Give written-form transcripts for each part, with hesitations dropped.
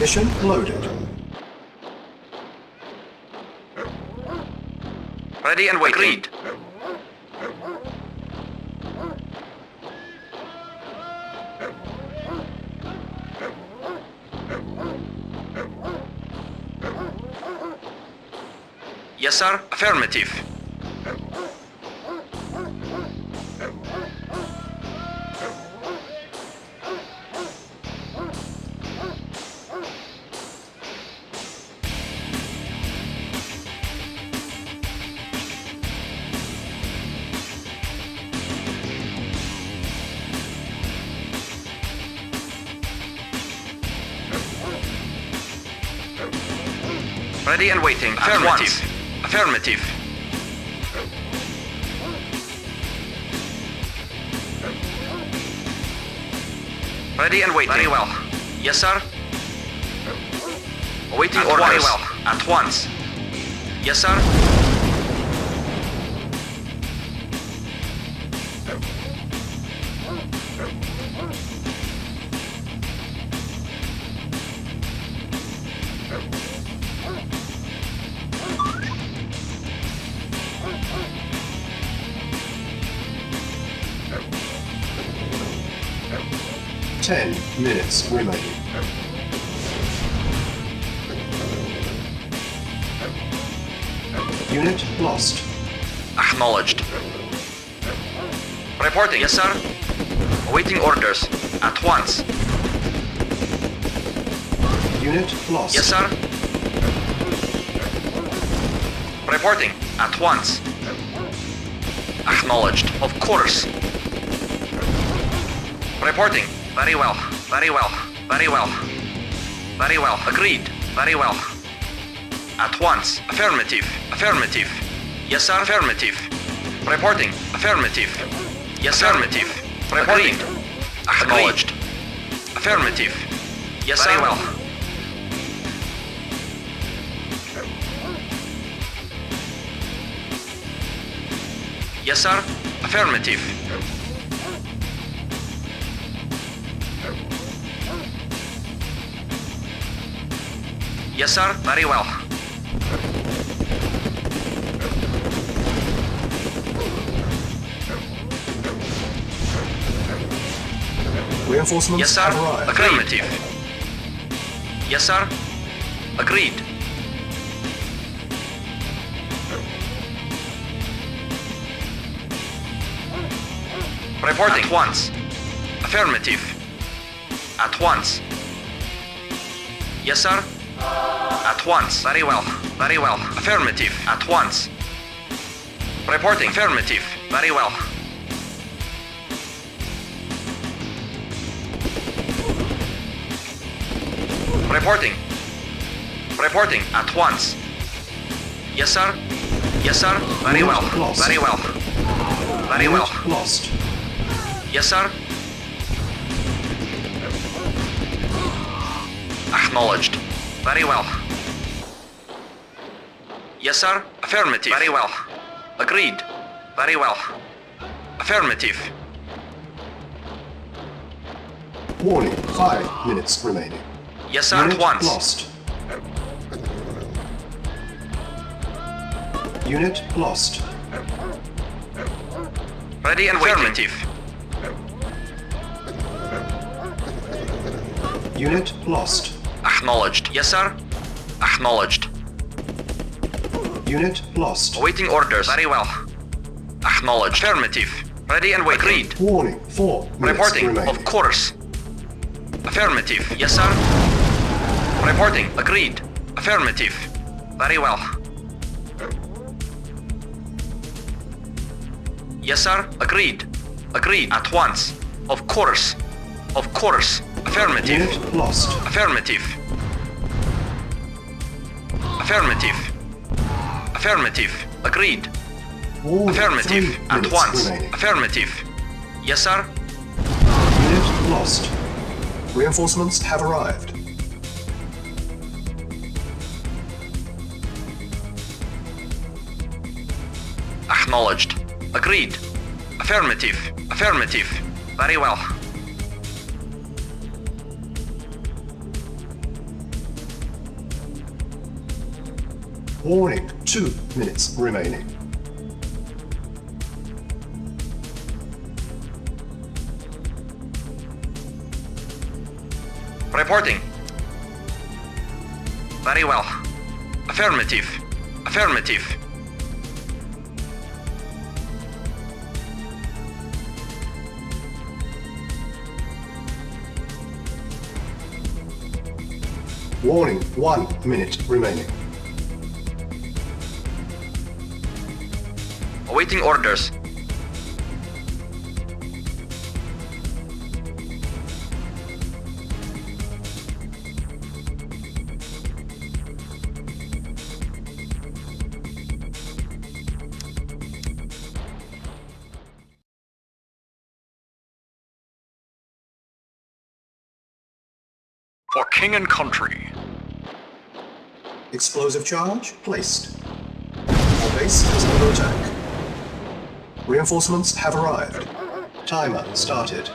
Mission loaded. Ready and waiting. Agreed. Yes, sir. Affirmative. Ready and waiting. Affirmative. Affirmative. Ready and waiting. Very well. Yes, sir. Awaiting orders. Very well. At once. Yes, sir. Ten minutes remaining. Unit lost. Acknowledged. Reporting. Yes, sir. Awaiting orders. At once. Unit lost. Yes, sir. Reporting. At once. Acknowledged. Of course. Reporting. Very well. Very well. Very well. Very well. Agreed. Very well. At once. Affirmative. Affirmative. Yes, sir. Affirmative. Reporting. Affirmative. Yes, sir. Affirmative. Reporting. Acknowledged. Affirmative. Yes, sir. Very well. Yes, sir. Affirmative. Yes, sir. Very well. Reinforcements Yes, sir. have arrived. Affirmative. Yes, sir. Agreed. Reporting. At once. Affirmative. At once. Yes, sir. At once. Very well. Very well. Affirmative. At once. Reporting. Affirmative. Very well. Reporting. Reporting. At once. Yes, sir. Yes, sir. Very well. Lost. Very well. Very well. Unit lost. Yes, sir. Acknowledged. Very well. Yes, sir. Affirmative. Very well. Agreed. Very well. Affirmative. Warning, 5 minutes remaining. Yes, sir. Unit At once. lost. Unit lost. Ready and affirmative. Unit lost. Acknowledged. Yes, sir. Acknowledged. Unit lost. Awaiting orders. Very well. Acknowledged. Affirmative. Ready and waiting. Agreed. Warning, 4 minutes Reporting. remaining. Of course. Affirmative. Yes, sir. Reporting. Agreed. Affirmative. Very well. Yes, sir. Agreed. Agreed. At once. Of course. Of course. Affirmative. Unit lost. Affirmative. Affirmative. Affirmative. Agreed. Warning, Affirmative. 3 At minutes once. remaining. Affirmative. Yes, sir. Unit lost. Reinforcements have arrived. Acknowledged. Agreed. Affirmative. Affirmative. Very well. Warning, 2 minutes remaining. Reporting. Very well. Affirmative. Affirmative. Warning, 1 minute remaining. Awaiting orders. For king and country. Explosive charge placed. Our base is under attack. Reinforcements have arrived. Timer started.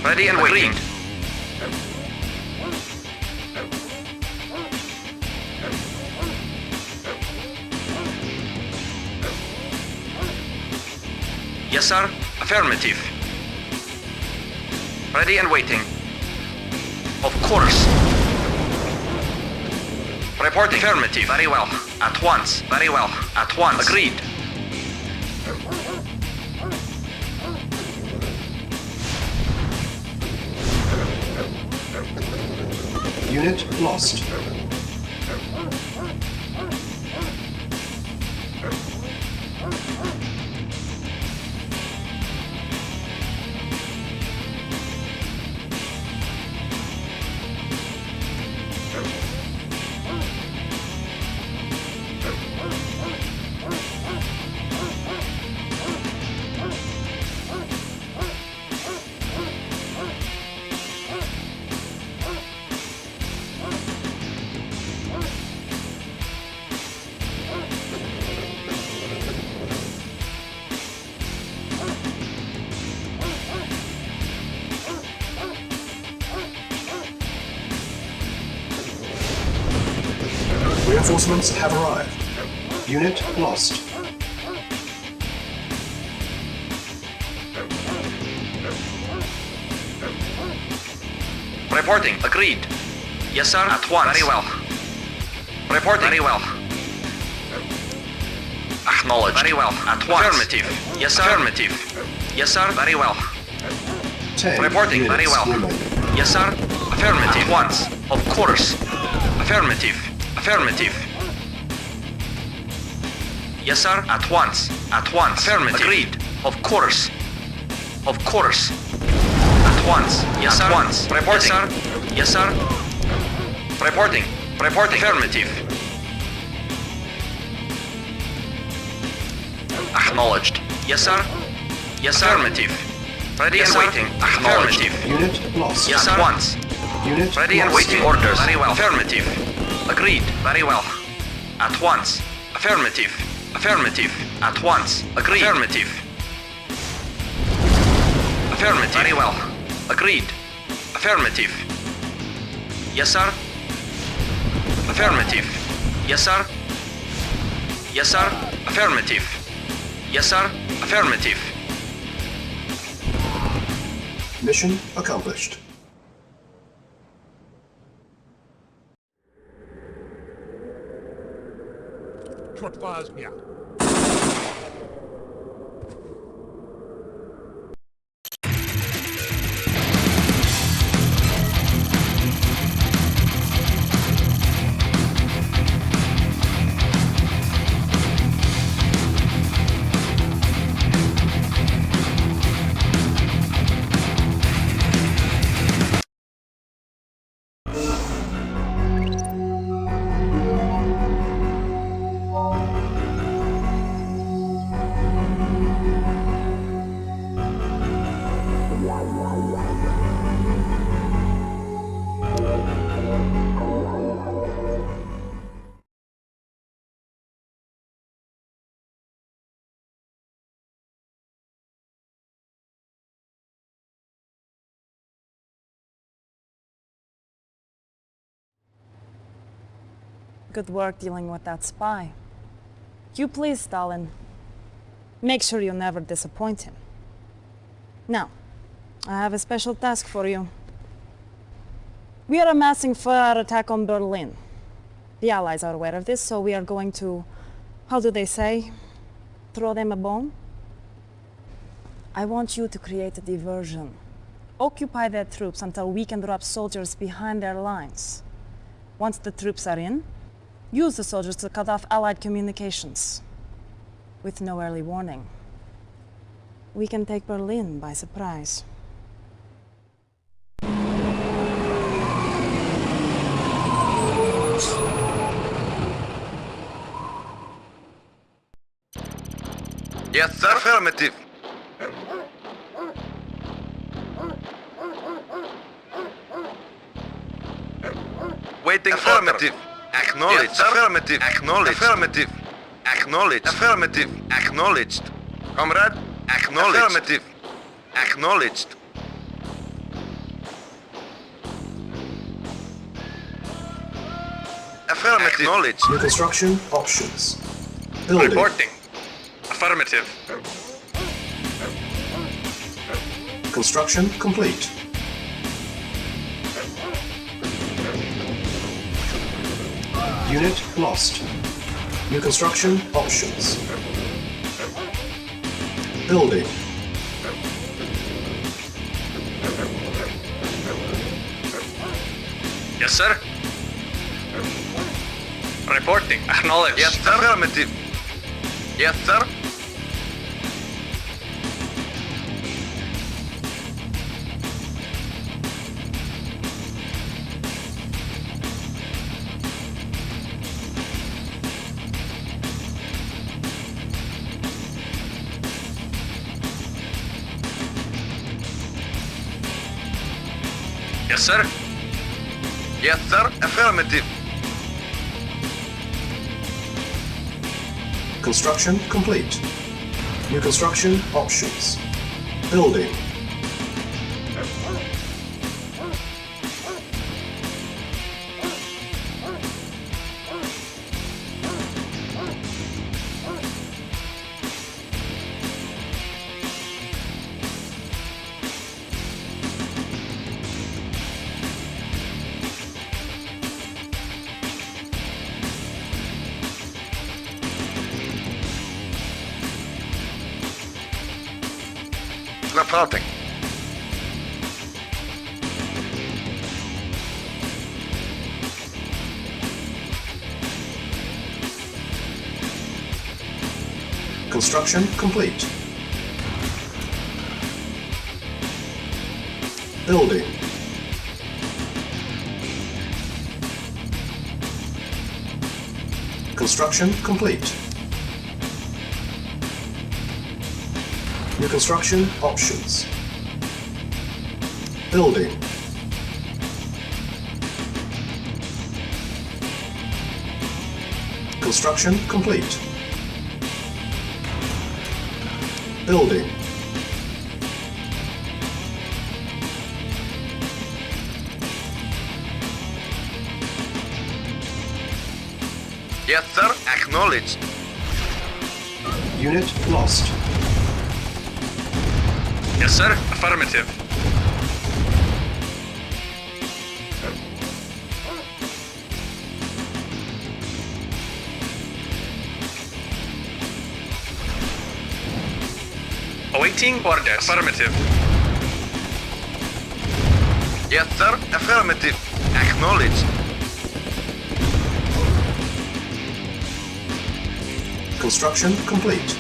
Ready and waiting. Yes, sir. Affirmative. Ready and waiting. Of course. Reporting. Affirmative. Very well. At once. Very well. At once. Agreed. Unit lost. Reinforcements have arrived. Unit lost. Reporting. Agreed. Yes, sir. At once. Very well. Reporting. Very well. Acknowledged. Very well. At once. Affirmative. Yes, sir. Affirmative. Yes, sir. Very well. 10 Reporting. minutes Very well. remaining. Yes, sir. Affirmative. At once. Of course. Affirmative. Affirmative. Yes, sir. At once. At once. Affirmative. Agreed. Of course. Of course. At once. Yes, sir. At once. Reporting. Yes, sir. Yes, sir. Reporting. Reporting. Affirmative. Acknowledged. Yes, sir. Yes, sir. Affirmative. Ready and waiting. Affirmative. Unit lost. Yes, sir. At once. Unit Ready and lost. waiting orders. Very well. Affirmative. Agreed. Very well. At once. Affirmative. Affirmative. At once. Agreed. Affirmative. Affirmative. Very well. Agreed. Affirmative. Yes, sir. Affirmative. Yes, sir. Yes, sir. Affirmative. Yes, sir. Affirmative. Mission accomplished. Черт возьми! good work dealing with that spy. You please, Stalin. Make sure you never disappoint him. Now, I have a special task for you. We are amassing for our attack on Berlin. The Allies are aware of this, so we are going to, how do they say, throw them a bone? I want you to create a diversion. Occupy their troops until we can drop soldiers behind their lines. Once the troops are in, use the soldiers to cut off Allied communications. With no early warning. We can take Berlin by surprise. Yes, sir. Affirmative. Waiting. Affirmative. Acknowledged. Yes, affirmative. Acknowledged. Affirmative. Acknowledged. Affirmative. Acknowledged. Comrade. Acknowledged. Affirmative. Acknowledged. Affirmative. Acknowledged. New construction options. Building. Reporting. Affirmative. Construction complete. Unit lost. New construction options. Building. Yes, sir. Reporting. Acknowledged. Yes, sir. Affirmative. Yes, sir. Yes, sir. Yes, sir. Affirmative. Construction complete. New construction options. Building. Reporting. Construction complete. Building. Construction complete. New construction options. Building. Construction complete. Building. Yes, sir. Acknowledged. Unit lost. Yes, sir. Affirmative. Awaiting orders. Affirmative. Yes, sir. Affirmative. Acknowledged. Construction complete.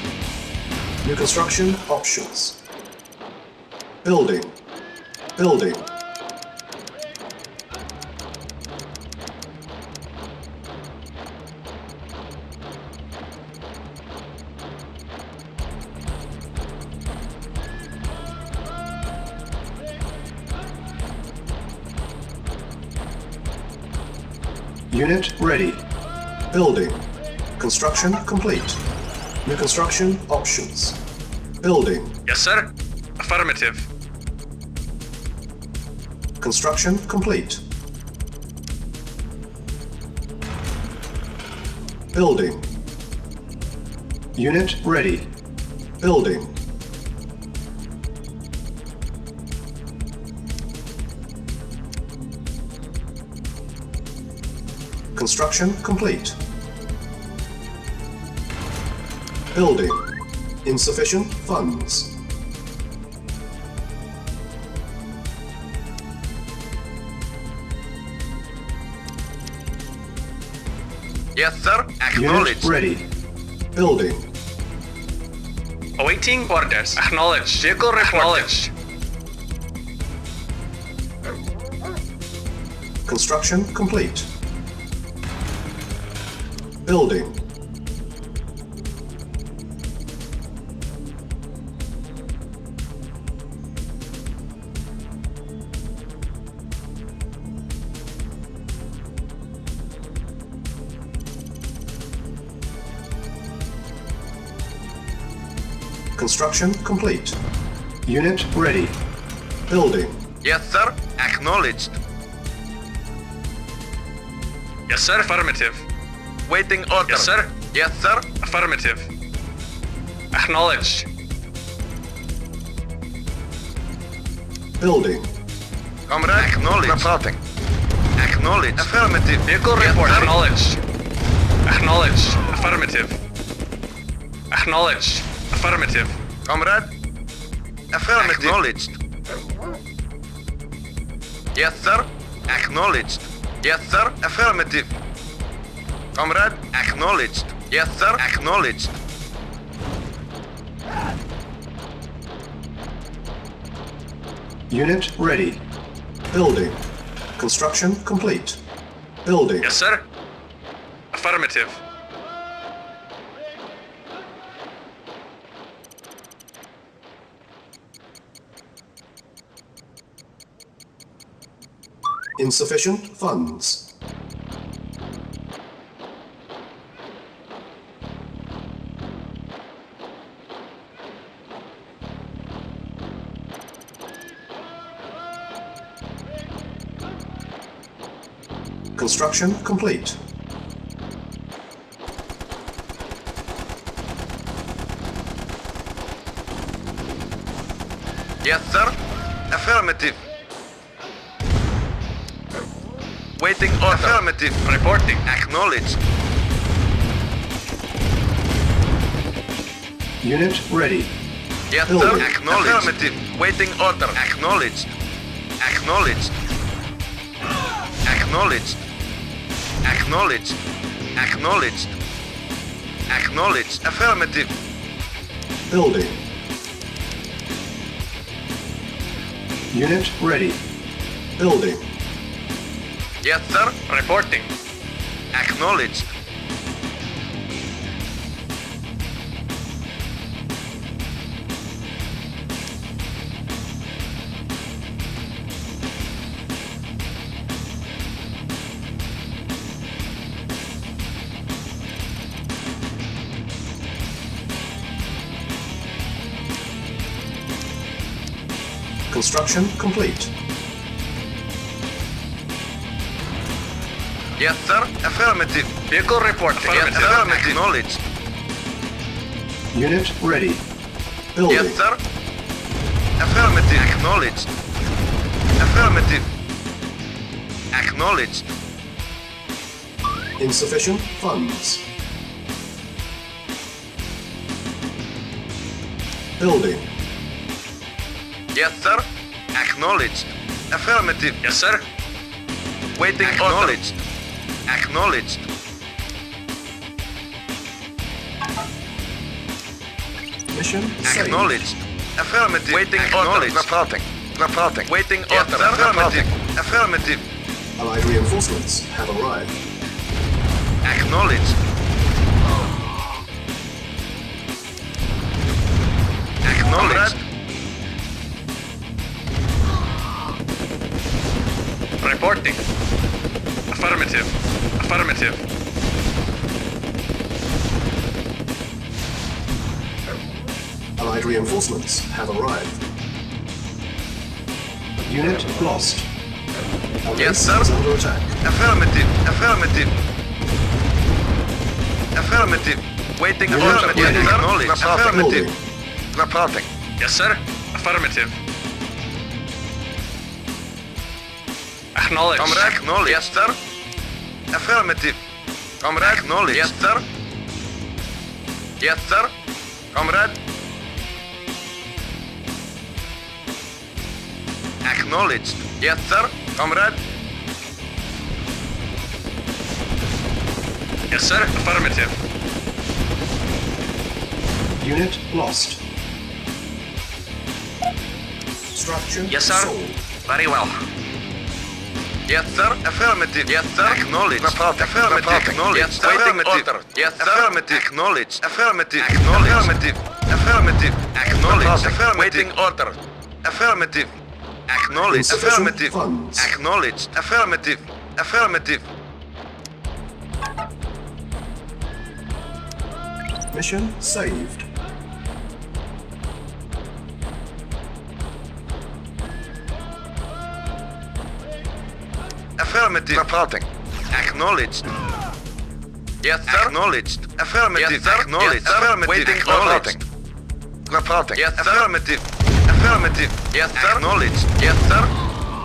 New construction options. Building. Building. Unit ready. Building. Construction complete. New construction options. Building. Yes, sir. Affirmative. Construction complete. Building. Unit ready. Building. Construction complete. Building. Insufficient funds. Yes, sir. Unit Acknowledged. ready. Building. Awaiting orders. Acknowledged. Vehicle acknowledged. Construction complete. Building. Construction complete. Unit ready. Building. Yes, sir. Acknowledged. Yes, sir. Affirmative. Waiting order. Yes, sir. Yes, sir. Affirmative. Acknowledged. Building. Comrade. Acknowledged. Reporting. Acknowledged. Affirmative. Vehicle Yes, report. sir. Acknowledged. Acknowledged. Affirmative. Acknowledged. Affirmative. Comrade. Affirmative. Acknowledged. Yes, sir. Acknowledged. Yes, sir. Affirmative. Comrade. Acknowledged. Yes, sir. Acknowledged. Unit ready. Building. Construction complete. Building. Yes, sir. Affirmative. Insufficient funds. Construction complete. Yes, sir. Affirmative. Waiting order. Affirmative. Reporting. Acknowledged. Unit ready. Yes, Building. sir. Acknowledged. Affirmative. Waiting order. Acknowledged. Acknowledged. Acknowledged. Acknowledged. Acknowledged. Acknowledged. Affirmative. Building. Unit ready. Building. Yes, sir. Reporting. Acknowledged. Construction complete. Yes, sir. Affirmative. Vehicle report. Yes, Affirmative. sir. Acknowledged. Unit ready. Building. Yes, sir. Affirmative. Acknowledged. Affirmative. Acknowledged. Insufficient funds. Building. Yes, sir. Acknowledged. Affirmative. Yes, sir. Waiting acknowledged. Acknowledged. Mission saved. Acknowledged. Affirmative. Waiting acknowledged. Reporting. Reporting. Waiting order. sir. Affirmative. Affirmative. Allied reinforcements have arrived. Acknowledged. Acknowledged. Reporting. Affirmative. Affirmative. Allied reinforcements have arrived. Unit lost. Our Yes, base sir. is under attack. Affirmative. Affirmative. Affirmative. Waiting Unit order. ready. Yes, acknowledge. Affirmative. Building. Reporting. Yes, sir. Affirmative. Acknowledged. Comrade, acknowledge. Yes, sir. Affirmative. Comrade, acknowledge. Yes, sir. Yes, sir. Comrade. Acknowledged. Yes, sir. Comrade. Yes, sir. Affirmative. Unit lost. Structure Yes, sir. sold. Very well. Yes, sir. Affirmative. Yes, sir. Acknowledge. Affirmative. Acknowledge. Yes, sir. Affirmative. Yes, sir. Affirmative. Acknowledge. Affirmative. Acknowledge. Affirmative. Affirmative. Acknowledge. Affirmative. Waiting order. Affirmative. Acknowledge. Insufficient Affirmative. funds. Acknowledge. Affirmative. Affirmative. Mission saved. Affirmative. Reporting. Acknowledged. Yes, sir. Acknowledged. Affirmative. Yes, sir. Acknowledged. Yes, affirmative. Waiting. Reporting. Reporting. Yes, sir. Affirmative. Affirmative. Yes, sir. Acknowledged. Yes, sir.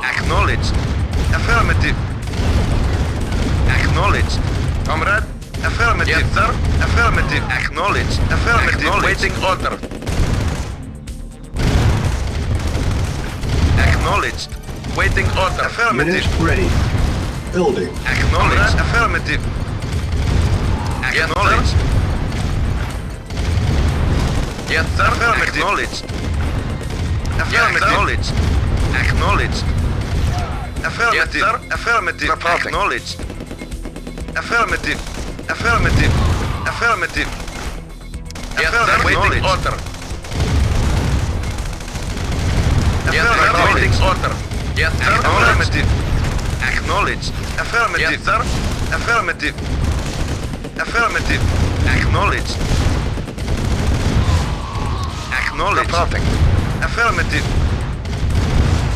Acknowledged. Affirmative. Acknowledged. Comrade. Affirmative. Yes, sir. Affirmative. Acknowledged. Affirmative. Waiting order. Acknowledged. Waiting order. Affirmative. Unit ready. Building. Acknowledged. Affirmative. Acknowledged. Yes, sir. Affirmative. Acknowledged. Affirmative. Acknowledged. Affirmative. Yes, sir. Affirmative. Acknowledged. Affirmative. Affirmative. Affirmative. Yes, sir. Waiting order. Yes, sir. Waiting order. Yes, sir. Affirmative. Acknowledged. Affirmative. Yes, sir. Affirmative. Affirmative. Acknowledged. Acknowledged. Reporting. Affirmative.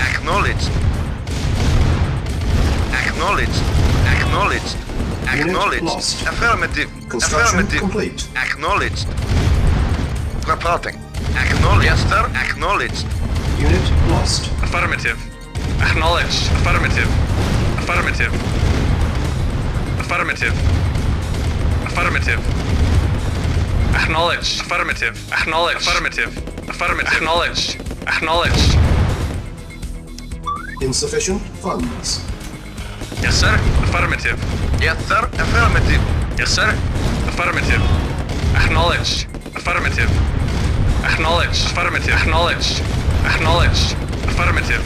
Acknowledged. Acknowledged. Acknowledged. Acknowledged. lost. Affirmative. Construction Affirmative. complete. Acknowledged. Reporting. Acknowledged. Yes, sir. Acknowledged. Unit lost. Affirmative. Acknowledged. Affirmative. Affirmative. Affirmative. Affirmative. Acknowledged. Affirmative. Acknowledged. Affirmative. Affirmative. Acknowledged. Acknowledged. Insufficient funds. Yes, sir. Affirmative. Yes, sir. Affirmative. Yes, sir. Affirmative. Acknowledged. Affirmative. Acknowledged. Affirmative. Acknowledged. Acknowledged. Affirmative.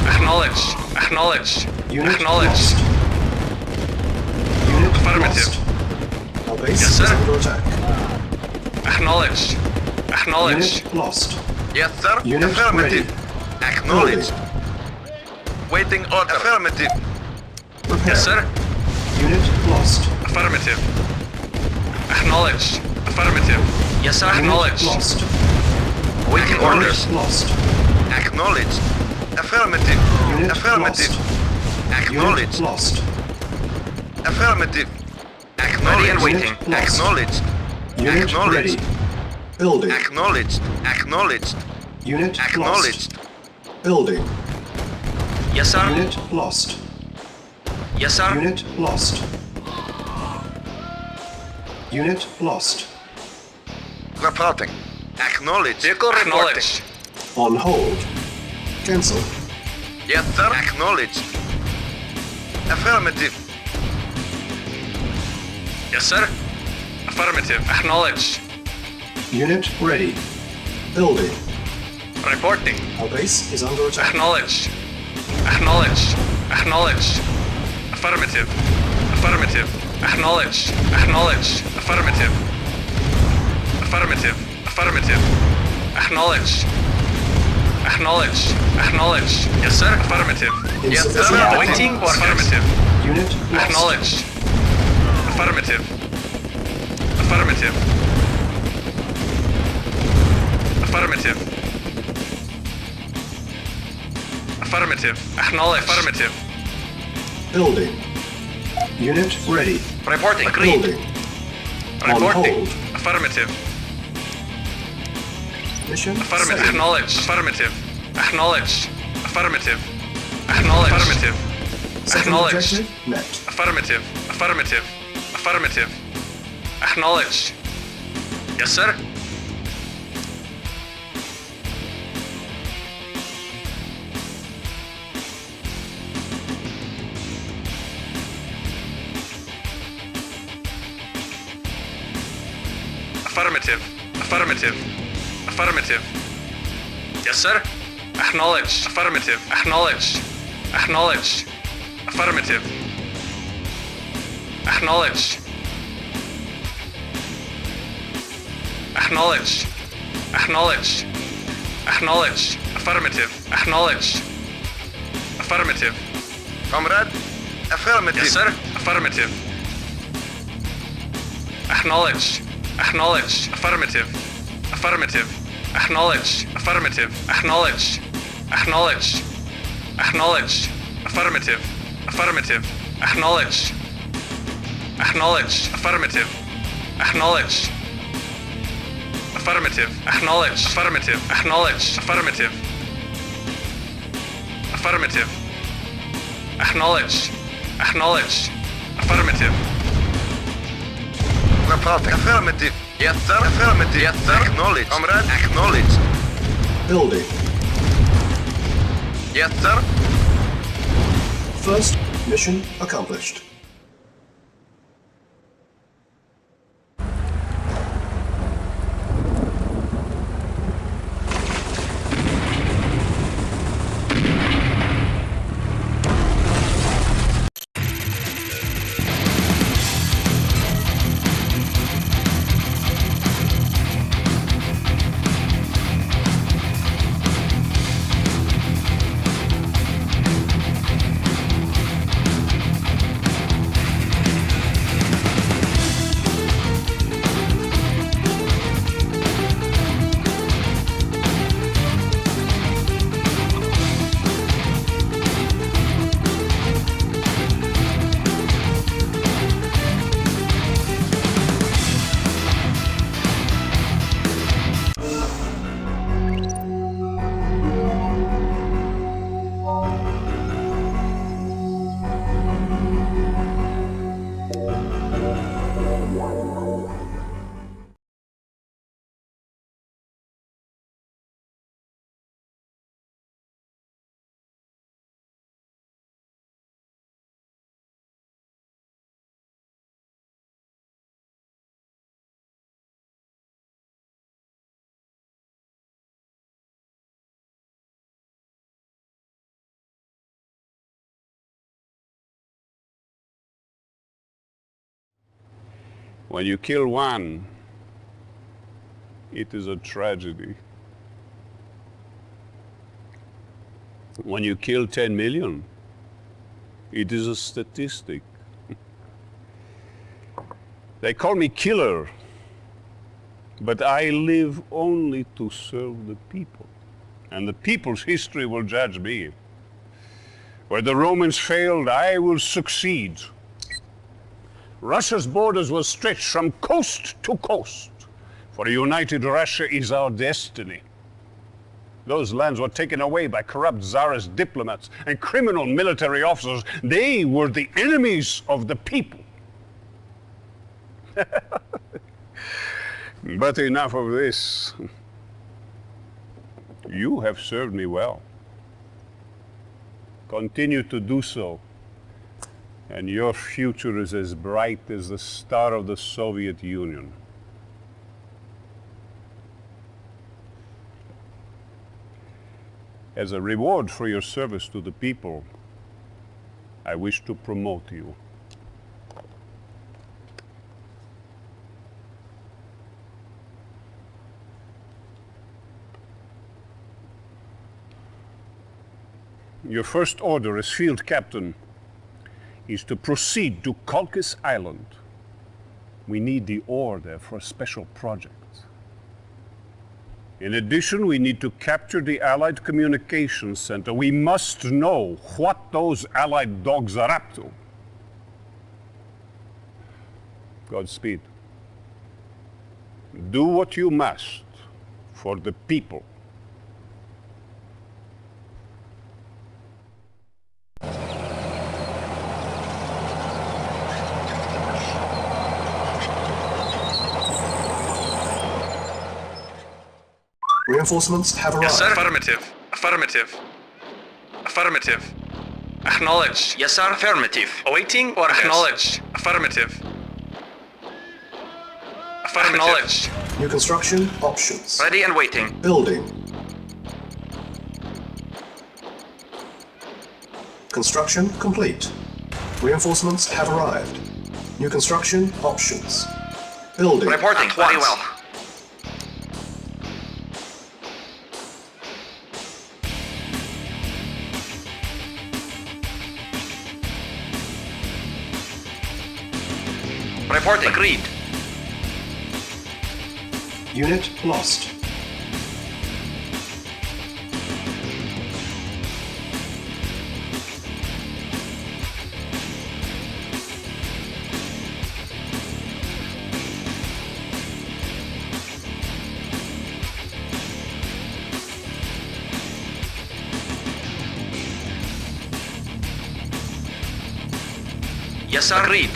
Acknowledged. Acknowledged. Unit Acknowledged. lost. Unit Affirmative. lost. Our base Yes, is sir. under attack. Acknowledged. Acknowledged. Unit lost. Yes, sir. Unit Affirmative. ready. Acknowledged. Waiting order. Affirmative. Prepare. Yes, sir. Unit lost. Affirmative. Acknowledged. Affirmative. Yes, sir. Unit Acknowledged. lost. Waiting Unit orders. lost. Acknowledged. Affirmative. Unit Affirmative. lost. Acknowledged. Unit lost. Affirmative. Acknowledged. Unit Waiting. lost. Acknowledged. Unit Acknowledged. ready. Building. Acknowledged. Acknowledged. Unit Acknowledged. lost. Building. Yes, sir. Unit lost. Yes, sir. Unit lost. Unit lost. Reporting. Acknowledged. Vehicle acknowledged. On hold. Cancel. Yes, sir. Acknowledged. Affirmative. Yes, sir. Affirmative. Acknowledged. Unit ready. Building. Reporting. Our base is under attack. Acknowledged. Acknowledged. Acknowledged. Affirmative. Affirmative. Acknowledged. Acknowledged. Affirmative. Affirmative. Affirmative. Acknowledged. Acknowledged. Acknowledged. Yes, sir. Affirmative. Yes, sir. Insufficient Waiting for funds. affirmative. Unit lost. Acknowledged. Affirmative. Affirmative. Affirmative. Affirmative. Acknowledged. Affirmative. Building. Unit ready. Reporting. Agreed. Building. On Reporting. hold. Affirmative. Mission Affirmative. set. Acknowledge. Affirmative. Acknowledge. Affirmative. Acknowledge. Affirmative. Second Acknowledge. objective met. Affirmative. Affirmative. Affirmative. Acknowledge. Yes, sir. Affirmative. Affirmative. Affirmative. Yes, sir. Acknowledge. Affirmative. Acknowledge. Acknowledge. Affirmative. Acknowledge. Acknowledge. Acknowledge. Acknowledge. Affirmative. Acknowledge. Affirmative. Comrade. Affirmative. Yes, sir. Affirmative. Acknowledge. Acknowledge. Affirmative. Affirmative. Acknowledge. Affirmative. Acknowledge. Acknowledge. Acknowledge. Affirmative. Affirmative. Acknowledge. Acknowledge. Affirmative. Acknowledge. Affirmative. Acknowledge. Affirmative. Acknowledge. Affirmative. Affirmative. Acknowledge. Acknowledge. Affirmative. Reporting. Affirmative. Yes, sir. Affirmative. Yes, sir. Acknowledge. Comrade. Acknowledge. Building. Yes, sir. First mission accomplished. When you kill one, it is a tragedy. When you kill 10 million, it is a statistic. They call me killer, but I live only to serve the people. And the people's history will judge me. Where the Romans failed, I will succeed. Russia's borders will stretch from coast to coast, for a united Russia is our destiny. Those lands were taken away by corrupt Tsarist diplomats and criminal military officers. They were the enemies of the people. But enough of this. You have served me well. Continue to do so. And your future is as bright as the star of the Soviet Union. As a reward for your service to the people, I wish to promote you. Your first order as field captain is to proceed to Colchis Island. We need the ore there for a special project. In addition, we need to capture the Allied Communications Center. We must know what those Allied dogs are up to. Godspeed. Do what you must for the people. Reinforcements have arrived. Yes, sir. Affirmative. Affirmative. Affirmative. Acknowledged. Yes, sir. Affirmative. Awaiting orders. Acknowledged. Affirmative. Affirmative. Acknowledged. New construction options. Ready and waiting. Building. Construction complete. Reinforcements have arrived. New construction options. Building. Reporting. Very well. Reporting. Agreed. Unit lost. Yes, sir. Agreed.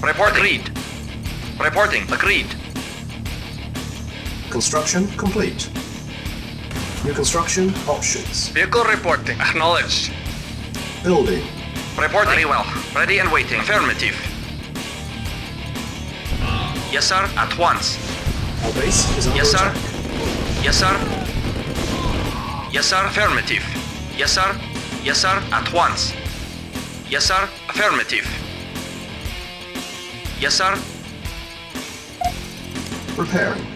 Report. Agreed. Reporting. Agreed. Construction complete. New construction options. Vehicle reporting. Acknowledged. Building. Reporting. Very well. Ready and waiting. Affirmative. Yes, sir. At once. Our base is under Yes, sir. attack. Yes, sir. Yes, sir. Affirmative. Yes, sir. Yes, sir. At once. Yes, sir. Affirmative. Yes, sir. Repairing.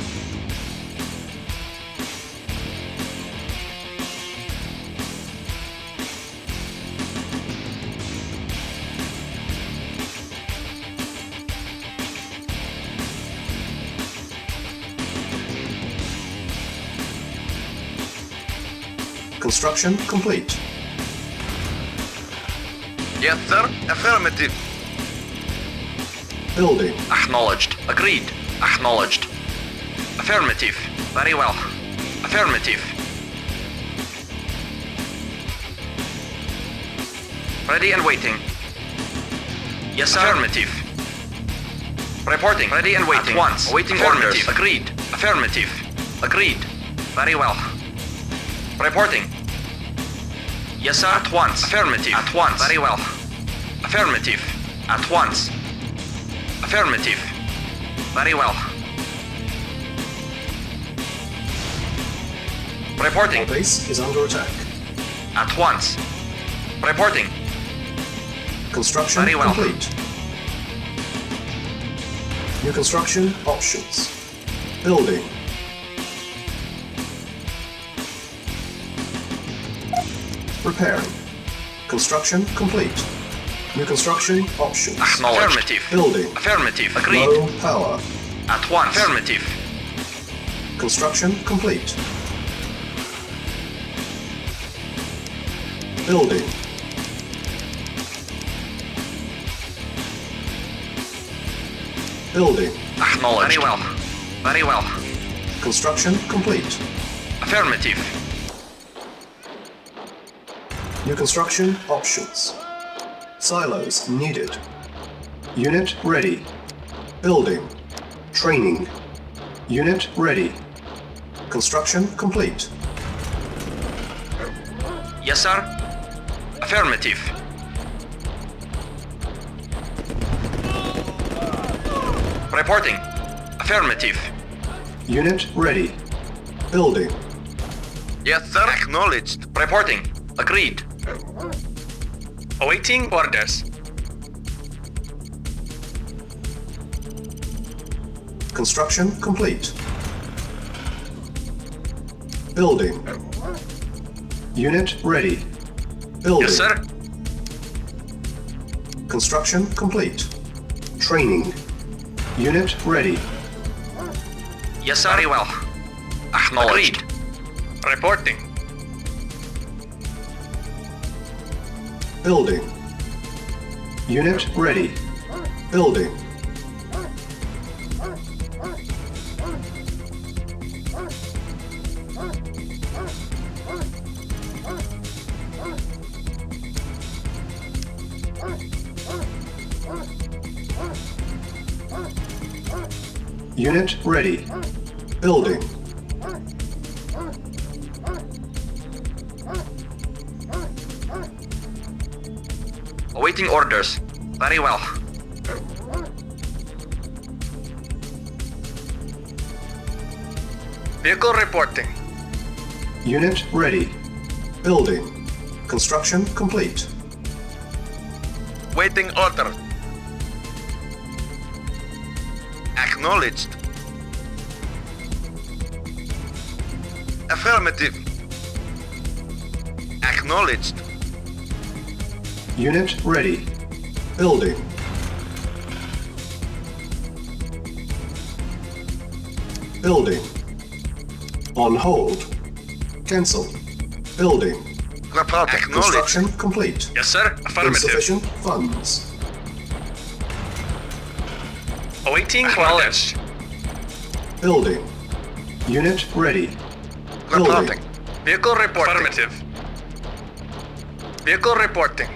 Construction complete. Yes, sir. Affirmative. Building. Acknowledged. Agreed. Acknowledged. Affirmative. Very well. Affirmative. Ready and waiting. Yes, sir. Affirmative. Reporting. Ready and waiting. At once. Awaiting orders. Agreed. Affirmative. Agreed. Very well. Reporting. Yes, sir. At once. Affirmative. At once. Very well. Affirmative. At once. Affirmative. Very well. Reporting. Our base is under attack. At once. Reporting. Construction Very well. complete. New construction options. Building. Repairing. Construction complete. New construction options. Acknowledged. Affirmative. Building. Affirmative. Agreed. Low power. At once. Affirmative. Construction complete. Building. Building. Acknowledged. Very well. Very well. Construction complete. Affirmative. New construction options. Silos needed. Unit ready. Building. Training. Unit ready. Construction complete. Yes, sir. Affirmative. Reporting. Affirmative. Unit ready. Building. Yes, sir. Acknowledged. Reporting. Agreed. Awaiting orders. Construction complete. Building. Unit ready. Building. Yes, sir. Construction complete. Training. Unit ready. Yes, sir. Very well. Acknowledged. Agreed. Reporting. Building. Unit ready. Building. Unit ready. Building. Awaiting orders. Very well. Vehicle reporting. Unit ready. Building. Construction complete. Waiting order. Acknowledged. Affirmative. Acknowledged. Unit ready. Building. Building. On hold. Cancel. Building. Reporting. Acknowledged. Construction complete. Yes, sir. Affirmative. Insufficient funds. Awaiting acknowledged. Building. Unit ready. Building. Reporting. Vehicle reporting. Affirmative. Vehicle reporting.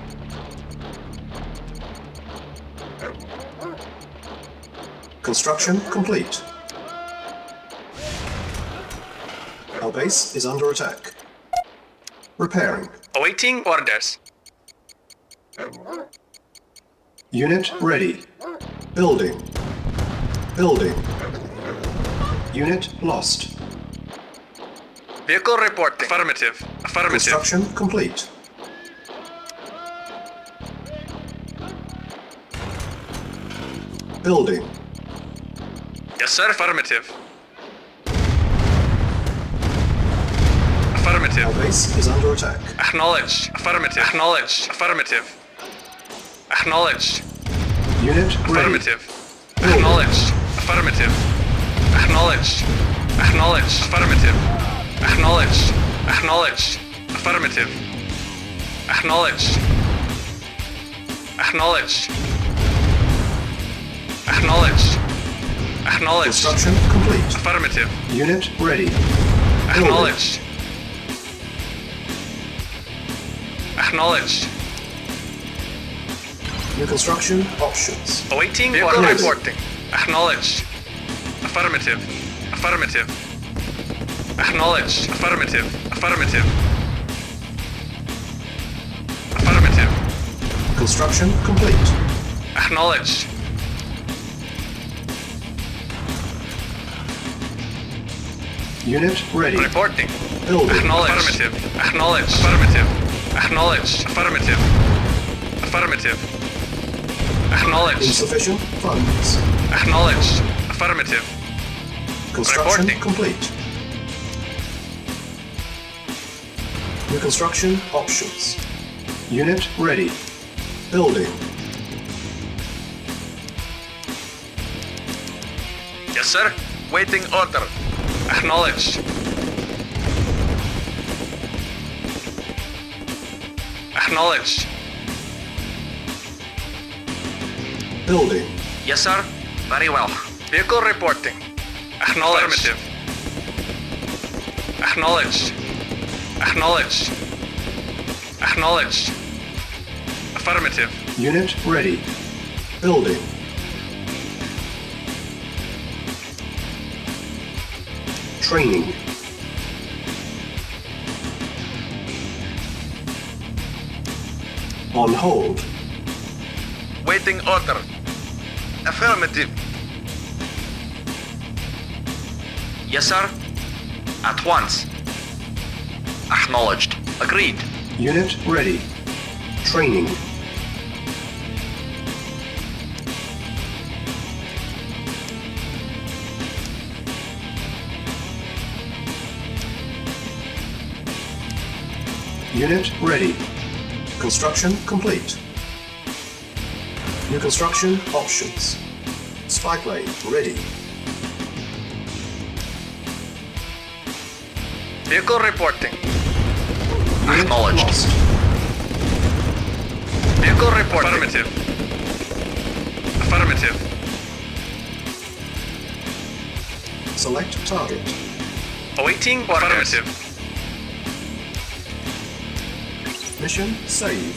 Construction complete. Our base is under attack. Repairing. Awaiting orders. Unit ready. Building. Building. Unit lost. Vehicle reporting. Affirmative. Affirmative. Construction complete. Building. Yes, sir. Affirmative. Affirmative. Our base is under attack. Acknowledged. Affirmative. Acknowledged. Affirmative. Acknowledged. Unit ready. Affirmative. Acknowledged. Affirmative. Acknowledged. Acknowledged. Affirmative. Acknowledged. Acknowledged. Affirmative. Acknowledged. Acknowledged. Acknowledged. Acknowledged. Construction complete. Affirmative. Unit ready. Acknowledged. Acknowledged. New construction options. Awaiting Vehicle order ready. reporting. Acknowledged. Affirmative. Affirmative. Acknowledged. Affirmative. Affirmative. Affirmative. Construction complete. Acknowledged. Unit ready. Reporting. Building. Acknowledged. Affirmative. Acknowledged. Affirmative. Acknowledged. Affirmative. Affirmative. Acknowledged. Insufficient funds. Acknowledged. Affirmative. Construction Reporting. complete. New construction options. Unit ready. Building. Yes, sir. Waiting order. Acknowledged. Acknowledged. Building. Yes, sir. Very well. Vehicle reporting. Acknowledged. Affirmative. Acknowledged. Acknowledged. Acknowledged. Affirmative. Unit ready. Building. Training. On hold. Waiting order. Affirmative. Yes, sir. At once. Acknowledged. Agreed. Unit ready. Training. Unit ready. Construction complete. New construction options. Spy plane ready. Vehicle reporting. Unit Acknowledged. lost. Vehicle reporting. Affirmative. Affirmative. Select target. Awaiting orders. Affirmative. Mission saved.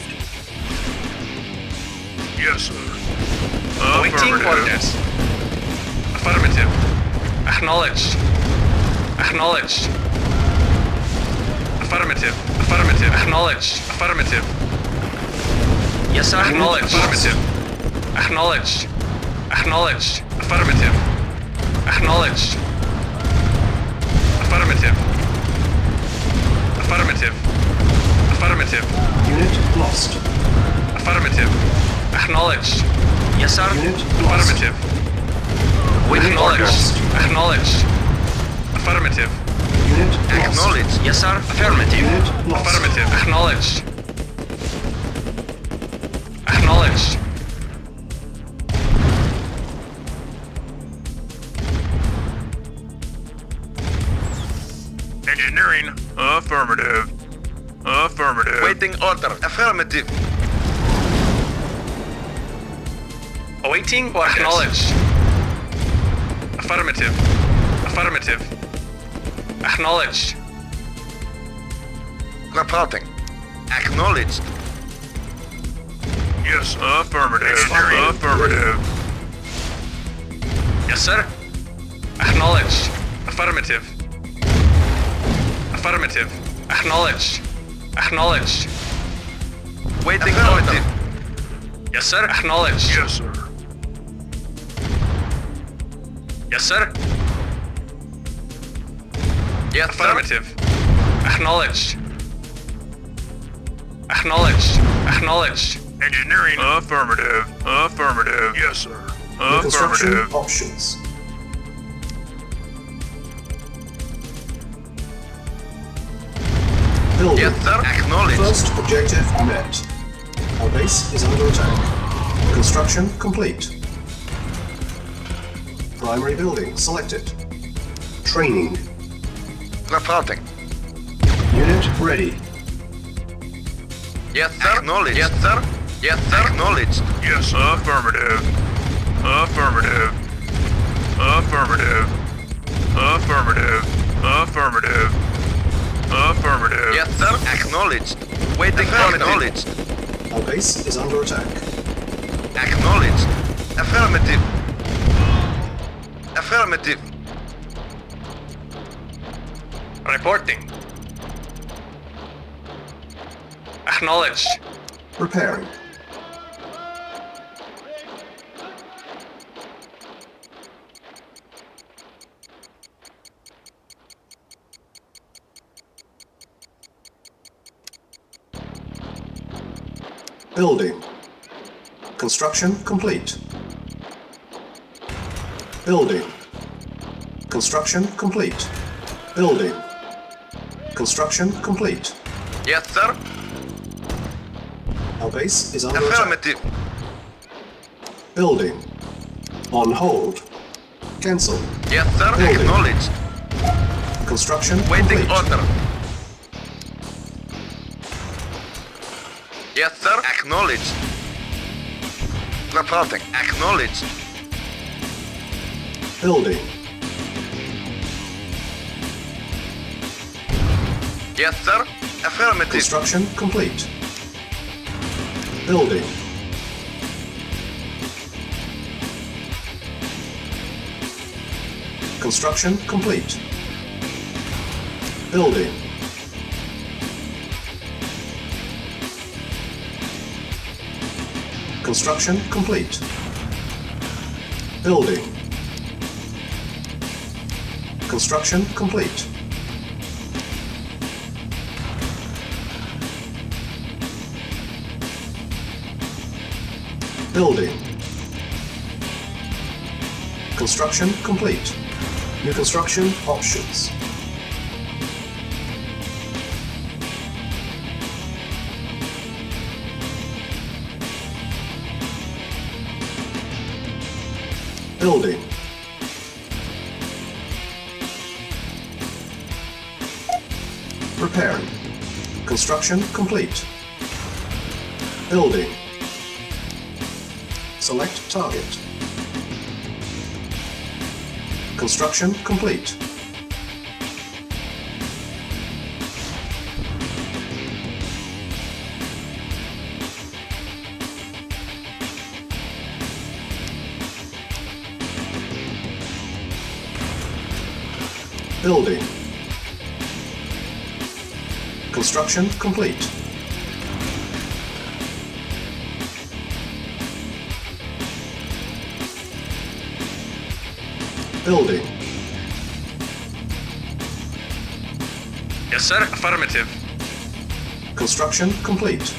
Yes, sir. Awaiting orders. Affirmative. Acknowledged. Acknowledged. Affirmative. Affirmative. Acknowledged. Affirmative. Yes, sir. Acknowledged. Affirmative. Acknowledged. Acknowledged. Affirmative. Acknowledged. Affirmative. Affirmative. Affirmative. Unit lost. Affirmative. Acknowledged. Yes, sir. Unit lost. Affirmative. Waiting orders. Acknowledged. Acknowledged. Affirmative. Unit lost. Acknowledged. Yes, sir. Affirmative. Unit lost. Affirmative. Acknowledged. Acknowledged. Engineering. Affirmative. Affirmative. Waiting order. Affirmative. Awaiting orders. Acknowledged. Affirmative. Affirmative. Acknowledged. Reporting. Acknowledged. Yes, affirmative. Expired. Affirmative. Yes, sir. Acknowledged. Affirmative. Affirmative. Acknowledged. Acknowledged. Waiting order. Yes, sir. Acknowledged. Yes, sir. Yes, sir. Yes, sir. Affirmative. Acknowledged. Acknowledged. Acknowledged. Engineering. Affirmative. Affirmative. Yes, sir. New construction Affirmative. options. Building. Yes, sir. Acknowledged. First objective met. Our base is under attack. Construction complete. Primary building selected. Training. Reporting. Unit ready. Yes, sir. Acknowledged. Yes, sir. Yes, sir. Acknowledged. Yes, affirmative. Affirmative. Affirmative. Affirmative. Affirmative. Affirmative. Yes, sir. Acknowledged. Waiting for acknowledged. Our base is under attack. Acknowledged. Affirmative. Affirmative. Reporting. Acknowledged. Repairing. Building. Construction complete. Building. Construction complete. Building. Construction complete. Yes, sir. Our base is under attack. Affirmative. Building. On hold. Cancel. Yes, sir. Building. Acknowledged. Construction Waiting complete. order. Yes, sir. Acknowledged. Reporting. Acknowledged. Building. Yes, sir. Affirmative. Construction complete. Building. Construction complete. Building. Construction complete. Building. Construction complete. Building. Construction complete. New construction options. Building. Repairing. Construction complete. Building. Select target. Construction complete. Building. Construction complete. Building. Yes, sir. Affirmative. Construction complete.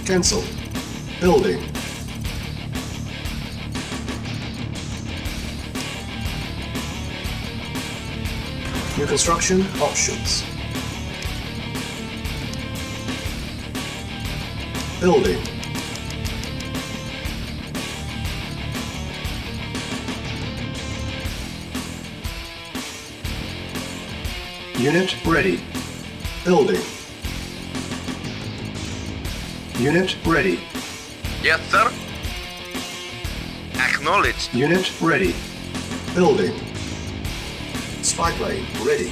Cancel. Building. New construction options. Building. Unit ready. Building. Unit ready. Yes, sir. Acknowledged. Unit ready. Building. Spy plane ready.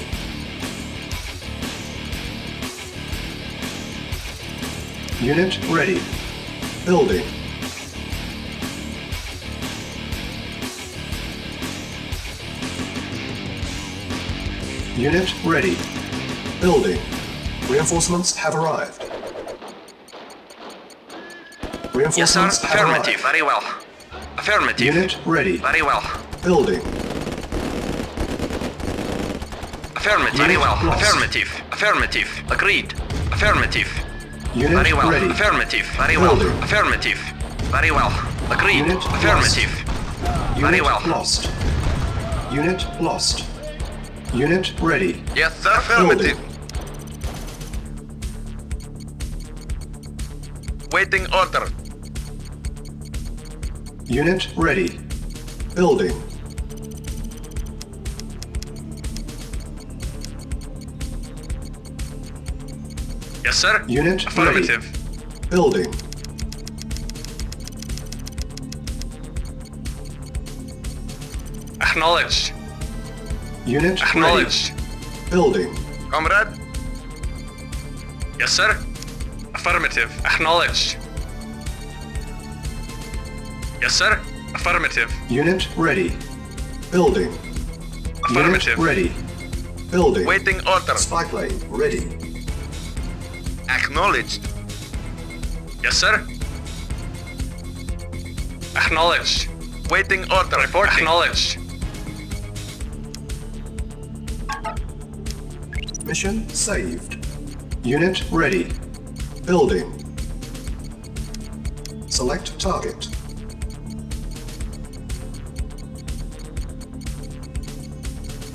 Unit ready. Building. Unit ready. Building. Reinforcements have arrived. Yes, sir. Reinforcements have Affirmative. arrived. Very well. Affirmative. Unit ready. Very well. Building. Affirmative. Unit Very well. lost. Affirmative. Affirmative. Agreed. Affirmative. Unit Very well. ready. Affirmative. Very well. Building. Affirmative. Very well. Agreed. Unit lost. Affirmative. Very Unit well. lost. Unit lost. Unit ready. Yes, sir. Affirmative. Waiting order. Unit ready. Building. Yes, sir. Unit Affirmative. ready. Building. Acknowledged. Unit ready. Acknowledged. Building. Comrade. Yes, sir. Affirmative. Acknowledged. Yes, sir. Affirmative. Unit ready. Building. Affirmative. Unit ready. Building. Waiting order. Spy plane ready. Acknowledged. Yes, sir. Acknowledged. Waiting order. Report. Acknowledged. Mission saved. Unit ready. Building. Select target.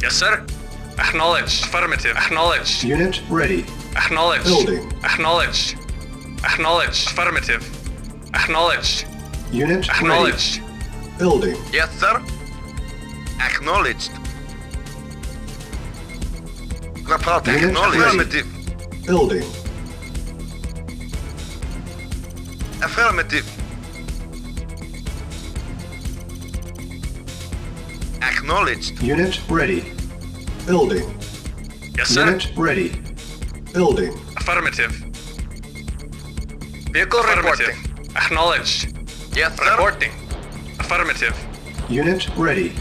Yes, sir. Acknowledged. Affirmative. Acknowledged. Unit ready. Acknowledged. Building. Acknowledged. Acknowledged. Affirmative. Acknowledged. Unit ready. Acknowledged. Building. Yes, sir. Acknowledged. Report. Unit Acknowledged. ready. Affirmative. Building. Affirmative. Acknowledged. Unit ready. Building. Yes, sir. Unit ready. Building. Affirmative. Vehicle Affirmative. reporting. Acknowledged. Yes, sir. Reporting. Affirmative. Unit ready.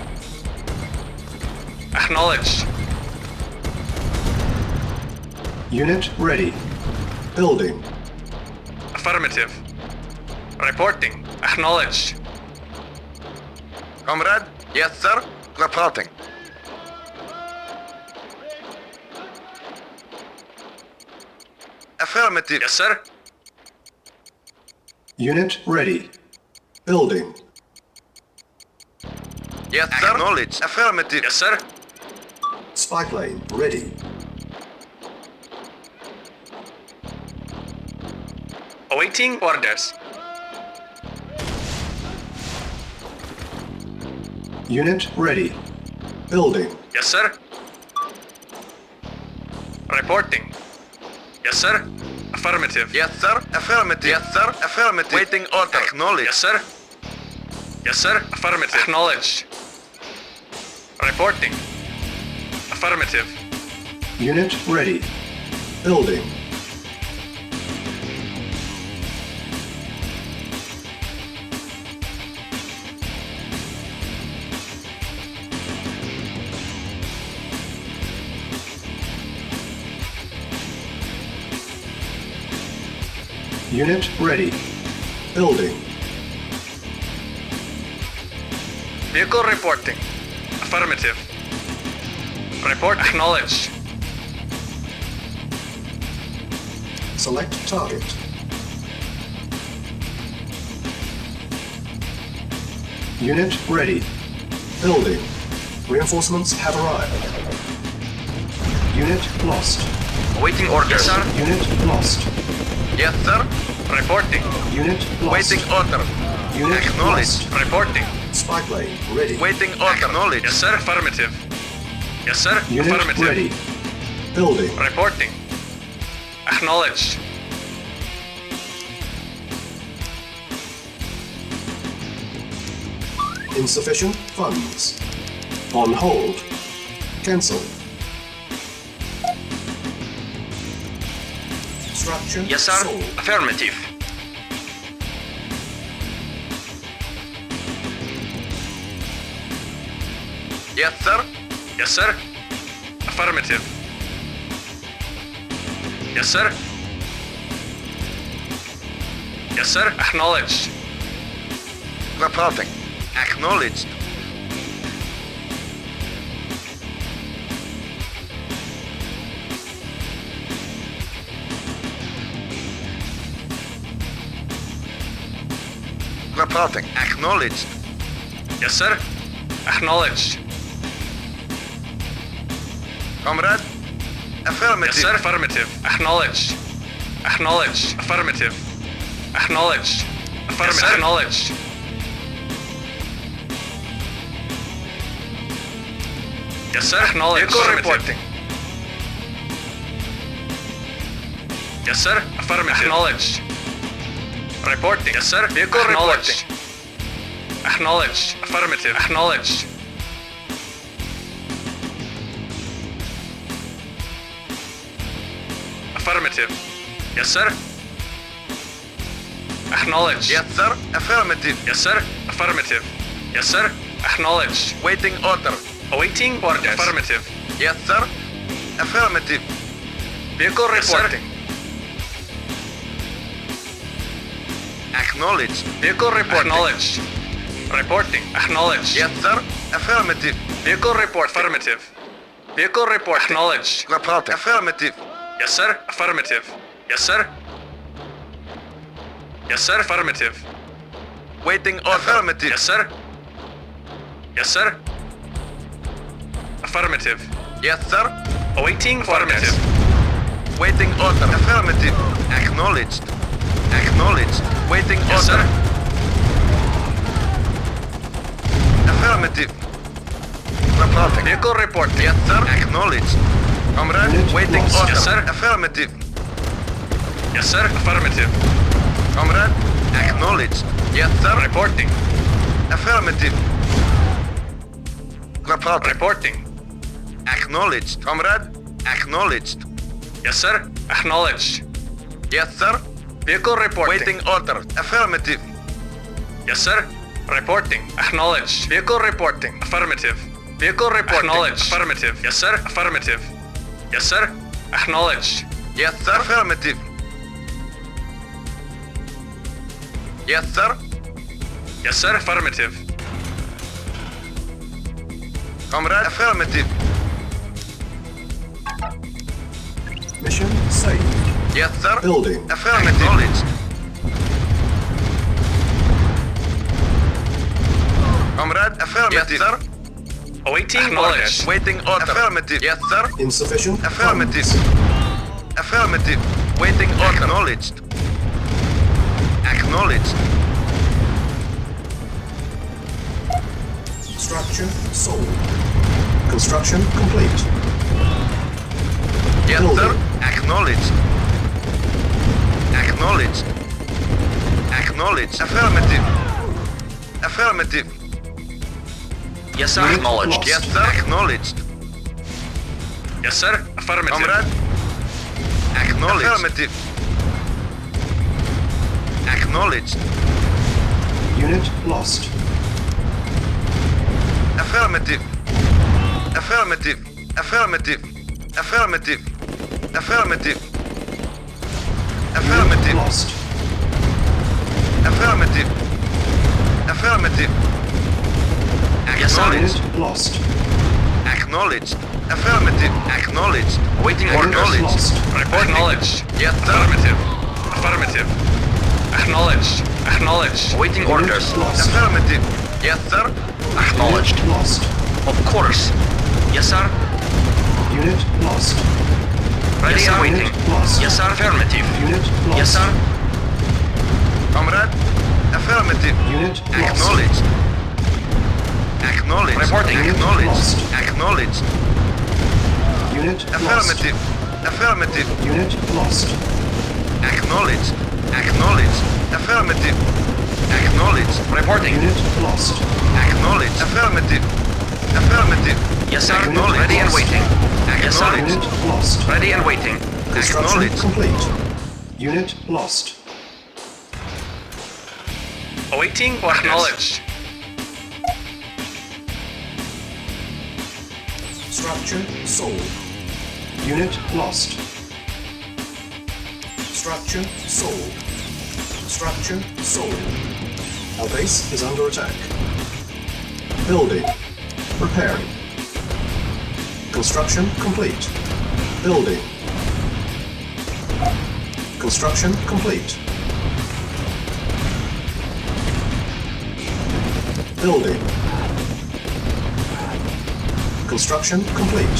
Acknowledged. Unit ready. Building. Affirmative. Reporting. Acknowledged. Comrade. Yes, sir. Reporting. Affirmative. Yes, sir. Unit ready. Building. Yes, sir. Acknowledged. Affirmative. Yes, sir. Spy plane ready. Awaiting orders. Unit ready. Building. Yes, sir. Reporting. Yes, sir. Affirmative. Yes, sir. Affirmative. Yes, sir. Affirmative. Waiting order. Acknowledged. Yes, sir. Yes, sir. Affirmative. Acknowledged. Reporting. Affirmative. Unit ready. Building. Unit ready. Building. Vehicle reporting. Affirmative. Report acknowledged. Select target. Unit ready. Building. Reinforcements have arrived. Unit lost. Awaiting orders. Yes, sir. Unit lost. Yes, sir. Reporting. Unit lost. Waiting order. Unit Acknowledged. lost. Reporting. Spy plane ready. Waiting order. Acknowledged. Yes, sir. Affirmative. Yes, sir. Unit Affirmative. ready. Building. Reporting. Acknowledged. Insufficient funds. On hold. Cancel. Structure Yes, sir. sold. Affirmative. Yes, sir. Yes, sir. Affirmative. Yes, sir. Yes, sir. Acknowledged. Reporting. Acknowledged. Reporting. Acknowledged. Yes, sir. Acknowledged. Comrade. Affirmative. Yes, sir. Affirmative. Acknowledged. Acknowledged. Affirmative. Acknowledged. Affirmative. sir. Acknowledged. Yes, sir. Acknowledged. Vehicle Affirmative. reporting. Yes, sir. Affirmative. Acknowledged. Reporting. Yes, sir. Vehicle Acknowledged. Acknowledged. Affirmative. Acknowledged. Affirmative. Yes, sir. Acknowledged. Yes, sir. Affirmative. Yes, sir. Affirmative. Yes, sir. Acknowledged. Waiting order. Awaiting orders. Affirmative. Yes, sir. Affirmative. Vehicle Yes, sir. reporting. Acknowledged. Vehicle report. Acknowledged. Reporting. Acknowledged. Yes, sir. Affirmative. Vehicle report. Affirmative. Vehicle report. Acknowledged. Reporting. Affirmative. Yes, sir. Affirmative. Yes, sir. Yes, sir. Affirmative. Waiting order. Affirmative. Yes, sir. Yes, sir. Affirmative. Yes, sir. Awaiting affirmative. Waiting order. Affirmative. Acknowledged. Acknowledged. Waiting Yes, order. sir. Affirmative. Reporting. Vehicle report. Yes, sir. Acknowledged. Comrade, Unit waiting lost. order. Yes, sir. Affirmative. Yes, sir. Affirmative. Comrade, acknowledged. Yes, sir. Reporting. Affirmative. Reporting. Reporting. Acknowledged. Comrade, acknowledged. Yes, sir. Acknowledged. Yes, sir. Vehicle reporting. Waiting order. Affirmative. Yes, sir. Reporting. Acknowledged. Vehicle reporting. Affirmative. Vehicle reporting. Acknowledged. Affirmative. Yes, sir. Affirmative. Yes, sir. Acknowledged. Yes, sir. Affirmative. Yes, sir. Yes, sir. Affirmative. Comrade, affirmative. Mission saved. Yes, sir. Building. Affirmative. Acknowledged. Comrade, affirmative. Yes, sir. Awaiting orders. Waiting order. Affirmative. Yes, sir. Insufficient Affirmative. funds. Affirmative. Waiting order. Acknowledged. Acknowledged. Structure sold. Construction complete. Yes, Building. sir. Acknowledged. Acknowledged. Acknowledged. Affirmative. Affirmative. Yes, sir. Unit Acknowledged. lost. Yes, sir. Acknowledged. Yes, sir. Affirmative. Comrade. Acknowledged. Affirmative. Acknowledged. Unit lost. Affirmative. Affirmative. Affirmative. Affirmative. Affirmative. Unit Affirmative. lost. Affirmative. Affirmative. Yes, sir. Acknowledged. Unit lost. Acknowledged. Affirmative. Acknowledged. Waiting Unit orders. lost. Report acknowledged. Yes, sir. Affirmative. Affirmative. Acknowledged. Acknowledged. Waiting Unit orders. lost. Affirmative. Yes, sir. Acknowledged. Unit lost. Of course. Yes, sir. Unit lost. Ready Yes, and sir. waiting. Unit lost. Yes, sir. Affirmative. Unit lost. Yes, sir. Comrade. Affirmative. Unit lost. Acknowledged. Acknowledged. Reporting. Unit Acknowledged. lost. Acknowledged. Unit lost. Affirmative. Affirmative. Unit lost. Acknowledged. Acknowledged. Affirmative. Acknowledged. Reporting. Unit lost. Acknowledged. Affirmative. Affirmative. Yes, sir. Acknowledged. Ready and waiting. Yes, sir. Acknowledged. Unit lost. Ready and waiting. Construction Acknowledged. complete. Unit lost. Awaiting or acknowledged. Structure sold. Unit lost. Structure sold. Structure sold. Our base is under attack. Building. Repairing. Construction complete. Building. Construction complete. Building. Construction complete.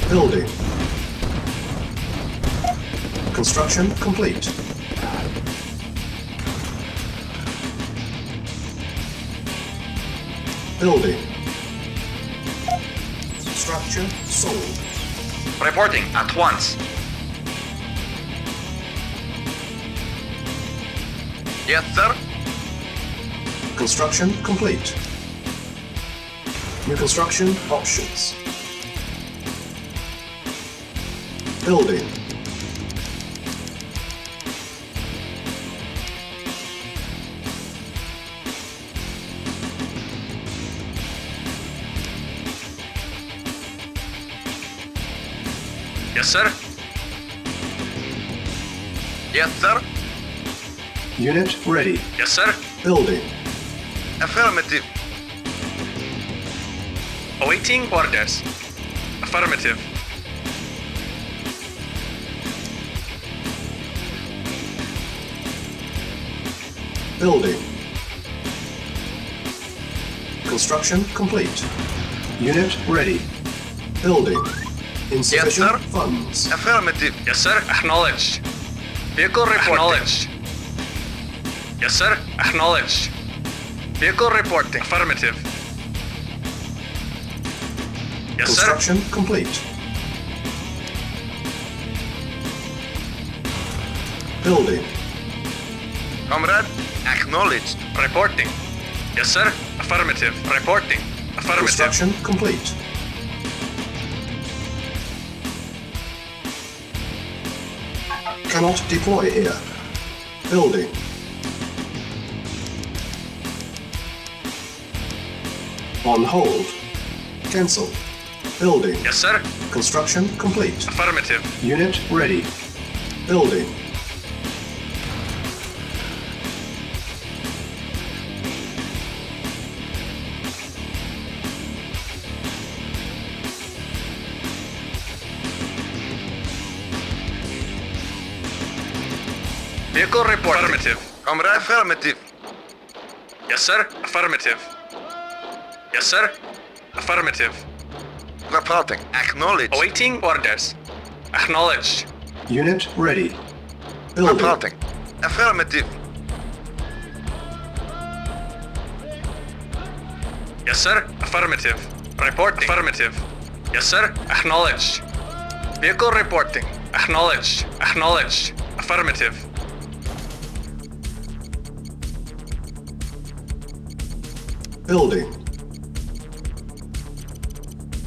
Building. Construction complete. Building. Structure sold. Reporting at once. Yes, sir. Construction complete. New construction options. Building. Yes, sir. Yes, sir. Unit ready. Yes, sir. Building. Affirmative. Awaiting orders. Affirmative. Building. Construction complete. Unit ready. Building. Insufficient sir. funds. Affirmative. Yes, sir. Acknowledged. Vehicle reporting. Acknowledged. Yes, sir. Acknowledged. Vehicle reporting. Affirmative. Yes, sir. Construction complete. Building. Comrade. Acknowledged. Reporting. Yes, sir. Affirmative. Reporting. Affirmative. Construction complete. Cannot deploy here. Building. On hold. Cancel. Building. Yes, sir. Construction complete. Affirmative. Unit ready. Building. Vehicle report. Affirmative. Comrade. Affirmative. Yes, sir. Affirmative. Yes, sir. Affirmative. Reporting. Acknowledged. Awaiting orders. Acknowledged. Unit ready. Building. Reporting. Affirmative. Yes, sir. Affirmative. Reporting. Affirmative. Yes, sir. Acknowledged. Vehicle reporting. Acknowledged. Acknowledged. Affirmative. Building.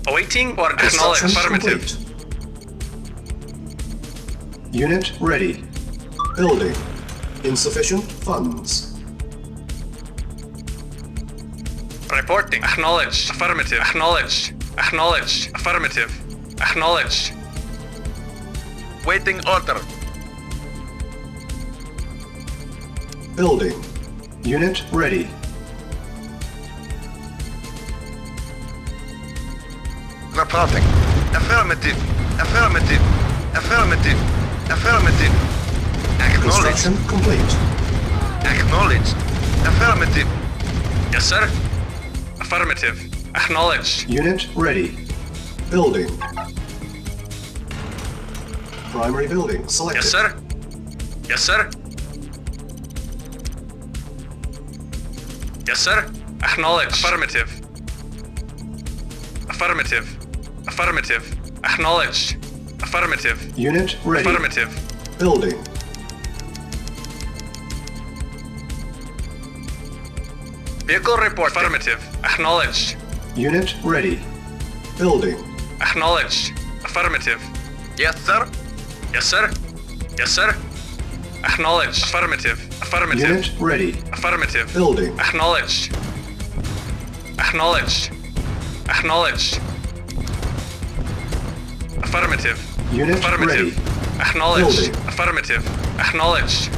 Awaiting order. Construction Acknowledged. Affirmative. complete. Unit ready. Building. Insufficient funds. Reporting. Acknowledged. Affirmative. Acknowledged. Acknowledged. Affirmative. Acknowledged. Waiting order. Building. Unit ready. Reporting. Affirmative. Affirmative. Affirmative. Affirmative. Acknowledged. Construction complete. Acknowledged. Affirmative. Yes, sir. Affirmative. Acknowledged. Unit ready. Building. Primary building selected. Yes, sir. Yes, sir. Yes, sir. Acknowledged. Affirmative. Affirmative. Affirmative. Acknowledged. Affirmative. Unit ready. Affirmative. Building. Vehicle report. Affirmative. Acknowledged. Unit ready. Building. Acknowledged. Affirmative. Yes, sir. Yes, sir. Yes, sir. Acknowledged. Affirmative. Affirmative. Unit ready. Affirmative. Building. Acknowledged. Acknowledged. Acknowledged. Affirmative. Unit Affirmative. ready. Acknowledged. Building. Affirmative. Acknowledged.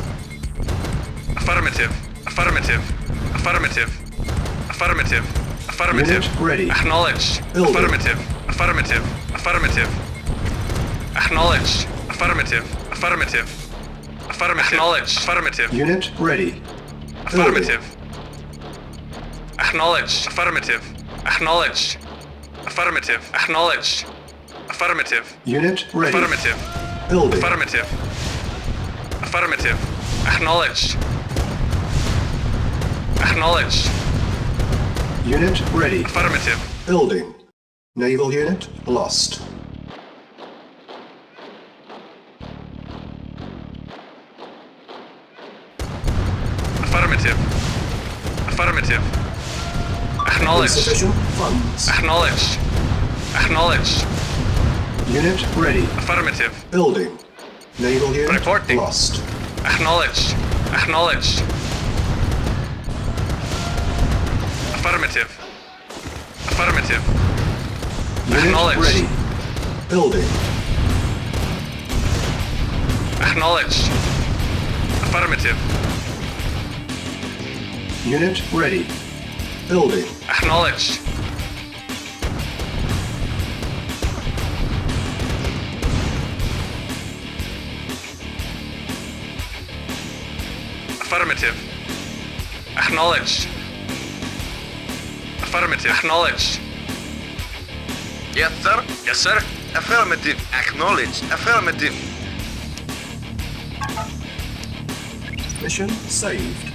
Affirmative. Affirmative. Affirmative. Affirmative. Affirmative. Unit ready. Acknowledged. Building. Affirmative. Affirmative. Affirmative. Acknowledged. Affirmative. Affirmative. Affirmative. Acknowledged. Affirmative. Unit ready. Building. Affirmative. Acknowledged. Affirmative. Acknowledged. Affirmative. Acknowledged. Affirmative. Unit ready. Affirmative. Building. Affirmative. Affirmative. Acknowledged. Acknowledged. Unit ready. Affirmative. Building. Naval unit lost. Affirmative. Affirmative. Acknowledged. Insufficient funds. Acknowledged. Acknowledged. Unit ready. Affirmative. Building. Naval unit Reporting. lost. Acknowledged. Acknowledged. Affirmative. Affirmative. Unit Acknowledged. ready. Building. Acknowledged. Affirmative. Unit ready. Building. Acknowledged. Affirmative. Acknowledged. Affirmative. Acknowledged. Yes, sir. Yes, sir. Affirmative. Acknowledged. Affirmative. Mission saved.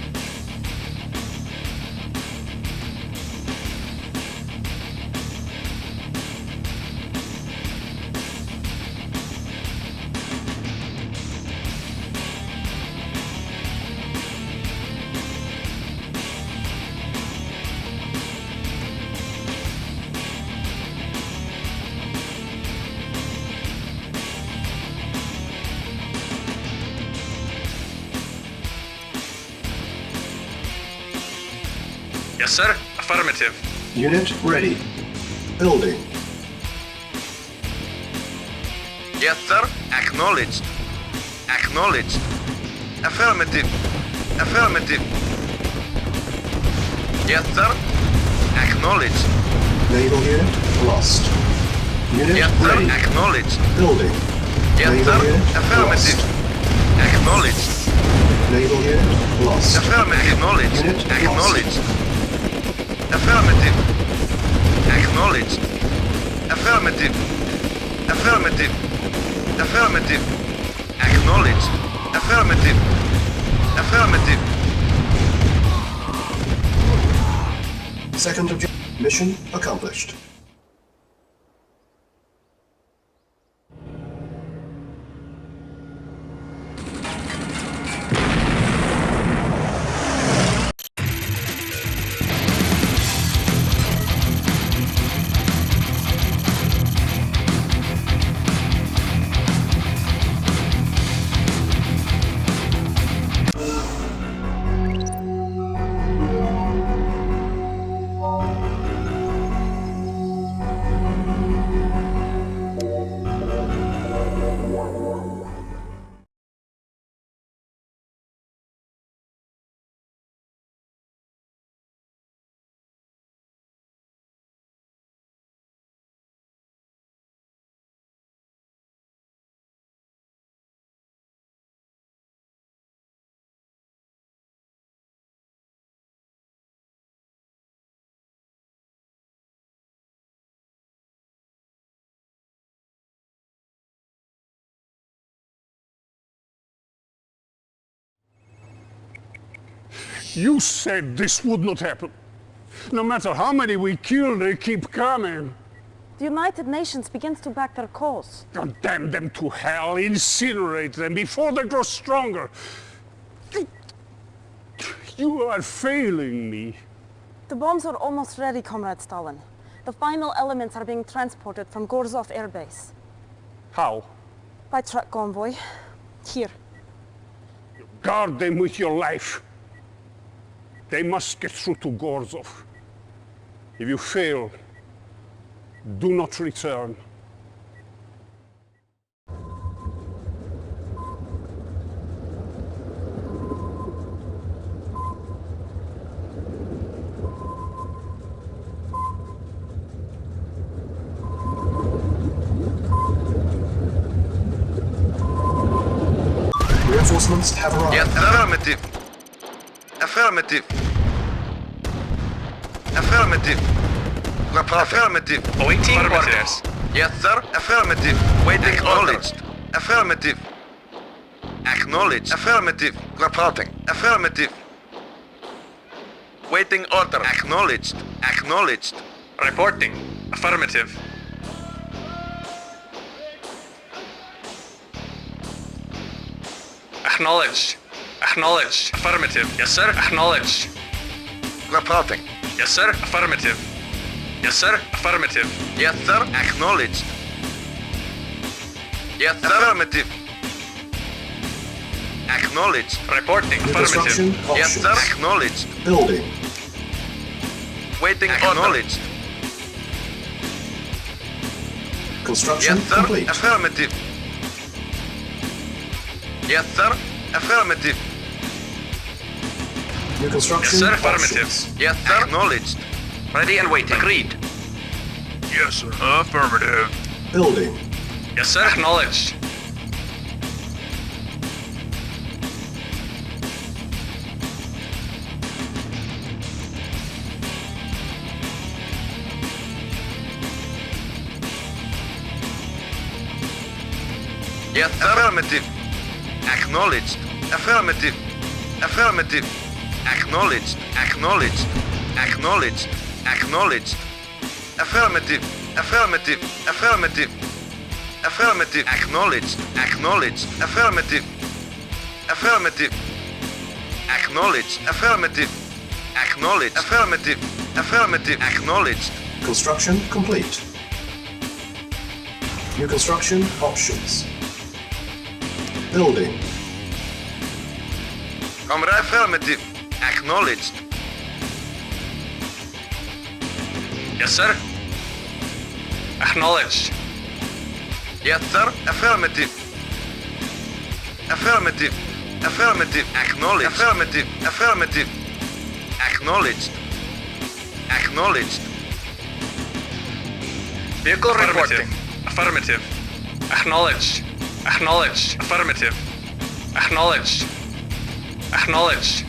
Yes, sir. Affirmative. Unit ready. Building. Yes, sir. Acknowledged. Acknowledged. Affirmative. Affirmative. Yes, sir. Acknowledged. Naval unit lost. Unit Yes, sir. ready. Acknowledged. Building. Yes, Naval sir. unit Affirmative. lost. Acknowledged. Naval unit lost. Affirmative. Acknowledged. Unit lost. Acknowledged. Affirmative. Acknowledged. Affirmative. Affirmative. Affirmative. Acknowledged. Affirmative. Affirmative. Second objective. Mission accomplished. You said this would not happen. No matter how many we kill, they keep coming. The United Nations begins to back their cause. Condemn them to hell, incinerate them before they grow stronger. You are failing me. The bombs are almost ready, Comrade Stalin. The final elements are being transported from Gorzov Air Base. How? By truck convoy. Here. Guard them with your life. They must get through to Gorzov. If you fail, do not return. Reinforcements have arrived. Yes, affirmative. Affirmative. Affirmative. Affirmative. Awaiting Affirmative. orders. Yes, sir. Affirmative. Waiting acknowledged. Affirmative. Acknowledged. Affirmative. Reporting. Affirmative. Waiting order. Acknowledged. Acknowledged. Reporting. Affirmative. Acknowledged. Acknowledged. Affirmative. Yes, sir. Acknowledged. Reporting. Yes, sir. Affirmative. Yes, sir. Affirmative. Yes, sir. Acknowledged. Yes, sir. Affirmative. Acknowledged. Reporting. New construction Affirmative. Yes, sir. options. Acknowledged. Building. Waiting Acknowledged. acknowledged. Construction Yes, sir. complete. Affirmative. Yes, sir. Affirmative. New construction Yes, sir. Affirmative. options. Yes, sir. Acknowledged. Ready and waiting. Agreed. Yes, sir. Affirmative. Building. Yes, sir. Acknowledged. Yes, sir. Affirmative. Acknowledged. Affirmative. Affirmative. Acknowledged. Acknowledged. Acknowledged. Acknowledged. Affirmative. Affirmative. Affirmative. Affirmative. Acknowledged. Acknowledged. Affirmative. Affirmative. Acknowledged. Affirmative. Acknowledged. Affirmative. Affirmative. Acknowledged. Construction complete. New construction options. Building. Comrade. Affirmative. Acknowledged. Yes, sir. Acknowledged. Yes, sir. Affirmative. Affirmative. Affirmative. Acknowledged. Affirmative. Affirmative. Acknowledged. Acknowledged. Vehicle reporting. Affirmative. Acknowledged. Acknowledged. Affirmative. Acknowledged. Acknowledged.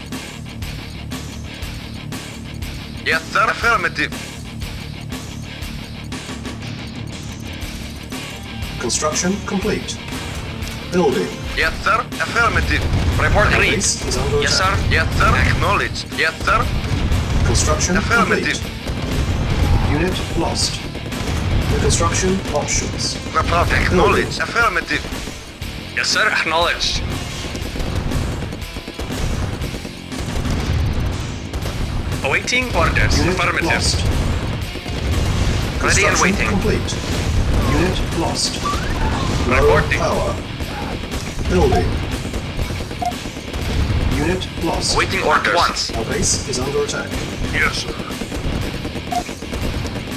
Yes, sir. Affirmative. Construction complete. Building. Yes, sir. Affirmative. Report agreed. Base is under Yes, attack. sir. Yes, sir. Acknowledged. Yes, sir. Construction Affirmative. complete. Unit lost. New construction options. Report. Acknowledged. Affirmative. Yes, sir. Acknowledged. Awaiting orders. Unit Affirmative. lost. Ready and Construction waiting. complete. Unit lost. Low Reporting. power. Building. Unit lost. Awaiting orders. Once. Our base is under attack. Yes, sir.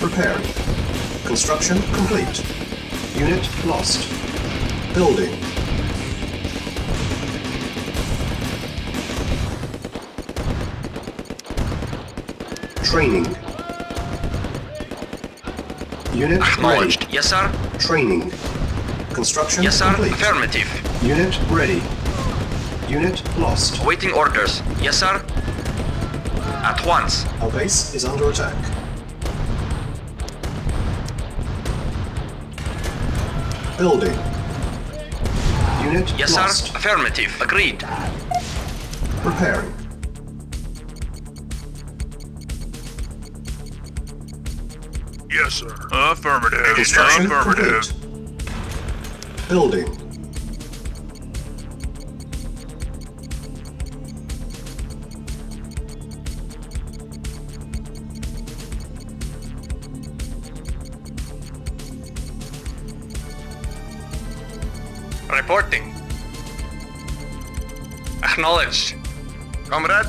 Preparing. Construction complete. Unit lost. Building. Training. Unit Acknowledged. ready. Yes, sir. Training. Construction Yes, sir. complete. Affirmative. Unit ready. Unit lost. Awaiting orders. Yes, sir. At once. Our base is under attack. Building. Unit Yes, lost. sir. Affirmative. Agreed. Preparing. Yes, sir. Affirmative. Construction Affirmative. complete. Building. Reporting. Acknowledged. Comrade.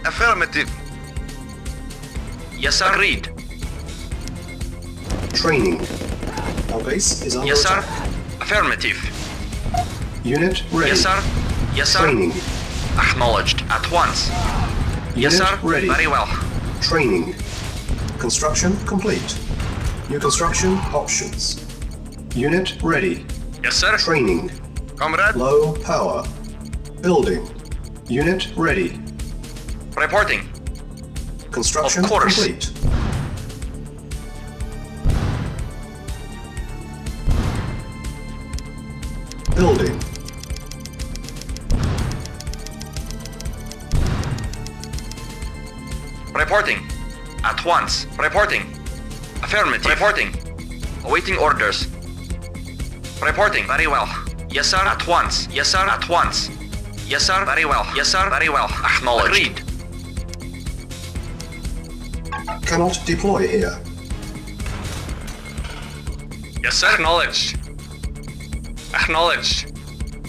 Affirmative. Yes, sir. Agreed. Training. Our base is under Yes, sir. attack. Affirmative. Unit ready. Yes, sir. Yes, sir. Training. Acknowledged. At once. Yes, Unit sir. ready. Very well. Training. Construction complete. New construction options. Unit ready. Yes, sir. Training. Comrade. Low power. Building. Unit ready. Reporting. Construction Of course. complete. Building. Reporting. At once. Reporting. Affirmative. Reporting. Awaiting orders. Reporting. Very well. Yes, sir. At once. Yes, sir. At once. Yes, sir. Very well. Yes, sir. Very well. Acknowledged. Agreed. Cannot deploy here. Yes, sir. Acknowledged. Acknowledged.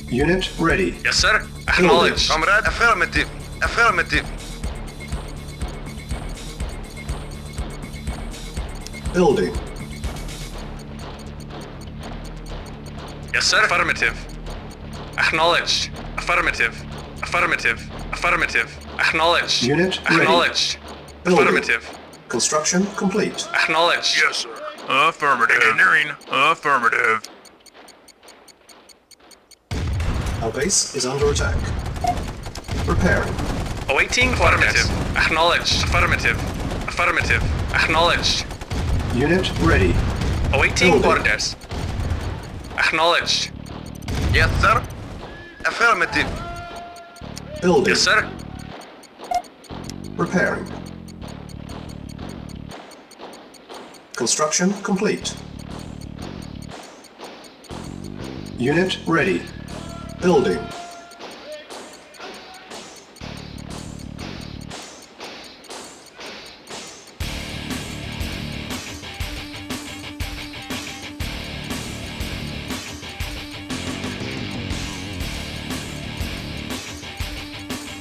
Unit ready. Yes, sir. Acknowledged. Comrade. Affirmative. Affirmative. Building. Yes, sir. Affirmative. Acknowledged. Affirmative. Affirmative. Affirmative. Acknowledged. Unit ready. Acknowledged. Building. Affirmative. Construction complete. Acknowledged. Yes, sir. Affirmative. Engineering. Affirmative. Our base is under attack. Repairing. Awaiting affirmative. Acknowledged. Affirmative. Affirmative. Acknowledged. Unit ready. Awaiting Building. orders. Acknowledged. Yes, sir. Affirmative. Building. Yes, sir. Repairing. Construction complete. Unit ready. Building.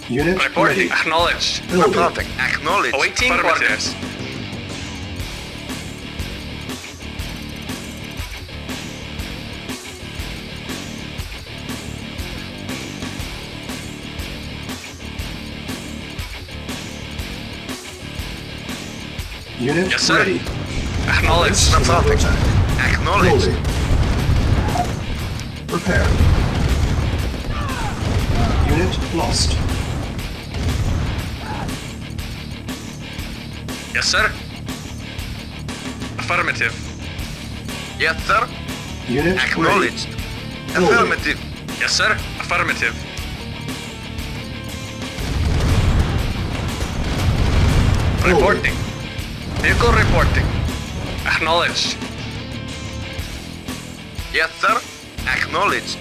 Unit Reporting. ready. Acknowledged. Building. Reporting. Acknowledged. Awaiting Affirmative. orders. Unit Yes, sir. ready. Acknowledged. Base is under Reporting. attack. Acknowledged. Building. Repairing. Unit lost. Yes, sir. Affirmative. Yes, sir. Unit Acknowledged. Building. Affirmative. Yes, sir. Affirmative. ready. Building. Reporting. Vehicle reporting. Acknowledged. Yes, sir. Acknowledged.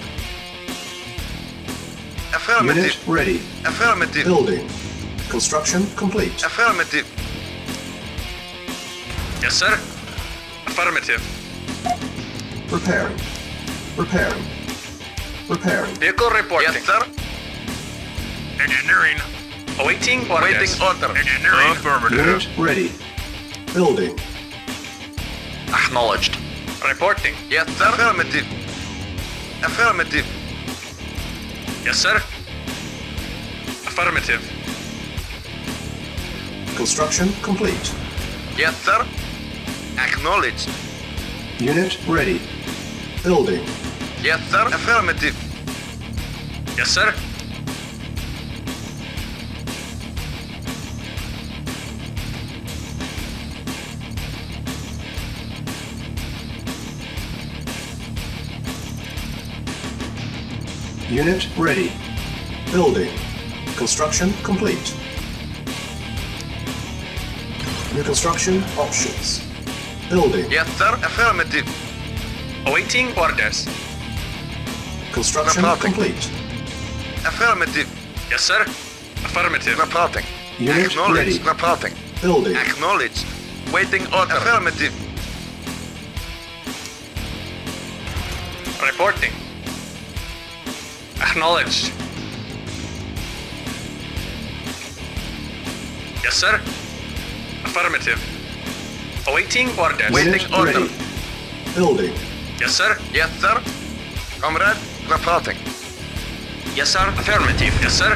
Affirmative. Unit ready. Affirmative. Building. Construction complete. Affirmative. Yes, sir. Affirmative. Repairing. Repairing. Repairing. Vehicle reporting. Yes, sir. Engineering. Awaiting orders. Waiting order. Engineering. Affirmative. Unit ready. Building. Acknowledged. Reporting. Yes, sir. Affirmative. Affirmative. Yes, sir. Affirmative. Construction complete. Yes, sir. Acknowledged. Unit ready. Building. Yes, sir. Affirmative. Yes, sir. Unit ready. Building. Construction complete. New construction options. Building. Yes, sir. Affirmative. Awaiting orders. Construction Reporting. complete. Affirmative. Yes, sir. Affirmative. Reporting. Unit Acknowledged. ready. Reporting. Building. Acknowledged. Waiting order. Affirmative. Reporting. Acknowledged. Yes, sir. Affirmative. Awaiting orders. Wait. Unit Waiting order. ready. Building. Yes, sir. Yes, sir. Comrade, reporting. Yes, sir. Affirmative. Yes, sir.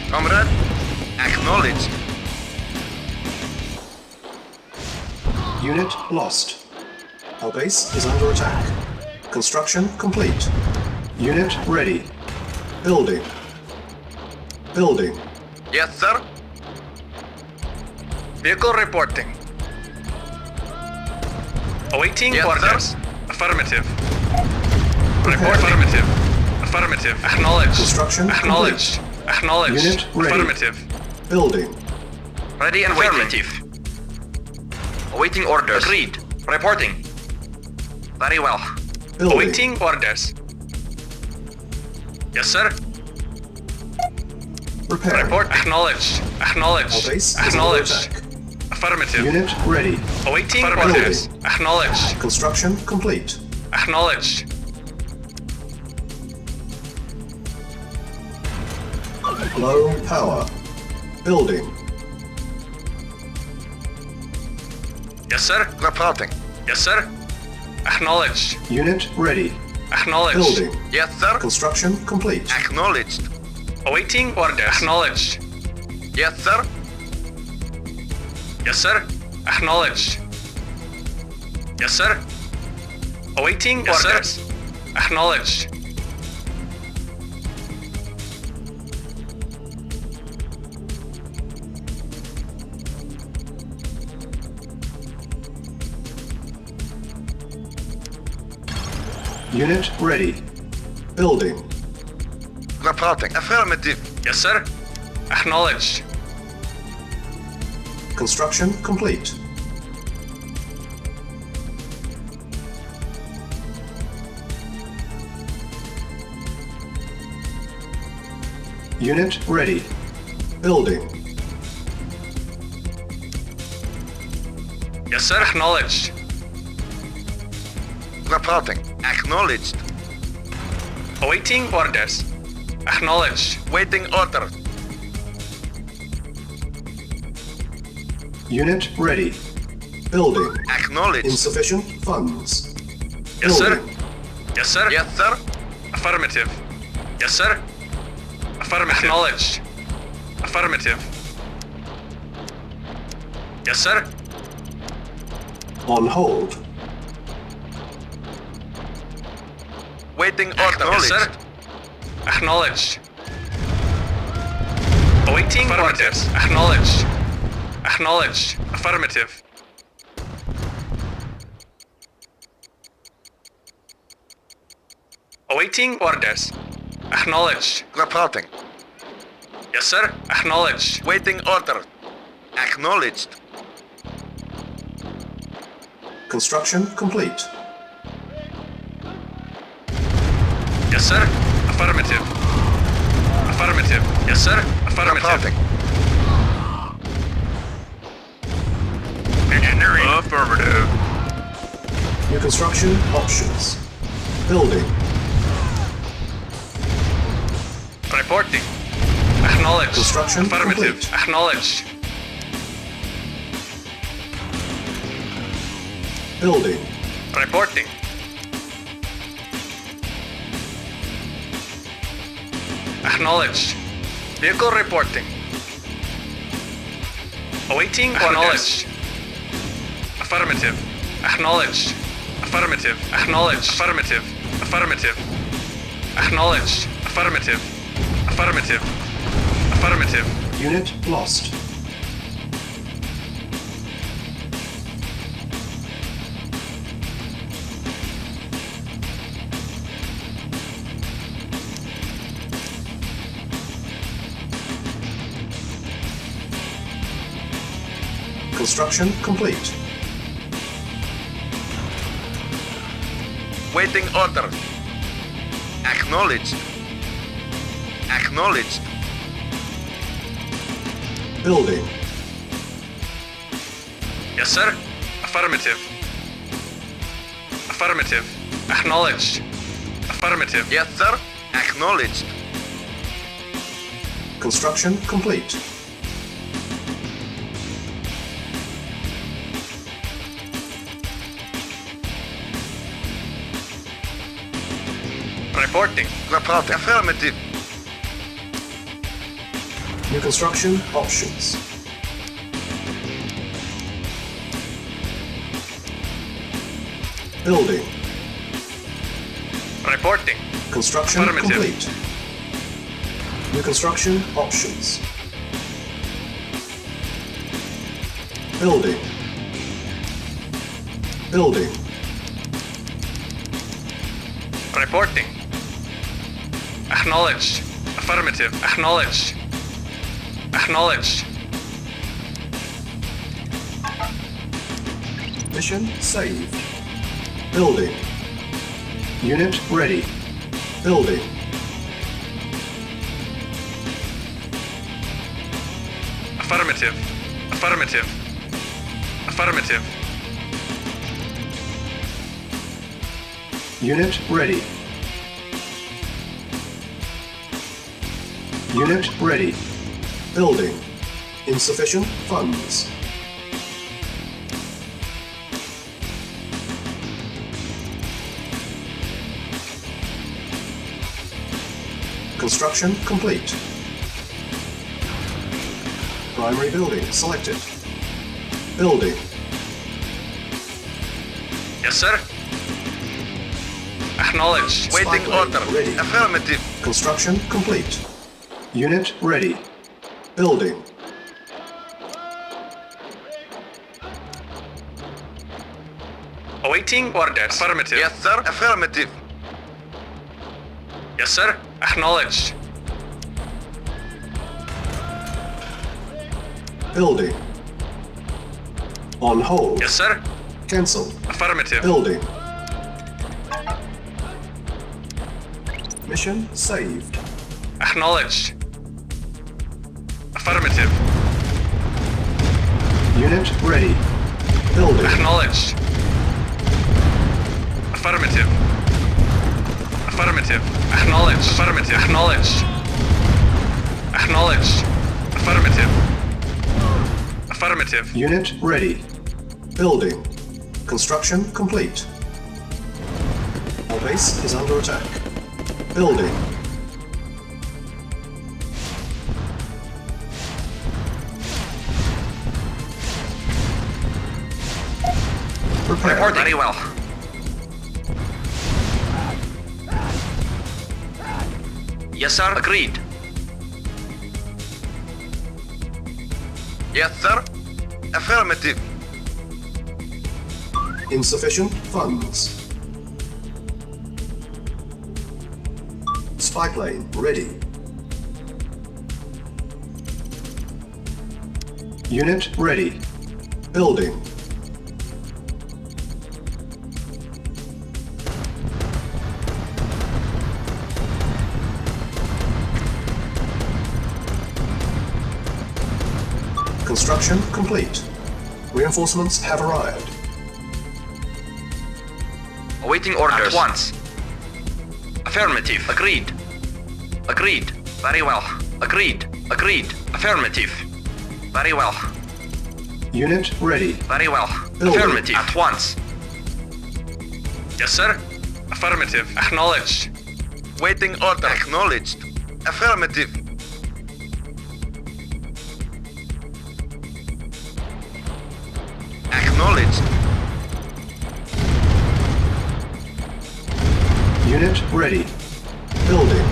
Comrade, acknowledged. Unit lost. Our base is under attack. Construction complete. Unit ready. Building. Building. Yes, sir. Vehicle reporting. Awaiting Yes, orders. sir. Affirmative. Report affirmative. Affirmative. Acknowledged. Construction Acknowledged. Acknowledged. Unit ready. Affirmative. Building. Ready and Affirmative. waiting. Awaiting orders. Agreed. Reporting. Very well. Building. Awaiting orders. Yes, sir. Repairing. Report acknowledged. Our Acknowledged. base is under Acknowledged. attack. Affirmative. Unit ready. Awaiting Affirmative. orders. Acknowledged. Construction complete. Acknowledged. Low power. Building. Yes, sir. Reporting. Yes, sir. Acknowledged. Unit ready. Acknowledged. Building. Yes, sir. Construction complete. Acknowledged. Awaiting orders. Acknowledged. Yes, sir. Yes, sir. Acknowledged. Yes, sir. Awaiting Yes, sir. orders. Acknowledged. Unit ready. Building. Reporting. Affirmative. Yes, sir. Acknowledged. Construction complete. Unit ready. Building. Yes, sir. Acknowledged. Reporting. Acknowledged. Awaiting orders. Acknowledged. Waiting order. Unit ready. Building. Acknowledged. Insufficient funds. Yes, sir. Building. Yes, sir. Yes, sir. Affirmative. Yes, sir. Affirmative. Acknowledged. Affirmative. Yes, sir. On hold. Waiting order. Yes, sir. Acknowledged. Acknowledged. Awaiting orders. Acknowledged. Acknowledged. Affirmative. Awaiting orders. Acknowledged. Reporting. Yes, sir. Acknowledged. Waiting order. Acknowledged. Construction complete. Yes, sir. Affirmative. Affirmative. Yes, sir. Affirmative. Reporting. Engineering. Affirmative. New construction options. Building. Reporting. Acknowledged. Construction Affirmative. complete. Acknowledged. Building. Reporting. Acknowledged. Vehicle reporting. Awaiting orders. Affirmative. Acknowledged. Affirmative. Acknowledged. Affirmative. Affirmative. Acknowledged. Affirmative. Affirmative. Affirmative. Unit lost. Construction complete. Waiting orders. Acknowledged. Acknowledged. Building. Yes, sir. Affirmative. Affirmative. Acknowledged. Affirmative. Yes, sir. Acknowledged. Construction complete. Reporting. Report. Affirmative. New construction options. Building. Reporting. Construction Affirmative. complete. New construction options. Building. Building. Reporting. Acknowledged. Affirmative. Acknowledged. Acknowledged. Mission saved. Building. Unit ready. Building. Affirmative. Affirmative. Affirmative. Unit ready. Unit ready. Building. Insufficient funds. Construction complete. Primary building selected. Building. Yes, sir. Acknowledged. Waiting Spy plane order. ready. Affirmative. Construction complete. Unit ready. Building. Awaiting orders. Affirmative. Yes, sir. Affirmative. Yes, sir. Acknowledged. Building. On hold. Yes, sir. Cancel. Affirmative. Building. Mission saved. Acknowledged. Affirmative. Unit ready. Building. Acknowledged. Affirmative. Affirmative. Acknowledged. Affirmative. Acknowledged. Acknowledged. Affirmative. Affirmative. Unit ready. Building. Construction complete. Our base is under attack. Building. Prepare. Report very well. Yes, sir. Agreed. Yes, sir. Affirmative. Insufficient funds. Spy plane ready. Unit ready. Building. Construction complete. Reinforcements have arrived. Awaiting orders. At once. Affirmative. Agreed. Agreed. Very well. Agreed. Agreed. Affirmative. Very well. Unit ready. Very well. Building. Affirmative. At once. Yes, sir. Affirmative. Acknowledged. Waiting order. Acknowledged. Affirmative. Acknowledged. Unit ready. Building.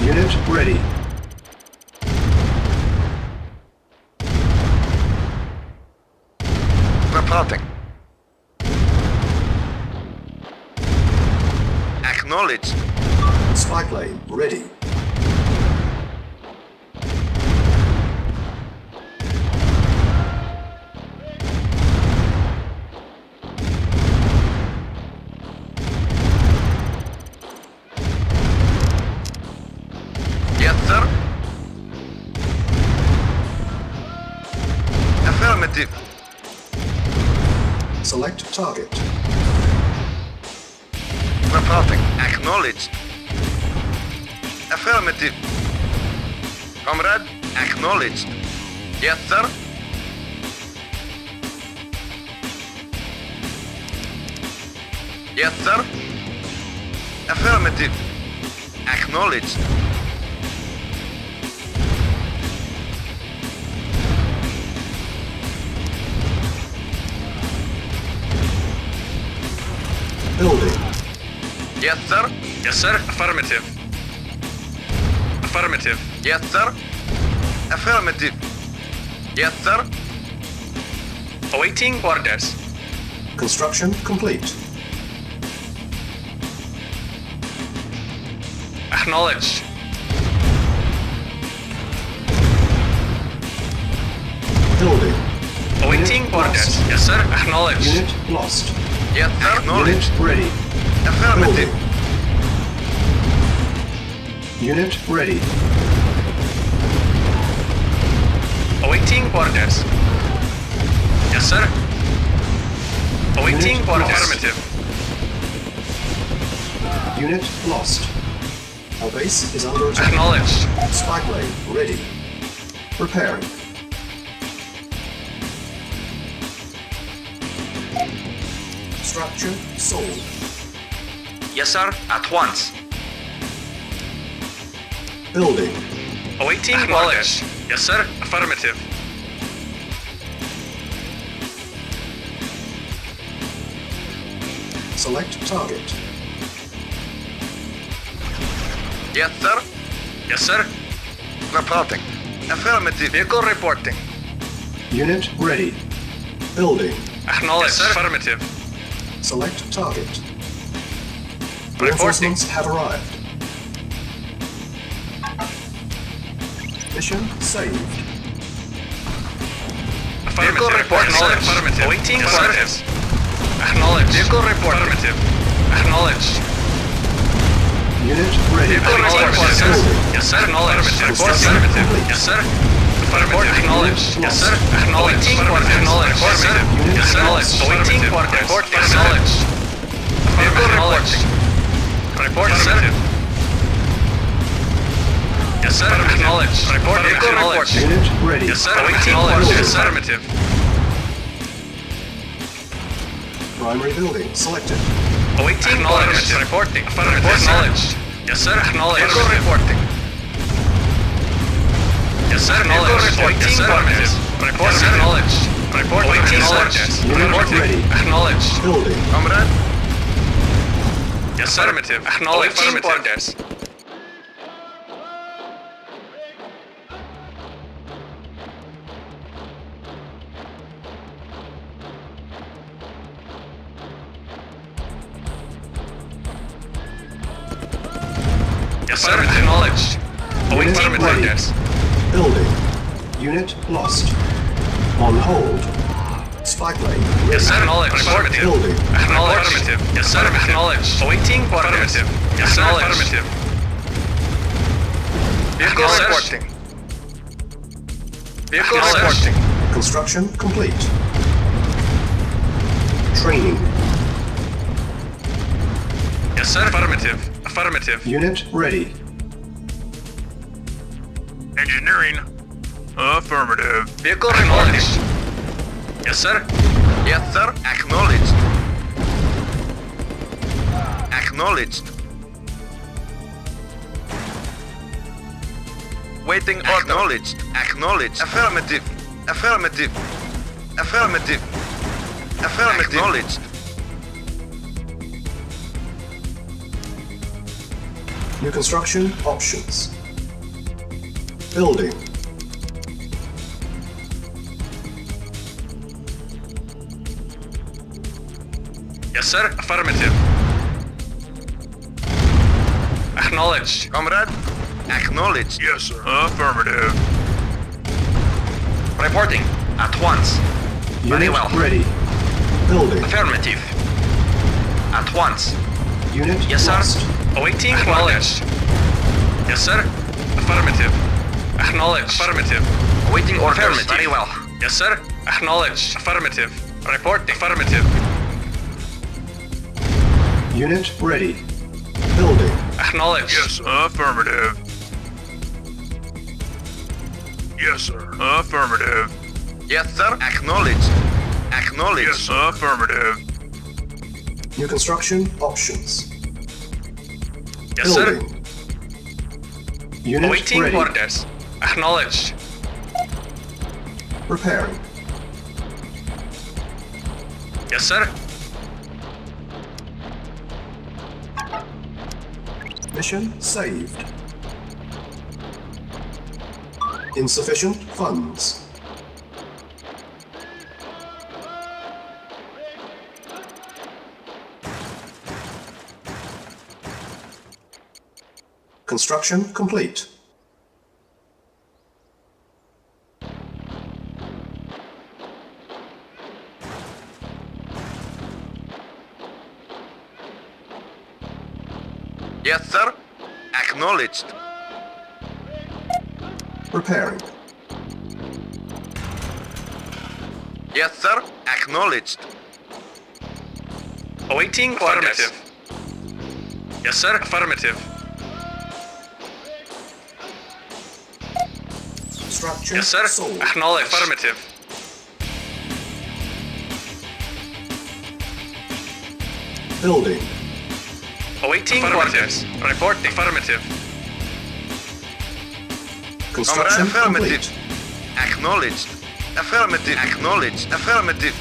Unit ready. Reporting. Acknowledged. Spy plane ready. Yes, sir. Affirmative. Select target. Reporting. Acknowledged. Affirmative. Comrade, acknowledged. Yes, sir. Yes, sir. Affirmative. Acknowledged. Building. Yes, sir. Yes, sir. Affirmative. Affirmative. Yes, sir. Affirmative. Yes, sir. Awaiting orders. Construction complete. Acknowledged. Building. Awaiting Unit orders. lost. Yes, sir. Acknowledged. Unit lost. Yes, sir. Acknowledged. Unit ready. Affirmative. Building. Unit ready. Awaiting orders. Yes, sir. Awaiting Unit orders. lost. Affirmative. Unit lost. Our base is under attack. Acknowledged. Spy plane ready. Repairing. Structure sold. Yes, sir. At once. Building. Awaiting orders. Yes, sir. Affirmative. Select target. Yes, sir. Yes, sir. Reporting. Affirmative. Vehicle reporting. Unit ready. Building. Acknowledged. Yes, sir. Affirmative. Select target. Reporting. Reinforcements have arrived. Mission saved. Vehicle reporting. Affirmative. Awaiting orders. Acknowledged. Vehicle reporting. Affirmative. Acknowledged. Unit ready. Vehicle reporting. Building. Yes, sir. Acknowledged. Report Construction affirmative. complete. Yes, sir. Affirmative. Acknowledged. Yes, sir. Acknowledged. Unit Acknowledged. lost. Yes, sir. Acknowledged. Awaiting orders. Report acknowledged. Vehicle reporting. Report affirmative. Yes, sir. Acknowledged. Report vehicle reporting. Unit ready. Yes, sir. Awaiting orders. Yes, sir. Affirmative. Primary building selected. Awaiting orders. Reporting. Affirmative. Acknowledged. Yes, sir. Acknowledged. Vehicle reporting. Yes, sir. Acknowledged. Awaiting orders. Report acknowledged. Report awaiting orders. Unit Reporting. ready. Acknowledged. Building. Comrade, Yes, sir. Affirmative. Acknowledged. Awaiting orders. Yes, sir. Acknowledged. Awaiting Unit ready. orders. Building. Unit lost. On hold. Spy plane ready. Yes, sir. Acknowledged. Affirmative. Building. Acknowledged. Affirmative. Yes, sir. Acknowledged. Awaiting orders. Yes, sir. Affirmative. Vehicle reporting. Vehicle reporting. Construction complete. Training. Yes, sir. Affirmative. Affirmative. Unit ready. Engineering. Affirmative. Vehicle acknowledged. Yes, sir. yes, sir. Acknowledged. Acknowledged. Waiting order. Acknowledged. Acknowledged. Affirmative. Affirmative. Affirmative. Affirmative. Acknowledged. New construction options. Building. Yes, sir. Affirmative. Acknowledged. Comrade, acknowledged. Yes, sir. Affirmative. Reporting. At once. Very Unit well. ready. Building. Affirmative. At once. Unit Yes, sir. lost. Awaiting orders. Yes, sir. Affirmative. Acknowledged. Affirmative. Awaiting orders. Affirmative. Very well. Yes, sir. Acknowledged. Affirmative. Reporting. Affirmative. Unit ready. Building. Acknowledged. Yes, sir. Affirmative. Yes, sir. Affirmative. Yes, sir. Acknowledged. Acknowledged. Yes, sir. Affirmative. New construction options. Yes, sir. Building. Unit Awaiting ready. orders. Acknowledged. Repairing. Yes, sir. Mission saved. Insufficient funds. Construction complete. Yes, sir. Acknowledged. Repairing. Yes, sir. Acknowledged. Awaiting affirmative. Yes, sir. Affirmative. Structure Yes, sir. sold. Acknowledged. Affirmative. Building. Awaiting orders. Reporting. Affirmative. Construction affirmative. complete. Acknowledged. Affirmative. Acknowledged. Affirmative.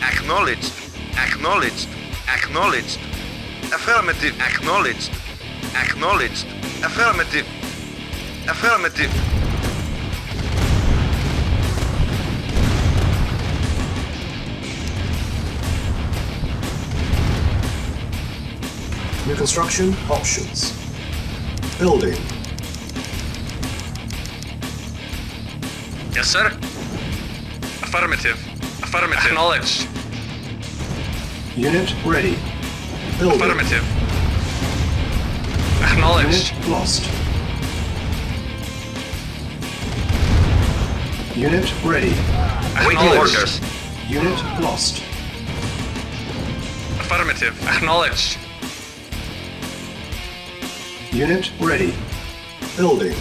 Acknowledged. Acknowledged. Acknowledged. Affirmative. Acknowledged. Acknowledged. Affirmative. Affirmative. New construction options. Building. Yes, sir. Affirmative. Affirmative. Acknowledged. Unit ready. Building. Affirmative. Acknowledged. Unit lost. Unit ready. Awaiting Acknowledged. orders. Unit lost. Affirmative. Acknowledged. Unit ready. Building.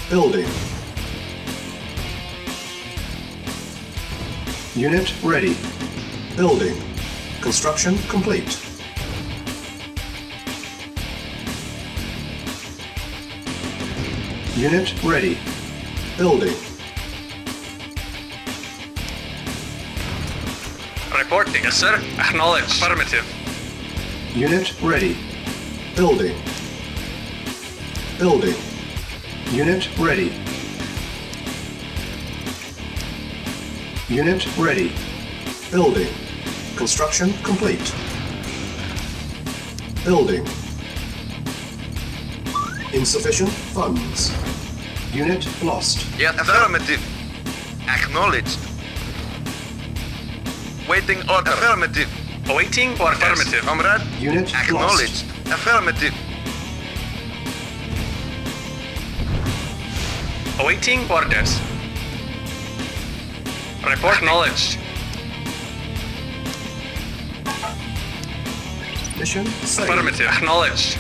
Building. Unit ready. Building. Construction complete. Unit ready. Building. Reporting. Yes, sir. Acknowledged. Affirmative. Unit ready. Building. Building. Unit ready. Unit ready. Building. Construction complete. Building. Insufficient funds. Unit lost. Yes, affirmative. Acknowledged. Waiting order. Affirmative. Awaiting or affirmative. Comrade. Unit Acknowledged. Affirmative. Awaiting orders. Report acknowledged. lost. Mission saved. Affirmative. Acknowledged.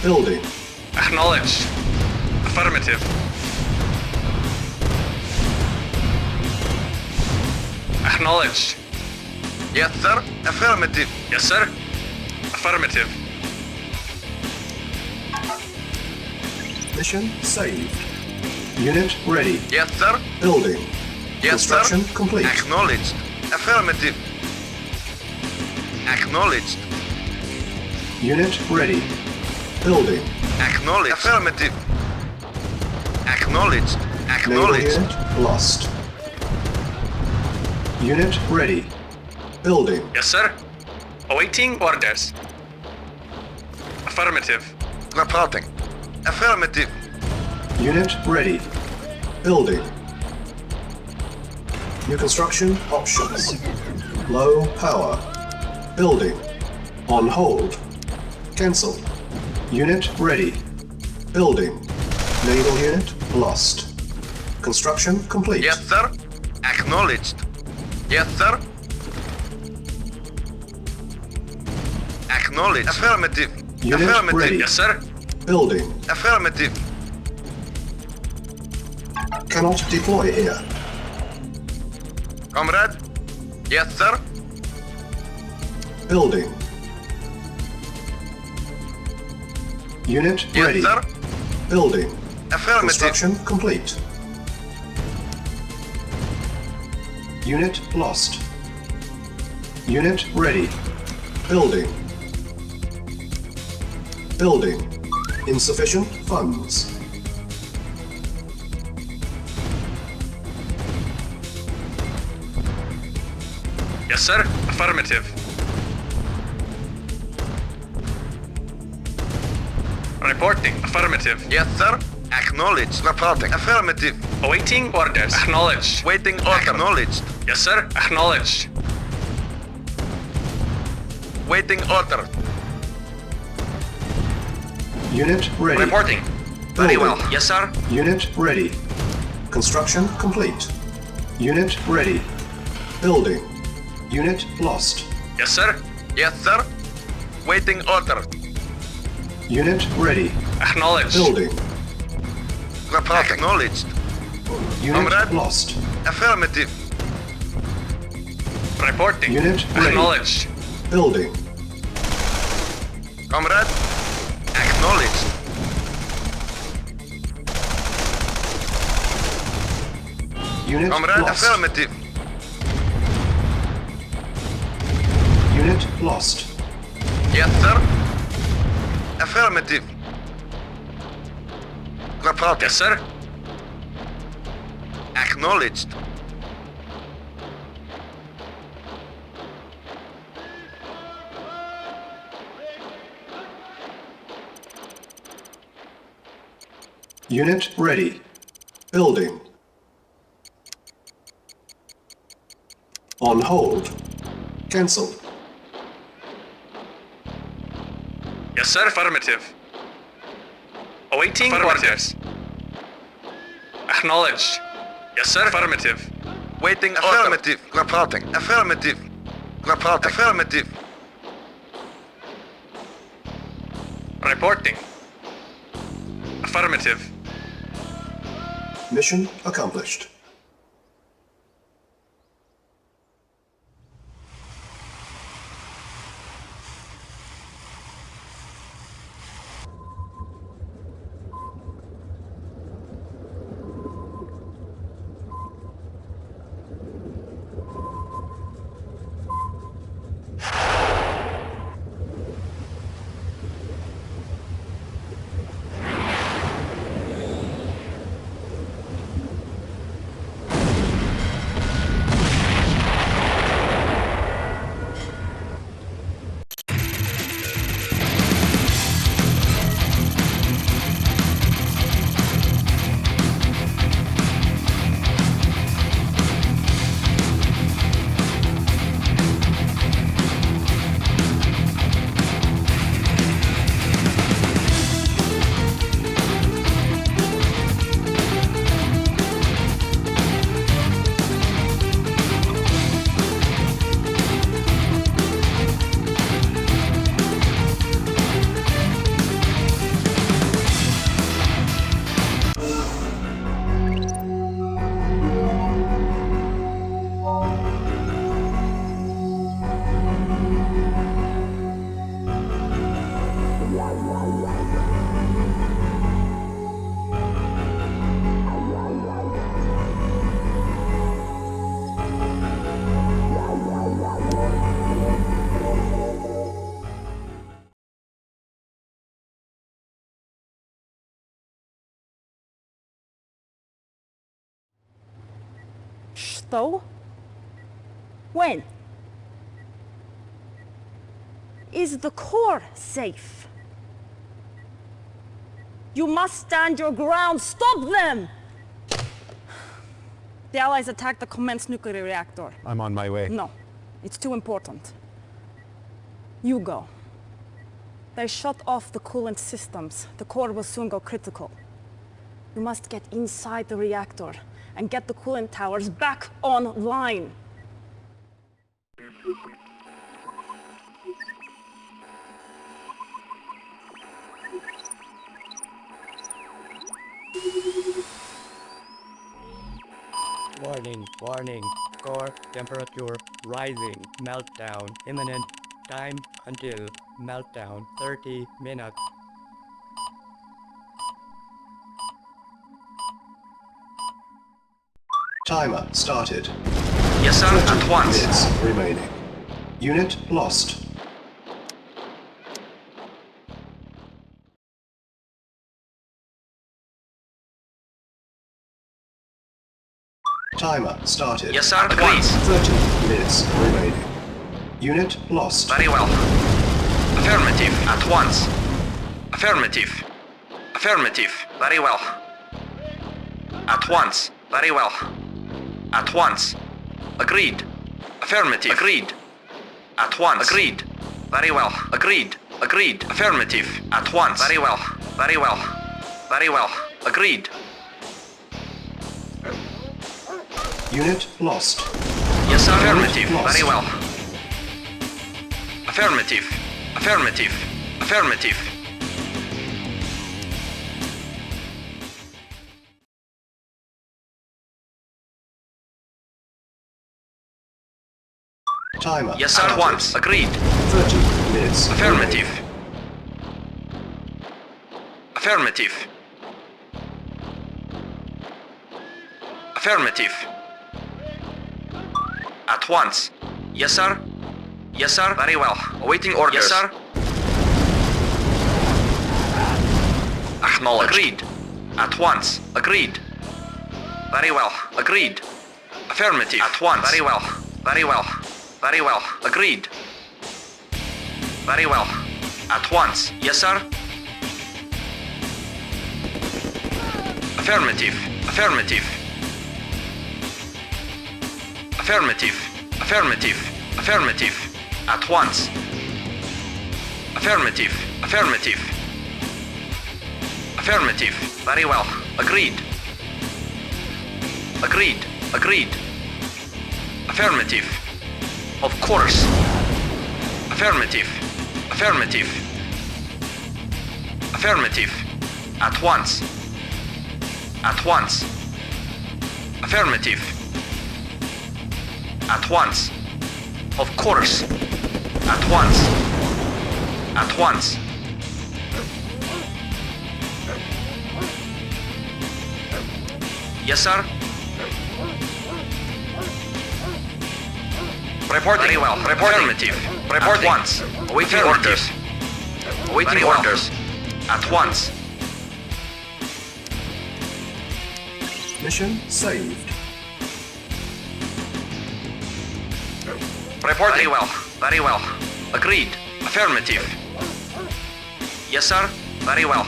Building. Acknowledged. Affirmative. Acknowledged. Yes, sir. Affirmative. Yes, sir. Affirmative. Mission saved. Unit ready. Yes, sir. Building. Yes, sir. Construction complete. Acknowledged. Affirmative. Acknowledged. Unit ready. Building. Acknowledged. Affirmative. Acknowledged. Naval Acknowledged. unit lost. Unit ready. Building. Yes, sir. Awaiting orders. Affirmative. Reporting. Affirmative. Unit ready. Building. New construction options. Low power. Building. On hold. Cancel. Unit ready. Building. Naval unit lost. Construction complete. Yes, sir. Acknowledged. Yes, sir. Acknowledged. Affirmative. Unit Affirmative. ready. Yes, sir. Building. Affirmative. Cannot deploy here. Comrade. Yes, sir. Building. Unit Yes, ready. sir. Building. Affirmative. Construction complete. Unit lost. Unit ready. Building. Building. Insufficient funds. Yes, sir. Affirmative. Reporting. Affirmative. Yes, sir. Acknowledged. Reporting. Affirmative. Awaiting orders. Acknowledged. Waiting order. Acknowledged. Yes, sir. Acknowledged. Waiting order. Unit ready. Reporting. Very well. Building. Yes, sir. Unit ready. Construction complete. Unit ready. Building. Unit lost. Yes, sir. Yes, sir. Waiting order. Unit ready. Acknowledged. Building. Reporting. Acknowledged. Unit Comrade. lost. Affirmative. Reporting. Unit ready. Acknowledged. Building. Comrade. Acknowledged. Unit Comrade. lost. Affirmative. Unit lost. Yes, sir. Affirmative. Reporting. Yes, sir. Acknowledged. Unit ready. Building. On hold. Cancel. Yes, sir. Affirmative. Awaiting orders. Acknowledged. Yes, sir. Affirmative. Waiting order. Affirmative. Reporting. Affirmative. Reporting. Affirmative. Reporting. Affirmative. Mission accomplished. though? When? Is the core safe? You must stand your ground. Stop them! The Allies attacked the Commence nuclear reactor. I'm on my way. No, it's too important. You go. They shut off the coolant systems. The core will soon go critical. You must get inside the reactor and get the coolant towers back online. Warning, warning. Core temperature rising. Meltdown imminent. Time until meltdown 30 minutes. Timer started. Yes, sir. 30 At once. minutes remaining. Unit lost. Timer started. Yes, sir. At once. 30 minutes remaining. Unit lost. Very well. Affirmative. At once. Affirmative. Affirmative. Very well. At once. Very well. At once. Agreed. Affirmative. Agreed. At once. Agreed. Very well. Agreed. Agreed. Affirmative. At once. Very well. Very well. Very well. Agreed. Unit lost. Yes, sir. Affirmative. Lost. Very well. Affirmative. Affirmative. Affirmative. Timer. Yes, sir. At started. once. Agreed. 30 minutes. Affirmative. remaining. Affirmative. Affirmative. At once. Yes, sir. Yes, sir. Very well. Awaiting orders. Yes, sir. Acknowledged. Agreed. At once. Agreed. Very well. Agreed. Affirmative. At once. Very well. Very well. Very well. Agreed. Very well. At once. Yes, sir. Affirmative. Affirmative. Affirmative. Affirmative. Affirmative. At once. Affirmative. Affirmative. Affirmative. Very well. Agreed. Agreed. Agreed. Affirmative. Of course. Affirmative. Affirmative. Affirmative. At once. At once. Affirmative. At once. Of course. At once. At once. Yes, sir. Reporting. Very well. Reporting. Affirmative. Reporting. At once. Awaiting orders. Awaiting orders. At once. Mission saved. Report. Very well. Very well. Agreed. Affirmative. Yes, sir. Very well.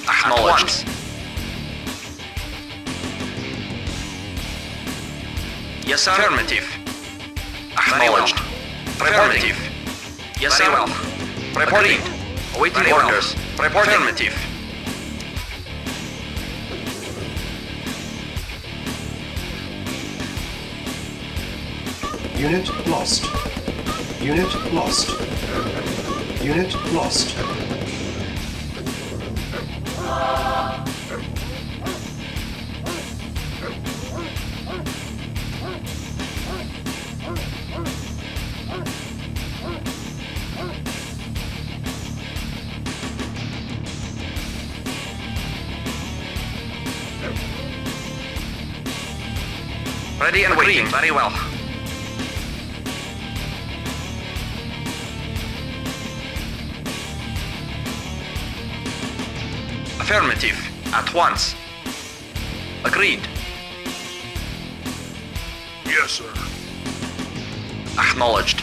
Acknowledged. Yes, sir. Affirmative. Acknowledged. Affirmative. Yes, sir. Well. Reporting. Awaiting orders. Reporting. Affirmative. Unit lost. Unit lost. Unit lost. Ready and waiting. Very well. Affirmative. At once. Agreed. Yes, sir. Acknowledged.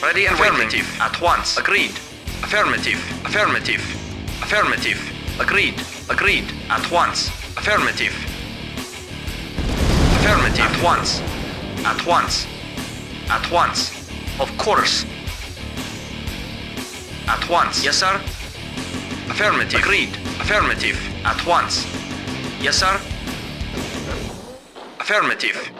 Ready and affirmative. At once. Agreed. Affirmative. Affirmative. Affirmative. Agreed. Agreed. At once. Affirmative. Affirmative. At once. At once. At once. Of course. At once. Yes, sir. Affirmative. Agreed. Affirmative. At once. Yes, sir. Affirmative.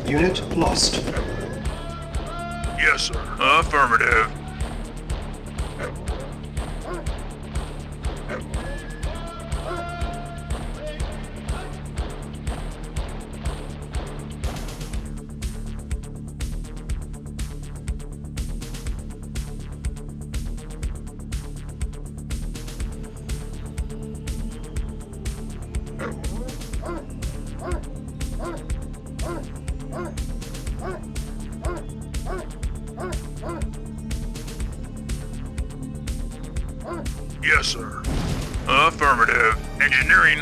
Unit lost. Yes, sir. Affirmative. Yes, sir. Affirmative. Engineering.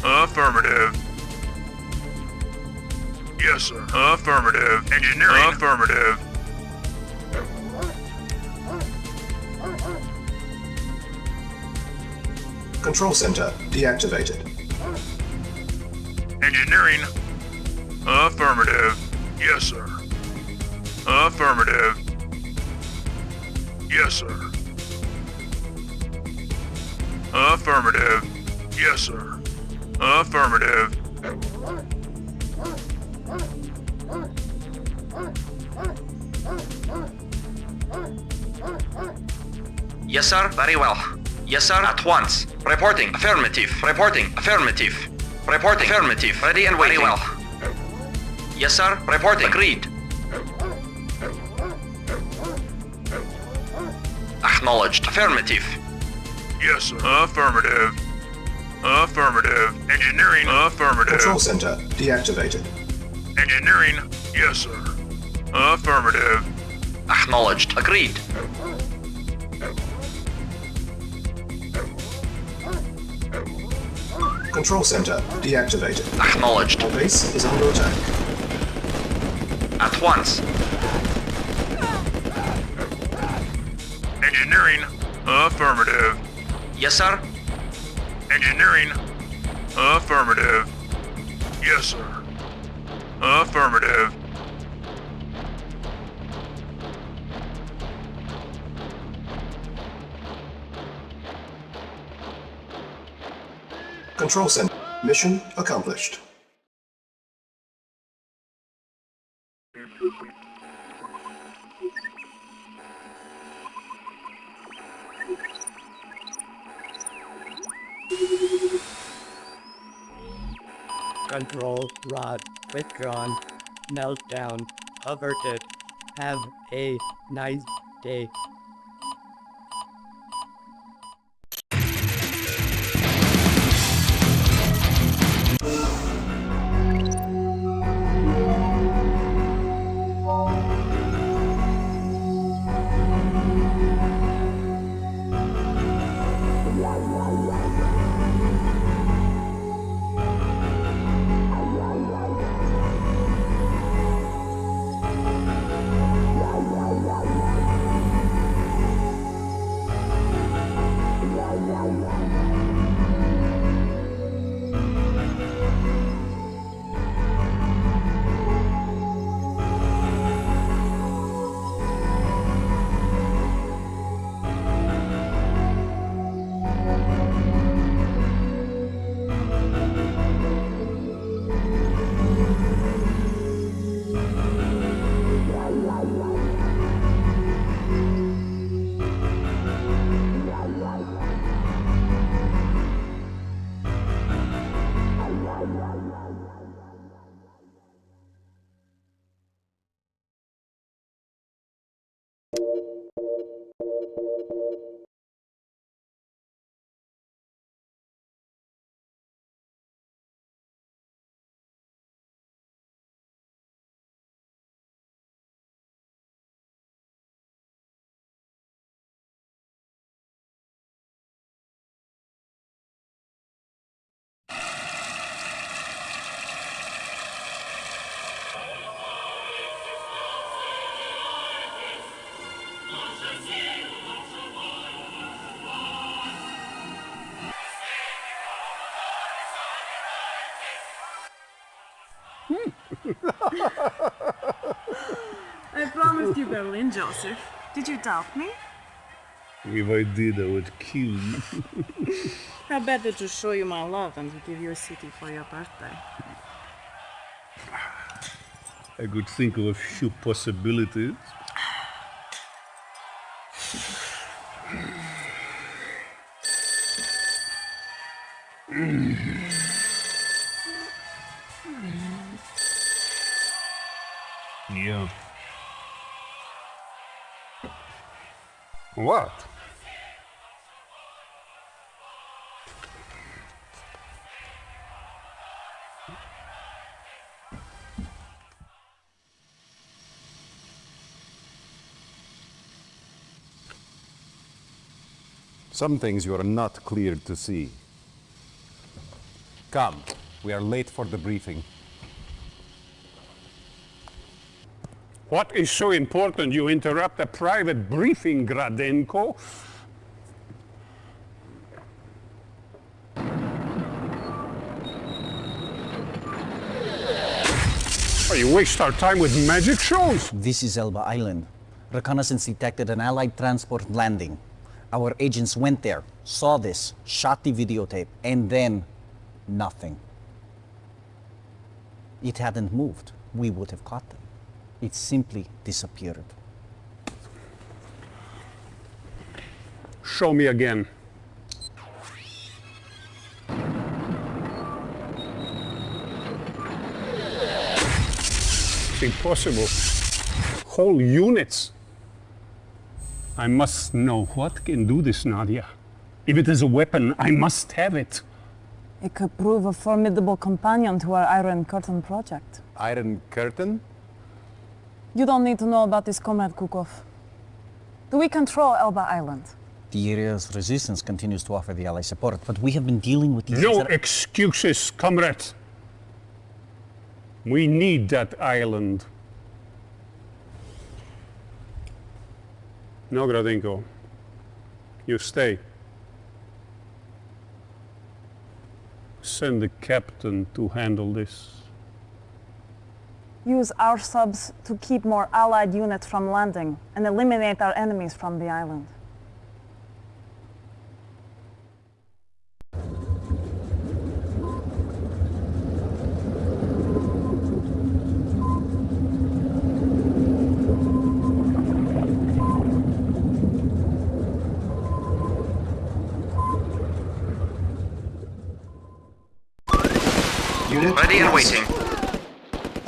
Affirmative. Yes, sir. Affirmative. Engineering. Affirmative. Control center deactivated. Engineering. Affirmative. Yes, sir. Affirmative. Yes, sir. Affirmative. Yes, sir. Affirmative. Yes, sir. Very well. Yes, sir. At once. Reporting. Affirmative. Reporting. Affirmative. Reporting. Affirmative. Ready and waiting. Very well. Yes, sir. Reporting. Agreed. Acknowledged. Affirmative. Yes, sir. Affirmative. Affirmative. Engineering. Affirmative. Control center deactivated. Engineering. Yes, sir. Affirmative. Acknowledged. Agreed. Control center deactivated. Acknowledged. Our base is under attack. At once. Engineering. Affirmative. Yes, sir. Engineering. Affirmative. Yes, sir. Affirmative. Control center. Mission accomplished. Control rod withdrawn. Meltdown averted. Have a nice day. you Berlin, Joseph. Did you doubt me? If I did, I would kill you. How better to show you my love than to give you a city for your birthday? I could think of a few possibilities. Yeah. What? Some things you are not cleared to see. Come, we are late for the briefing. What is so important you interrupt a private briefing, Gradenko? Oh, you waste our time with magic shows? This is Elba Island. Reconnaissance detected an Allied transport landing. Our agents went there, saw this, shot the videotape, and then nothing. It hadn't moved. We would have caught them. It simply disappeared. Show me again. It's impossible. Whole units. I must know what can do this, Nadia. If it is a weapon, I must have it. It could prove a formidable companion to our Iron Curtain project. Iron Curtain? You don't need to know about this, Comrade Kukov. Do we control Elba Island? The area's resistance continues to offer the Allies support, but we have been dealing with these... No excuses, comrade. We need that island. No, Gradenko. You stay. Send the captain to handle this. Use our subs to keep more Allied units from landing and eliminate our enemies from the island. Unit Ready and lost. waiting.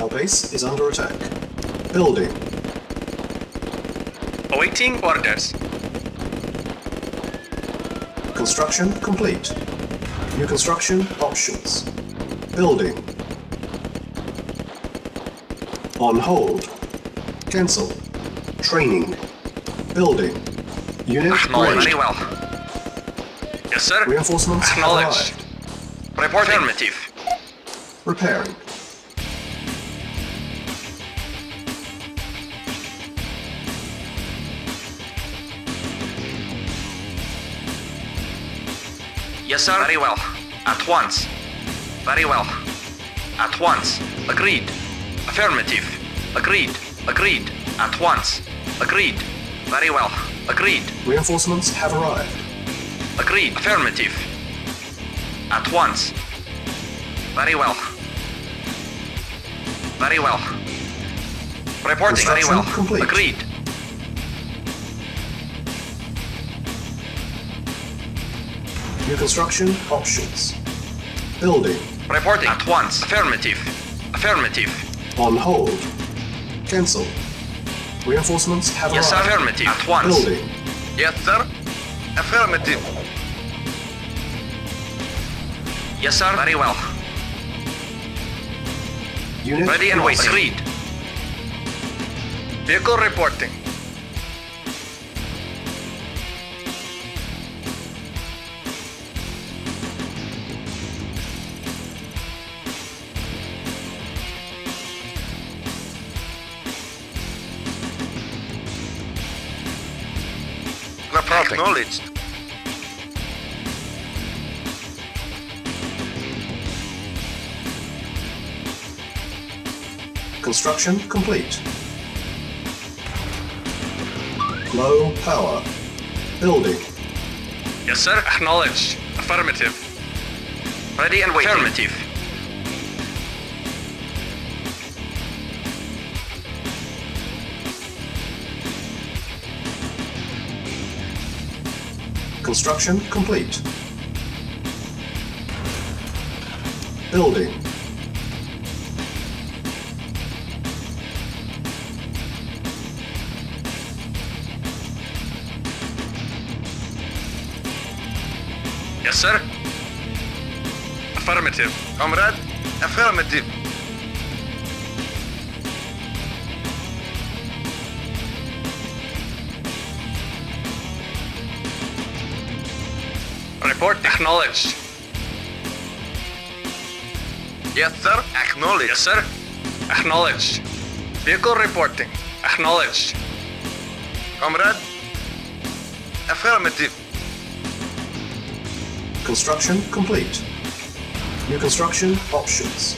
Our base is under attack. Building. Awaiting orders. Construction complete. New construction options. Building. On hold. Cancel. Training. Building. Unit Acknowledged. ready. Very well. Yes, sir. Reinforcements have Acknowledged. arrived. Report affirmative. Repairing. Yes, sir. Very well. At once. Very well. At once. Agreed. Affirmative. Agreed. Agreed. At once. Agreed. Very well. Agreed. Reinforcements have arrived. Agreed. Affirmative. At once. Very well. Very well. Reporting. Very well. Construction complete. Agreed. New construction options. Building. Reporting. At once. Affirmative. Affirmative. On hold. Cancel. Reinforcements have Yes, sir. arrived. Affirmative. At once. Building. Yes, sir. Affirmative. Yes, sir. Very well. Unit Ready and lost. waiting. Agreed. Vehicle reporting. Reporting. Acknowledged. Construction complete. Low power. Building. Yes, sir. Acknowledged. Affirmative. Ready and waiting. Affirmative. Construction complete. Building. Yes, sir. Affirmative. Comrade, affirmative. Report acknowledged. Yes, sir. Acknowledged. Yes, sir. Acknowledged. Vehicle reporting. Acknowledged. Comrade, affirmative. Construction complete. New construction options.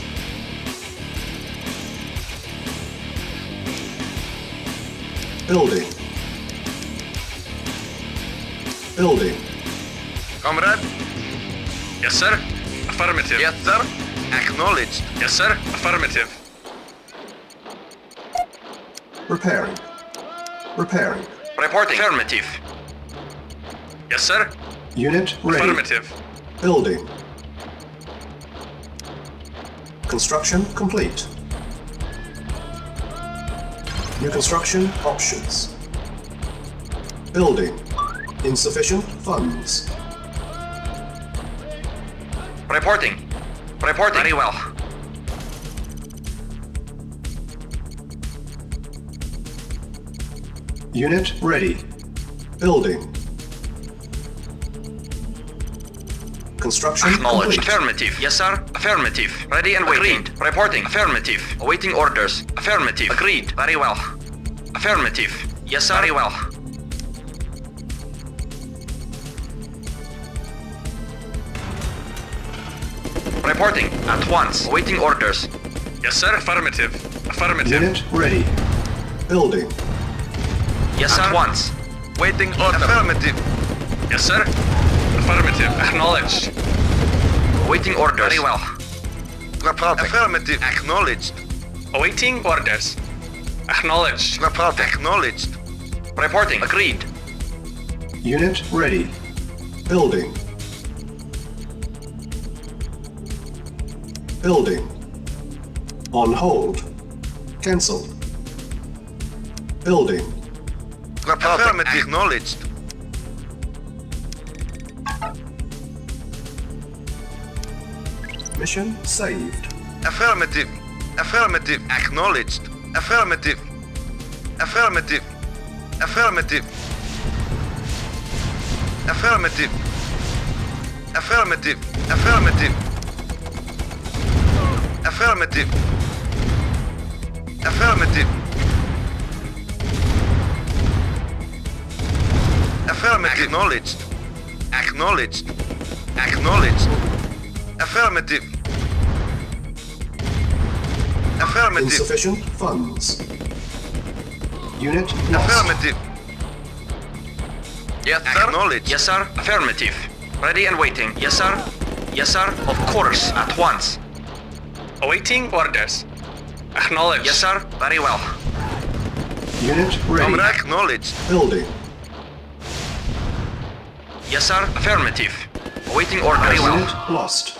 Building. Building. Comrade, Yes, sir. Affirmative. yes, sir. Acknowledged. Yes, sir. Affirmative. Repairing. Repairing. Reporting. Affirmative. Yes, sir. Unit ready. Affirmative. Building. Construction complete. New construction options. Building. Insufficient funds. Reporting. Reporting. Very well. Unit ready. Building. Construction Acknowledged. complete. Affirmative. Yes, sir. Affirmative. Ready and waiting. Agreed. Reporting. Affirmative. Awaiting orders. Affirmative. Agreed. Very well. Affirmative. Yes, sir. Very well. Reporting. At once. Awaiting orders. Yes, sir. Affirmative. Affirmative. Unit ready. Building. Yes, sir. At once. Waiting order. Affirmative. Yes, sir. Affirmative. Acknowledged. Awaiting orders. Very well. Reporting. Affirmative. Acknowledged. Awaiting orders. Acknowledged. Reporting. Acknowledged. Reporting. Agreed. Unit ready. Building. Building. On hold. Cancel. Building. Reporting. Affirmative. Acknowledged. Mission saved. Affirmative. Affirmative. Acknowledged. Affirmative. Affirmative. Affirmative. Affirmative. Affirmative. Affirmative. Affirmative. Affirmative. Affirmative. Acknowledged. Acknowledged. Acknowledged. Affirmative. Affirmative. Insufficient funds. Unit lost. Affirmative. Yes, sir. Acknowledged. Yes, sir. Affirmative. Ready and waiting. Yes, sir. Yes, sir. Of course. At once. Awaiting orders. Acknowledged. Yes, sir. Very well. Unit ready. Comrade, acknowledged. Building. Yes, sir. Affirmative. Awaiting orders. Very well. Unit lost.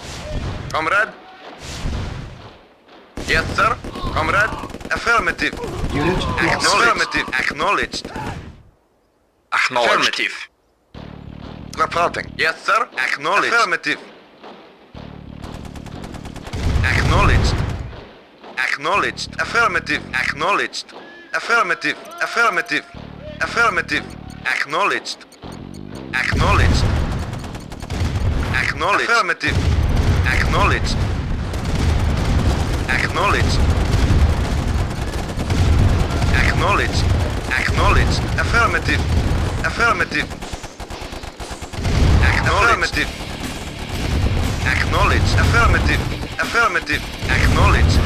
Comrade. Yes, sir. Comrade. Affirmative. Unit lost. Affirmative. Acknowledged. Acknowledged. Affirmative. Reporting. Yes, sir. Acknowledged. Affirmative. Acknowledged. Acknowledged. Affirmative. Acknowledged. Affirmative. Affirmative. Affirmative. Acknowledged. Acknowledged. Acknowledged. Affirmative. Acknowledged. Acknowledged. Acknowledged. Acknowledged. Affirmative. Affirmative. Affirmative. Acknowledged. Affirmative. Affirmative. Acknowledged.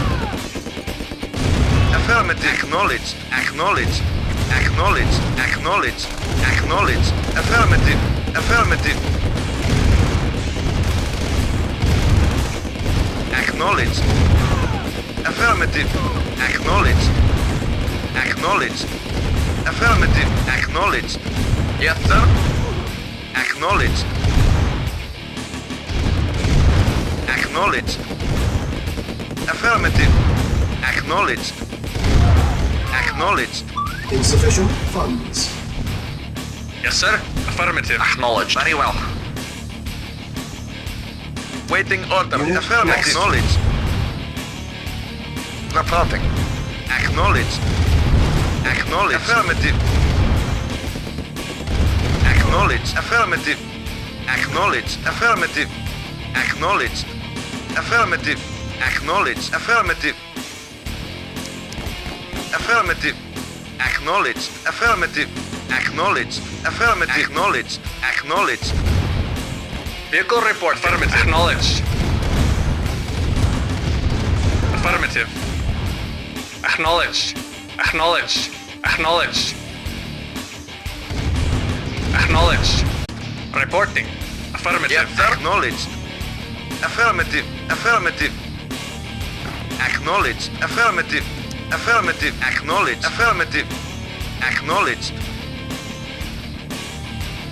Affirmative. Acknowledged. Acknowledged. Acknowledged. Acknowledged. Acknowledged. Affirmative. Affirmative. Acknowledged. Affirmative. Acknowledged. Acknowledged. Affirmative. Acknowledged. Yes, sir. Acknowledged. Acknowledged. Affirmative. Acknowledged. Acknowledged. Insufficient funds. Yes, sir. Affirmative. Acknowledged. Very well. Waiting order. Unit Affirmative. lost. Acknowledged. Reporting. Acknowledged. Acknowledged. Affirmative. Acknowledged. Affirmative. Acknowledged. Affirmative. Acknowledged. Affirmative. Acknowledged. Affirmative. Affirmative. Acknowledged. Affirmative. Acknowledged. Affirmative. Acknowledged. Acknowledged. Vehicle report. Affirmative. Acknowledged. Affirmative. Acknowledged. Acknowledged. Acknowledged. Acknowledged. Reporting. Affirmative. Yes, sir. Acknowledged. Affirmative. Affirmative. Acknowledged. Affirmative. Affirmative. Acknowledged. Affirmative. Acknowledged.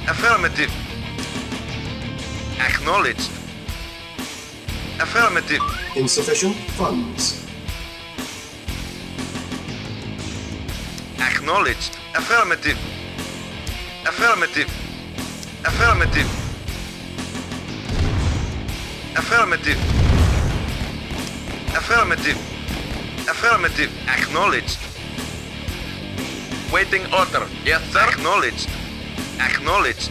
Affirmative. Acknowledged. Affirmative. Insufficient funds. Acknowledged. Affirmative. Affirmative. Affirmative. Affirmative. Affirmative. Affirmative. Acknowledged. Waiting order. Yes, sir. Acknowledged. Acknowledged.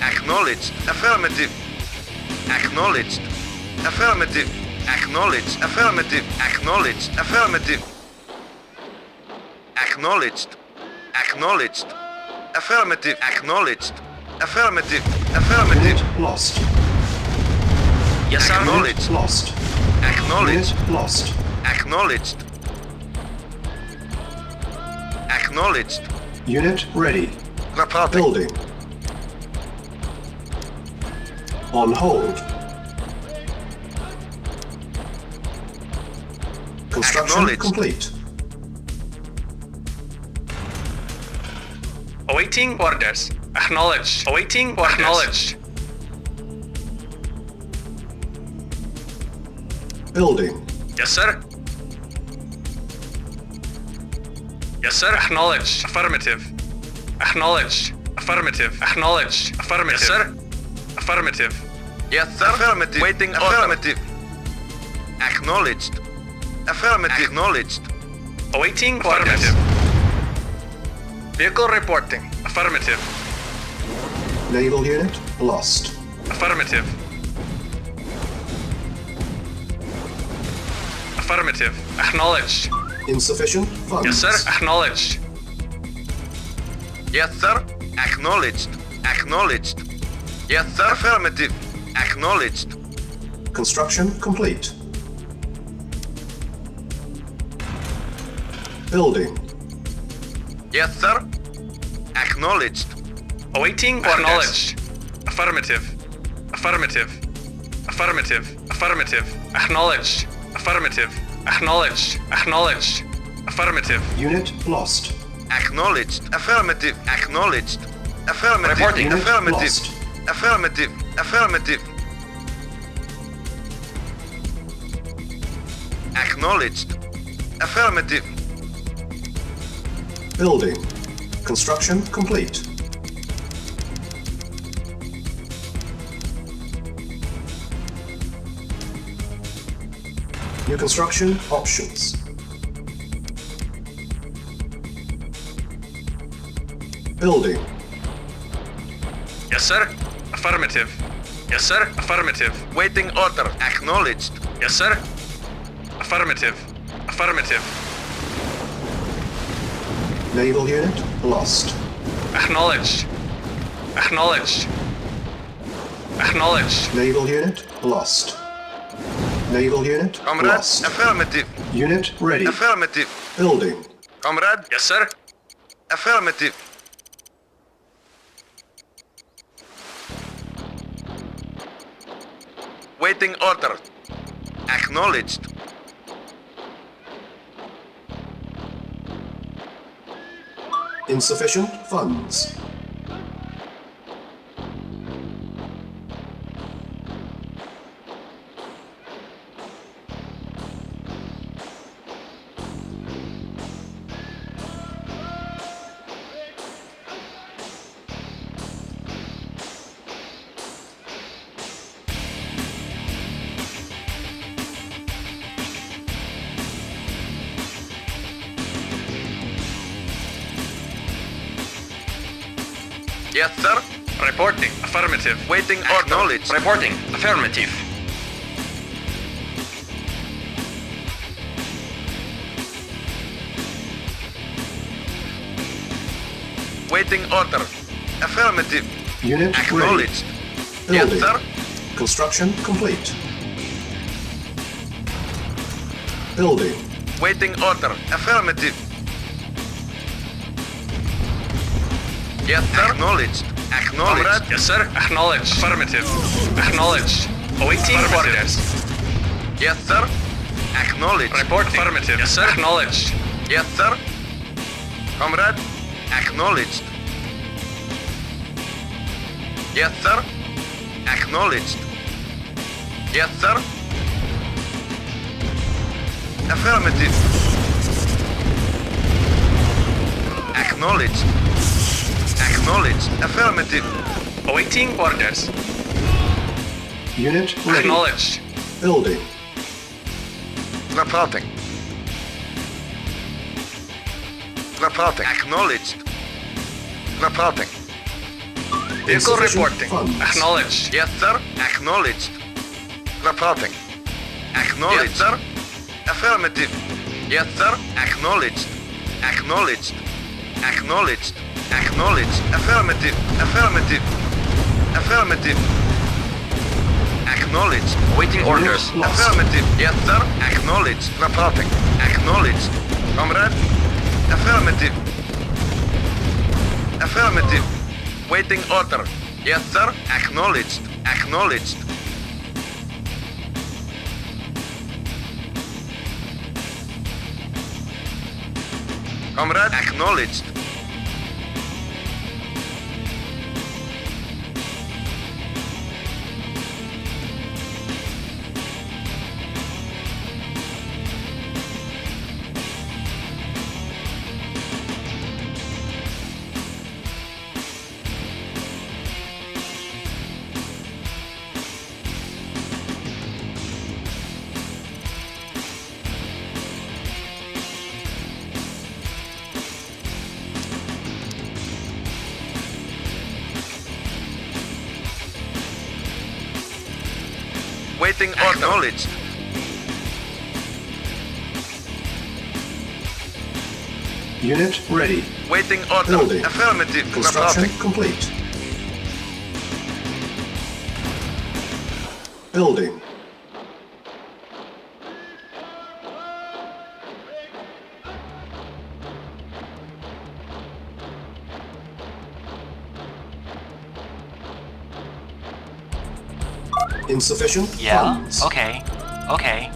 Acknowledged. Affirmative. Acknowledged. Affirmative. Acknowledged. Affirmative. Acknowledged. Affirmative. Acknowledged. Acknowledged. Affirmative. Acknowledged. Affirmative. Affirmative. Unit lost. Yes, sir. Acknowledged. Unit lost. Acknowledged. Unit lost. Acknowledged. Acknowledged. Unit ready. Reporting. Building. On hold. Construction Acknowledged. complete. Awaiting orders. Acknowledged. Awaiting orders. Acknowledged. Building. Yes, sir. Yes, sir. Acknowledged. Affirmative. Acknowledged. Affirmative. Acknowledged. Affirmative. Yes, sir. Affirmative. Yes, sir. Affirmative. Waiting affirmative. Acknowledged. Affirmative. Acknowledged. Awaiting affirmative. Vehicle reporting. Affirmative. Naval unit lost. Affirmative. Affirmative. Acknowledged. Insufficient funds. Yes, sir. Acknowledged. Yes, sir. Acknowledged. Acknowledged. Yes, sir. Affirmative. Acknowledged. Construction complete. Building. Yes, sir. Acknowledged. Awaiting orders. Acknowledged. Affirmative. Affirmative. Affirmative. Affirmative. Acknowledged. Affirmative. Acknowledged. Acknowledged. Affirmative. Unit lost. Acknowledged. Affirmative. Acknowledged. Affirmative. Reporting. Unit Affirmative. lost. Affirmative. Affirmative. Acknowledged. Affirmative. Building. Construction complete. New construction options. Building. Yes, sir. Affirmative. Yes, sir. Affirmative. Waiting order. Acknowledged. Yes, sir. Affirmative. Affirmative. Naval unit lost. Acknowledged. Acknowledged. Acknowledged. Naval unit lost. Naval unit Comrade. lost. Affirmative. Unit ready. Affirmative. Building. Comrade. Yes, sir. Affirmative. Waiting order. Acknowledged. Insufficient funds. Yes, sir. Reporting. Affirmative. Waiting order. Acknowledged. Reporting. Affirmative. Waiting order. Affirmative. Unit ready. Acknowledged. Building. Yes, sir. Construction complete. Building. Waiting order. Affirmative. Yes, sir. Acknowledged. Acknowledged. Comrade. Yes, sir. Acknowledged. Affirmative. Acknowledged. Awaiting orders. Yes, sir. Acknowledged. Report. Affirmative. Yes, sir. Acknowledged. Yes, sir. Comrade. Acknowledged. Yes, sir. Acknowledged. Yes, sir. Affirmative. Acknowledged. Acknowledged. Affirmative. Awaiting orders. Unit ready. Acknowledged. Building. Reporting. Reporting. Acknowledged. Reporting. Vehicle Insufficient reporting. funds. Acknowledged. Yes, sir. Acknowledged. Reporting. Acknowledged. Yes, sir. Affirmative. Yes, sir. Acknowledged. Acknowledged. Acknowledged. Acknowledged. Affirmative. Affirmative. Affirmative. Acknowledged. Waiting orders. Lost. Affirmative. Yes, sir. Acknowledged. Reporting. Acknowledged. Comrade. Affirmative. Affirmative. Waiting order. Yes, sir. Acknowledged. Acknowledged. Comrade. Acknowledged. Waiting order. Acknowledged. Unit ready. Waiting order. Building. Affirmative. Construction Reporting. complete. Building. Insufficient funds. Okay. Okay.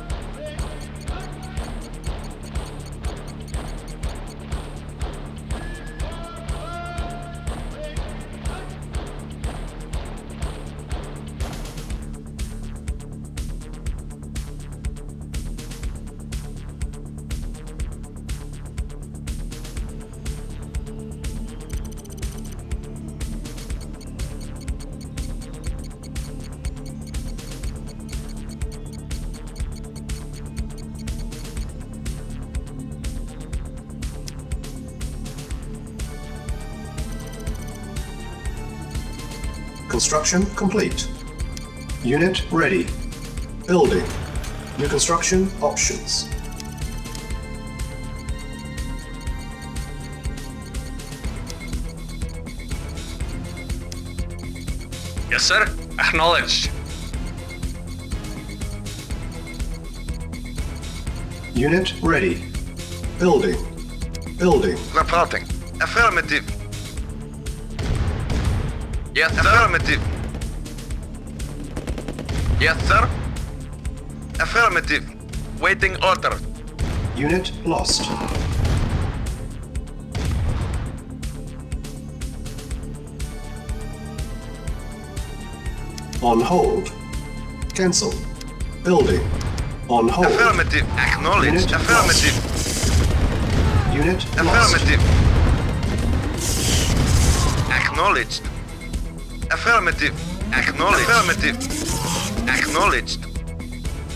Construction complete. Unit ready. Building. New construction options. Yes, sir. Acknowledged. Unit ready. Building. Building. Reporting. Affirmative. Yes, sir. Affirmative. Yes, sir. Affirmative. Waiting order. Unit lost. On hold. Cancel. Building. On hold. Affirmative. Acknowledged. Unit Affirmative. Unit lost. Affirmative. Acknowledged. Affirmative. Acknowledged. Affirmative. Acknowledged.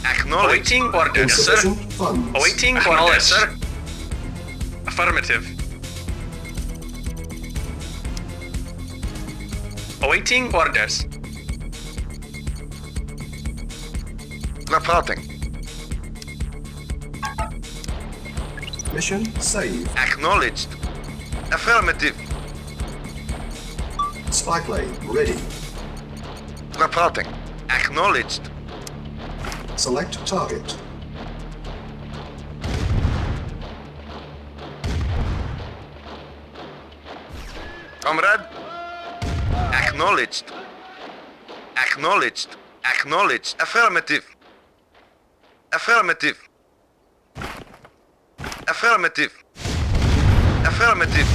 Acknowledged. Awaiting orders, yes, sir. Insufficient funds. Awaiting orders, sir. Affirmative. Awaiting orders. Reporting. Mission saved. Acknowledged. Affirmative. Spy plane ready. Reporting. Acknowledged. Select target. Comrade. Acknowledged. Acknowledged. Acknowledged. Affirmative. Affirmative. Affirmative. Affirmative.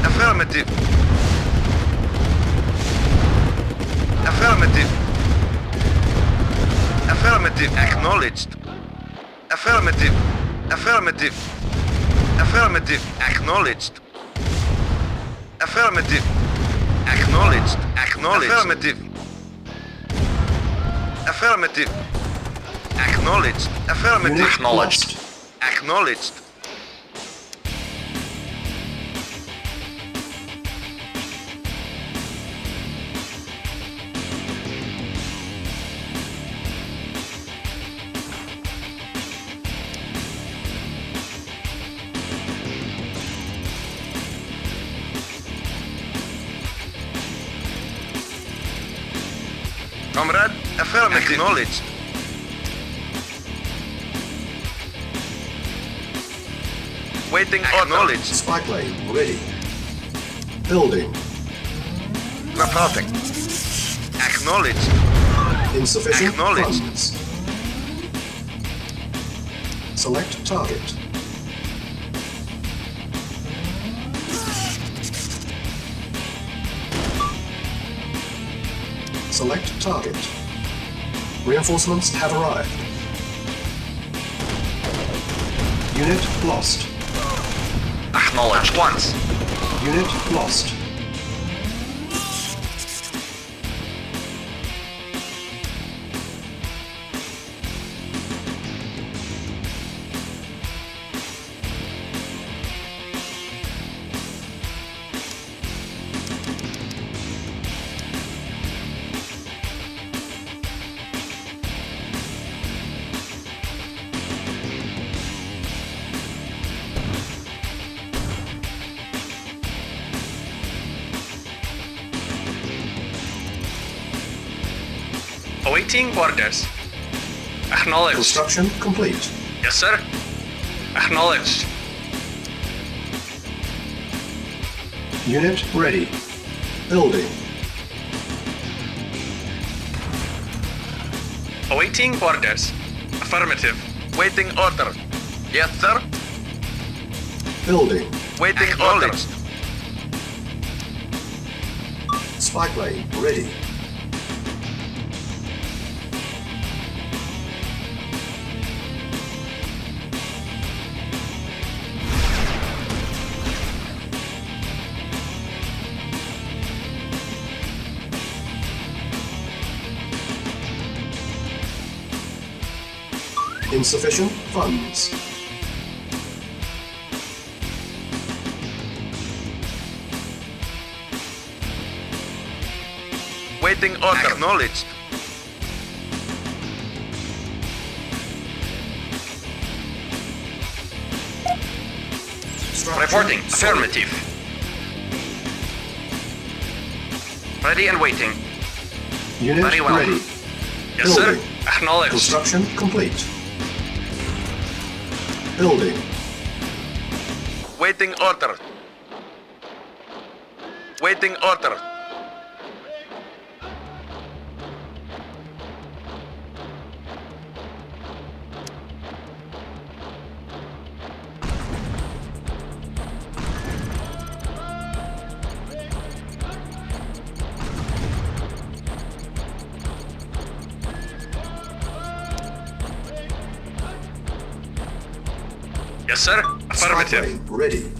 Affirmative. Affirmative. Affirmative. Acknowledged. Affirmative. Affirmative. Affirmative. Acknowledged. Affirmative. Acknowledged. Acknowledged. Affirmative. Affirmative. Acknowledged. Affirmative. Unit Acknowledged. lost. Acknowledged. Comrade, affirmative. Acknowledged. Waiting acknowledged. Spy plane ready. Building. Reporting. Acknowledged. Insufficient Acknowledged. funds. Select target. Select target. Reinforcements have arrived. Unit lost. Acknowledged once. Unit lost. Awaiting orders. Acknowledged. Construction complete. Yes, sir. Acknowledged. Unit ready. Building. Awaiting orders. Affirmative. Waiting order. Yes, sir. Building. Waiting order. Spy plane ready. Insufficient funds. Waiting order. Acknowledged. Structure Reporting. solid. Affirmative. Ready and waiting. Unit Very well. ready. Yes, sir. Building. Acknowledged. Construction complete. Building. Waiting order. Waiting order. Yes, sir. Spy Affirmative. plane ready.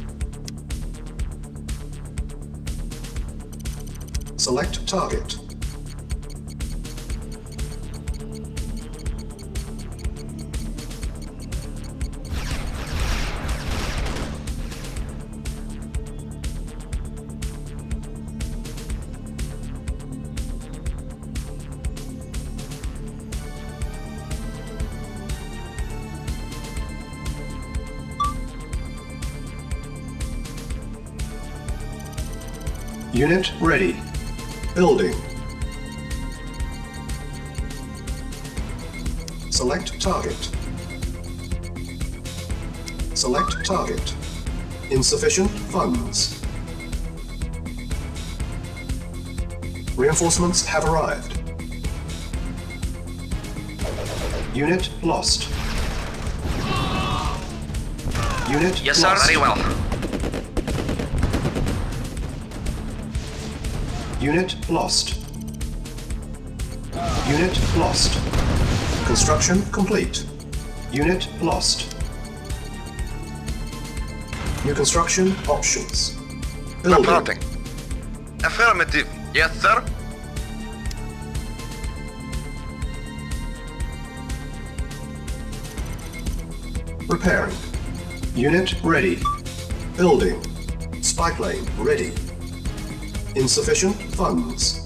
Select target. Unit ready. Building. Select target. Select target. Insufficient funds. Reinforcements have arrived. Unit lost. Unit Yes, sir. lost. Very well. Unit lost. Unit lost. Construction complete. Unit lost. New construction options. Building. Reporting. Affirmative. Yes, sir. Repairing. Unit ready. Building. Spy plane ready. Insufficient funds.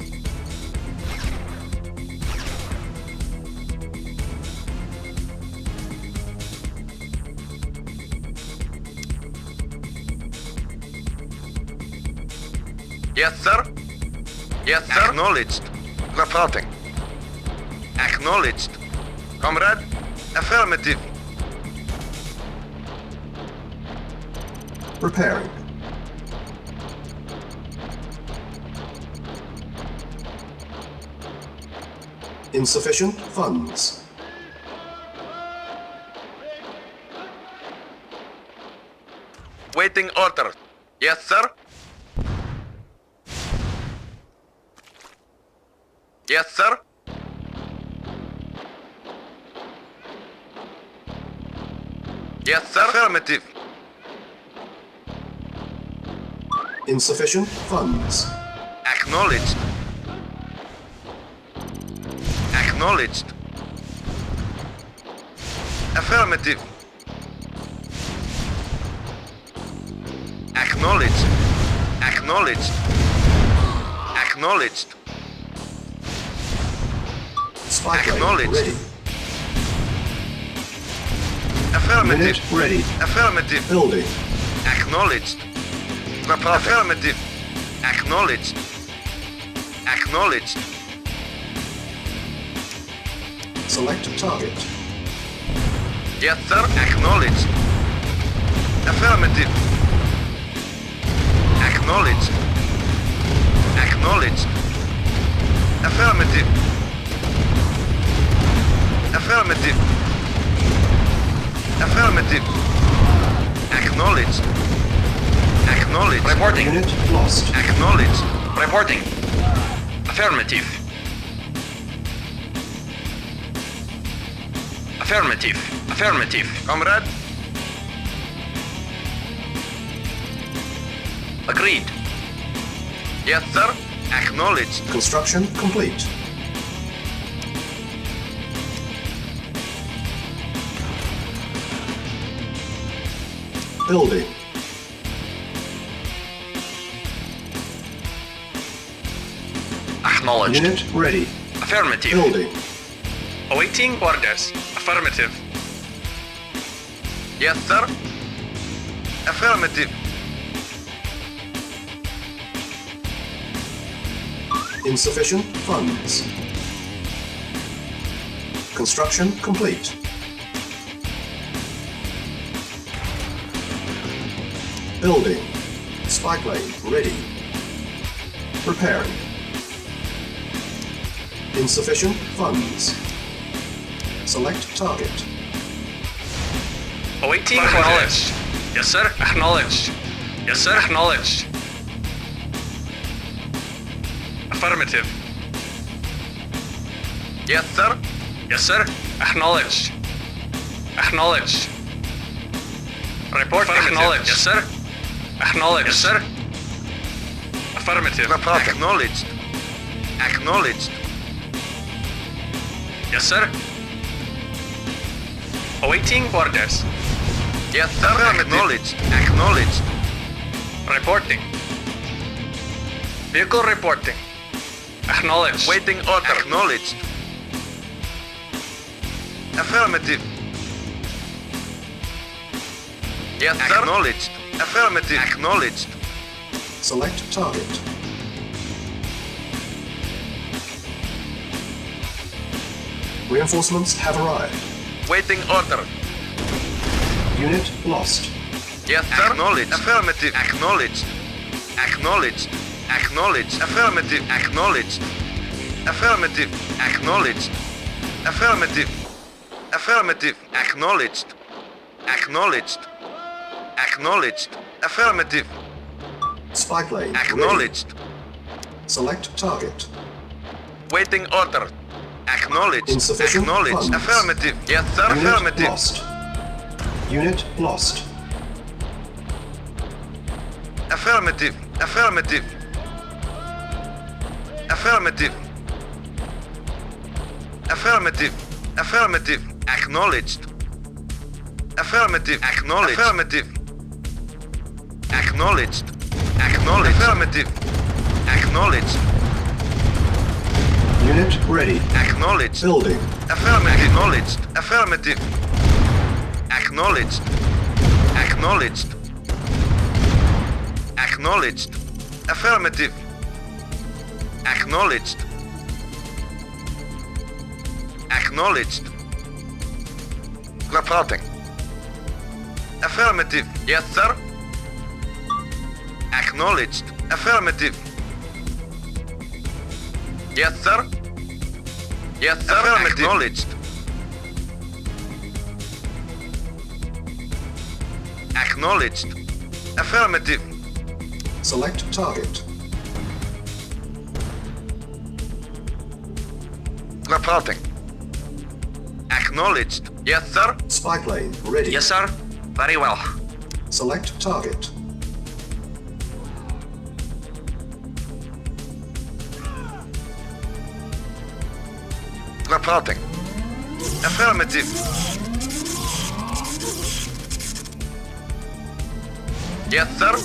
Yes, sir. Yes, sir. Acknowledged. Reporting. Acknowledged. Comrade. Affirmative. Repairing. Insufficient funds. Waiting order. Yes, sir. Yes, sir. Yes, sir. Affirmative. Insufficient funds. Acknowledged. Acknowledged. Affirmative. Acknowledged. Acknowledged. Acknowledged. Spy plane Acknowledged. ready. Affirmative. Unit ready. Affirmative. Building. Acknowledged. Affirmative. Acknowledged. Acknowledged. Select target. Yes, sir. Acknowledged. Affirmative. Acknowledged. Acknowledged. Affirmative. Affirmative. Affirmative. Acknowledged. Acknowledged. Reporting. Unit lost. Acknowledged. Reporting. Affirmative. Affirmative. Affirmative. Comrade. Agreed. Yes, sir. Acknowledged. Construction complete. Building. Acknowledged. Unit ready. Affirmative. Building. Awaiting orders. Affirmative. Yes, sir. Affirmative. Insufficient funds. Construction complete. Building. Spy plane ready. Repairing. Insufficient funds. Select target. Awaiting orders. Yes, sir. Acknowledged. Yes, sir. Acknowledged. Affirmative. Yes, sir. Yes, sir. Acknowledged. Acknowledged. Report acknowledged. Yes, sir. Acknowledged. Yes, sir. Affirmative. Acknowledged. Acknowledged. Yes, sir. Awaiting orders. Yes, sir. Acknowledged. Acknowledged. Reporting. Vehicle reporting. Acknowledged. Waiting order. Acknowledged. Affirmative. Yes, sir. Acknowledged. Affirmative. Acknowledged. Select target. Reinforcements have arrived. Waiting order. Unit lost. Yes, sir. Acknowledged. Affirmative. Acknowledged. Acknowledged. Acknowledged. Affirmative. Acknowledged. Affirmative. Acknowledged. Affirmative. Affirmative. Acknowledged. Acknowledged. Acknowledged. Affirmative. Spy plane ready. Acknowledged. Select target. Waiting order. Acknowledged. Insufficient Acknowledged. funds. Affirmative. Yes, sir. Unit Affirmative. lost. Unit lost. Affirmative. Affirmative. Affirmative. Affirmative. Affirmative. Acknowledged. Affirmative. Acknowledged. Affirmative. Acknowledged. Acknowledged. Affirmative. Acknowledged. Unit ready. Acknowledged. Building. Affirmative. Acknowledged. Affirmative. Acknowledged. Acknowledged. Acknowledged. Affirmative. Acknowledged. Acknowledged. Reporting. Affirmative. Yes, sir. Acknowledged. Affirmative. Yes, sir. Yes, sir. Affirmative. Acknowledged. Acknowledged. Affirmative. Select target. Reporting. Acknowledged. Yes, sir. Spy plane ready. Yes, sir. Very well. Select target. Reporting. Affirmative. Yes, sir.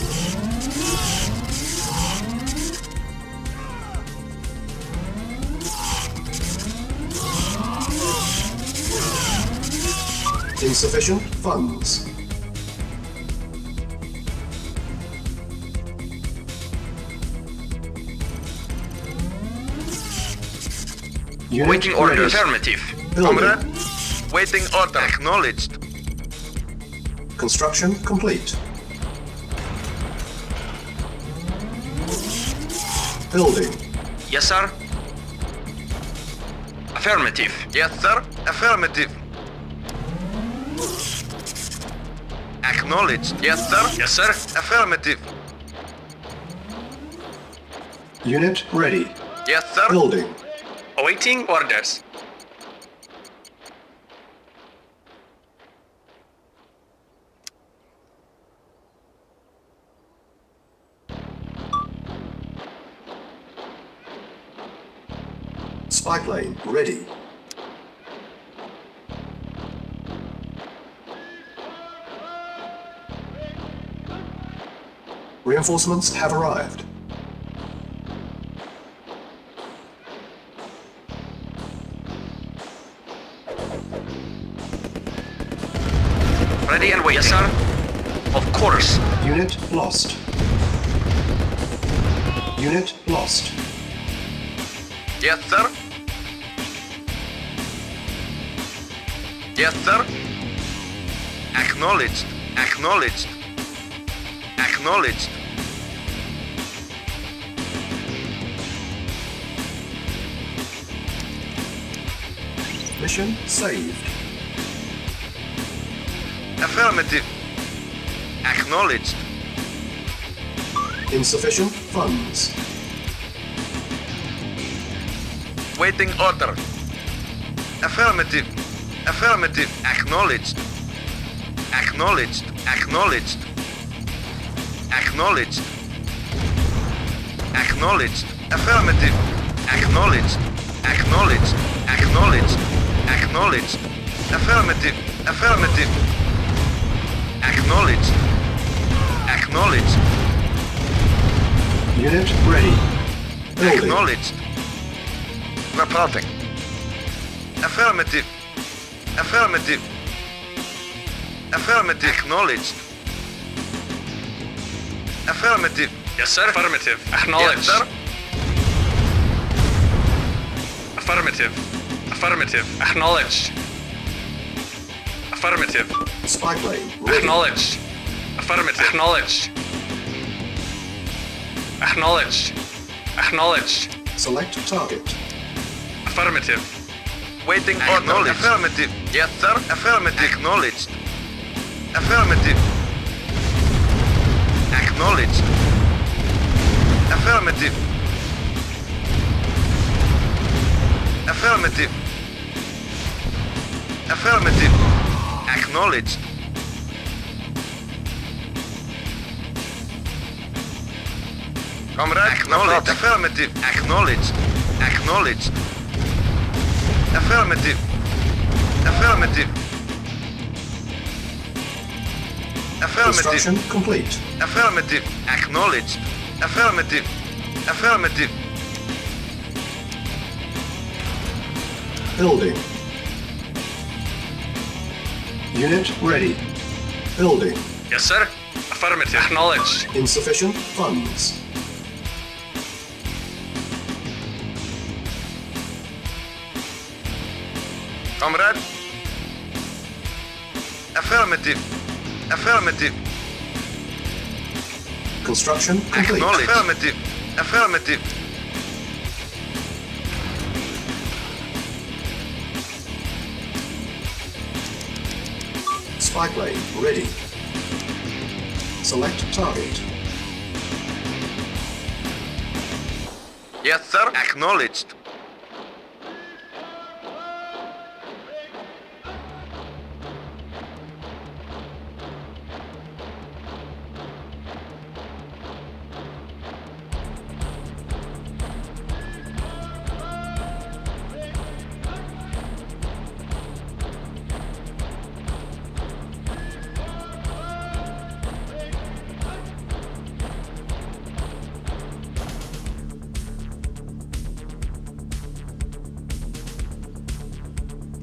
Insufficient funds. Unit Waiting order. ready. Affirmative. Building. Comrade. Waiting order. Acknowledged. Construction complete. Building. Yes, sir. Affirmative. Yes, sir. Affirmative. Acknowledged. Yes, sir. Yes, sir. Affirmative. Unit ready. Yes, sir. Building. Awaiting orders. Spy plane ready. Reinforcements have arrived. Ready and waiting. Yes, sir. Of course. Unit lost. Unit lost. Yes, sir. Yes, sir. Acknowledged. Acknowledged. Acknowledged. Mission saved. Affirmative. Acknowledged. Insufficient funds. Waiting order. Affirmative. Affirmative. Acknowledged. Acknowledged. Acknowledged. Acknowledged. Acknowledged. Affirmative. Acknowledged. Acknowledged. Acknowledged. Acknowledged. Affirmative. Affirmative. Acknowledged. Acknowledged. Unit ready. Building. Acknowledged. Reporting. Affirmative. Affirmative. Affirmative. Acknowledged. Affirmative. Yes, sir. Affirmative. Acknowledged. Yes, sir. Affirmative. Affirmative. Acknowledged. Affirmative. Spy plane ready. Acknowledged. Affirmative. Acknowledged. Acknowledged. Acknowledged. Select target. Affirmative. Waiting order. Affirmative. Yes, sir. Affirmative. Acknowledged. Affirmative. Acknowledged. Affirmative. Affirmative. Affirmative. Acknowledged. Comrade, acknowledged. Affirmative. Acknowledged. Acknowledged. Affirmative. Affirmative. Affirmative. Construction complete. Affirmative. Acknowledged. Affirmative. Affirmative. Building. Unit ready. Building. Yes, sir. Affirmative. Acknowledged. Insufficient funds. Comrade. Affirmative. Affirmative. Construction complete. Acknowledged. Affirmative. Affirmative. Spy plane ready. Select target. Yes, sir. Acknowledged.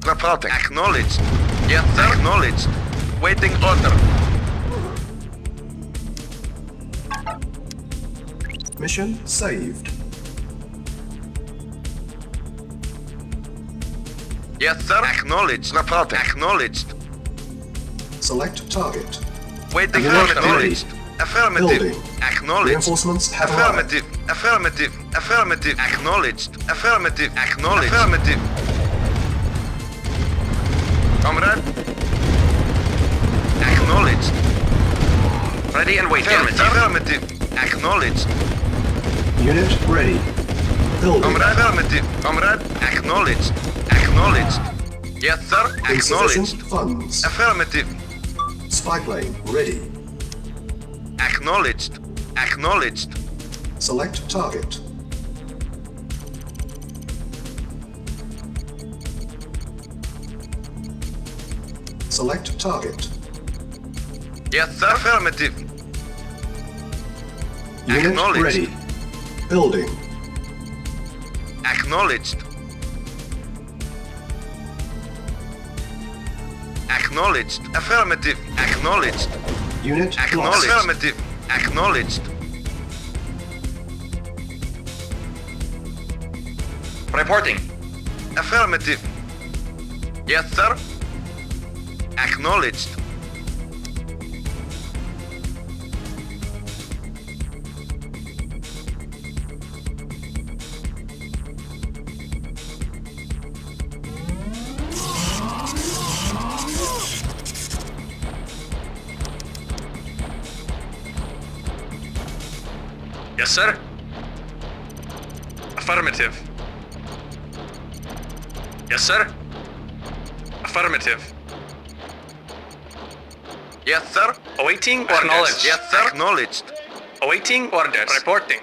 Reporting. Acknowledged. Yes, sir. Acknowledged. Waiting order. Mission saved. Yes, sir. Acknowledged. Reporting. Acknowledged. Select target. Waiting Unit order. Acknowledged. Affirmative. Building. Acknowledged. Reinforcements have arrived. Affirmative. Affirmative. Affirmative. Acknowledged. Affirmative. Acknowledged. Affirmative. Comrade. Acknowledged. Ready and waiting. Affirmative. Acknowledged. Unit ready. Building. Comrade. Affirmative. Comrade. Acknowledged. Acknowledged. Yes, sir. Insufficient Acknowledged. funds. Affirmative. Spy plane ready. Acknowledged. Acknowledged. Select target. Select target. Yes, sir. Affirmative. Unit Acknowledged. ready. Building. Acknowledged. Acknowledged. Affirmative. Acknowledged. Unit Acknowledged. lost. Affirmative. Acknowledged. Reporting. Affirmative. Yes, sir. Acknowledged. Yes, sir. Affirmative. Yes, sir. Affirmative. Yes, sir. Awaiting orders. Acknowledged. Yes, sir. Acknowledged. Awaiting orders. Reporting.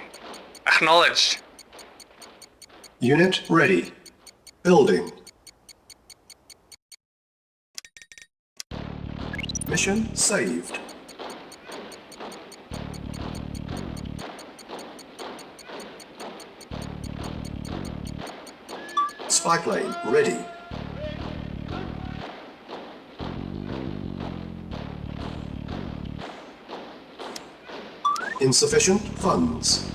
Acknowledged. Unit ready. Building. Mission saved. Spy plane ready. Insufficient funds.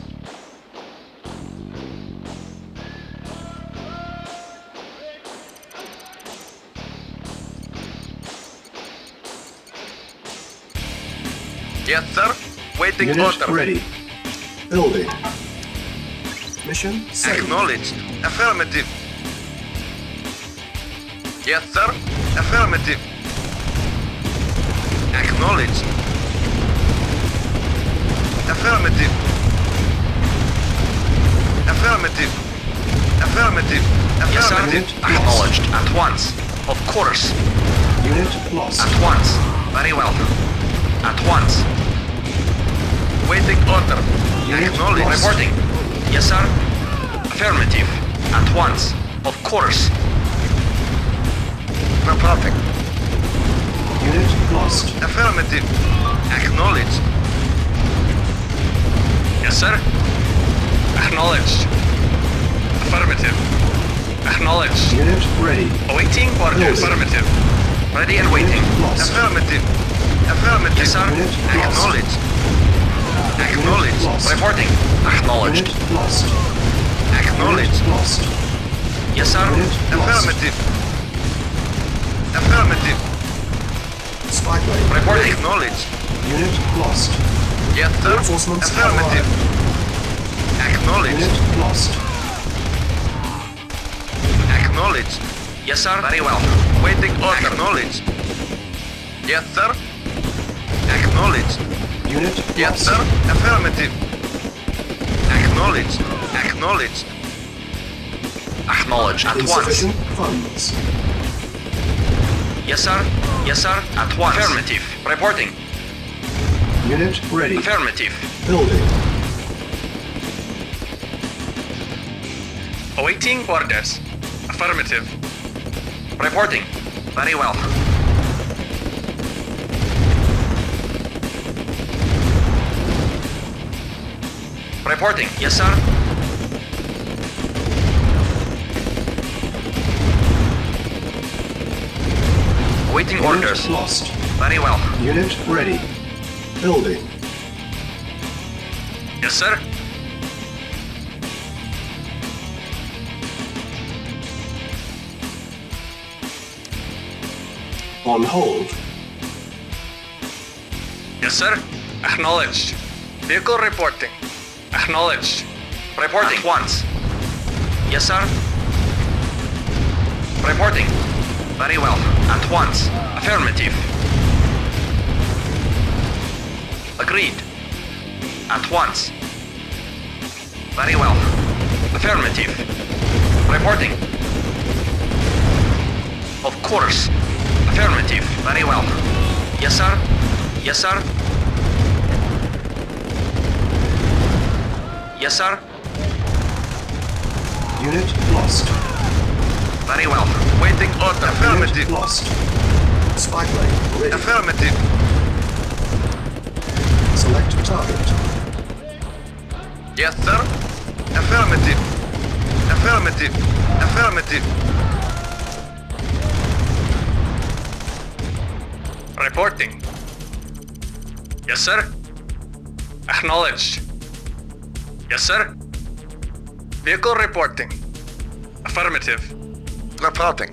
Yes, sir. Waiting Unit order. ready. Building. Mission saved. Acknowledged. Affirmative. Yes, sir. Affirmative. Acknowledged. Affirmative. Affirmative. Affirmative. Yes, sir. Affirmative. Acknowledged. At once. Of course. Unit lost. At once. Very well. At once. Waiting order. Unit Acknowledged. lost. Reporting. Yes, sir. Affirmative. At once. Of course. Reporting. Unit lost. Affirmative. Acknowledged. Yes, sir. Acknowledged. Affirmative. Acknowledged. Unit ready. Awaiting orders. Building. Affirmative. Ready and waiting. Lost. Affirmative. Affirmative. Yes, sir. Unit lost. Acknowledged. Acknowledged. Lost. Reporting. Acknowledged. Unit lost. Acknowledged. Unit lost. Yes, sir. Unit lost. Affirmative. Affirmative. Spy plane. Reporting. Acknowledged. Unit lost. Yes, sir. Reinforcements Affirmative. Acknowledged. Unit lost. Acknowledged. Yes, sir. Very well. Waiting order. Acknowledged. Yes, sir. Acknowledged. Unit Yes, lost. sir. Affirmative. Acknowledged. Acknowledged. Acknowledged. At once. Insufficient funds. Yes, sir. Yes, sir. At once. Affirmative. Reporting. Unit ready. Affirmative. Building. Awaiting orders. Affirmative. Reporting. Very well. Reporting. Yes, sir. Awaiting Unit orders. lost. Very well. Unit ready. Building. Yes, sir. On hold. Yes, sir. Acknowledged. Vehicle reporting. Acknowledged. Reporting. At once. Yes, sir. Reporting. Very well. At once. Affirmative. Agreed. At once. Very well. Affirmative. Reporting. Of course. Affirmative. Very well. Yes, sir. Yes, sir. Yes, sir. Unit lost. Very well. Waiting order. Affirmative. Unit lost. Spy plane ready. Affirmative. Select target. Yes, sir. Affirmative. Affirmative. Affirmative. Reporting. Yes, sir. Acknowledged. Yes, sir. Vehicle reporting. Affirmative. Reporting.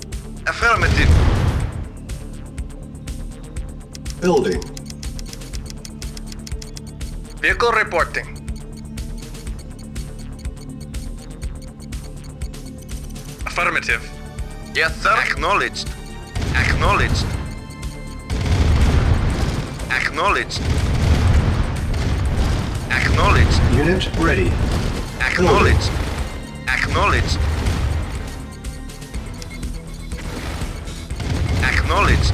Affirmative. Building. Vehicle reporting. Affirmative. Yes, sir. Acknowledged. Acknowledged. Acknowledged. Acknowledged. Acknowledged. Unit ready. Acknowledged. Acknowledged. Acknowledged.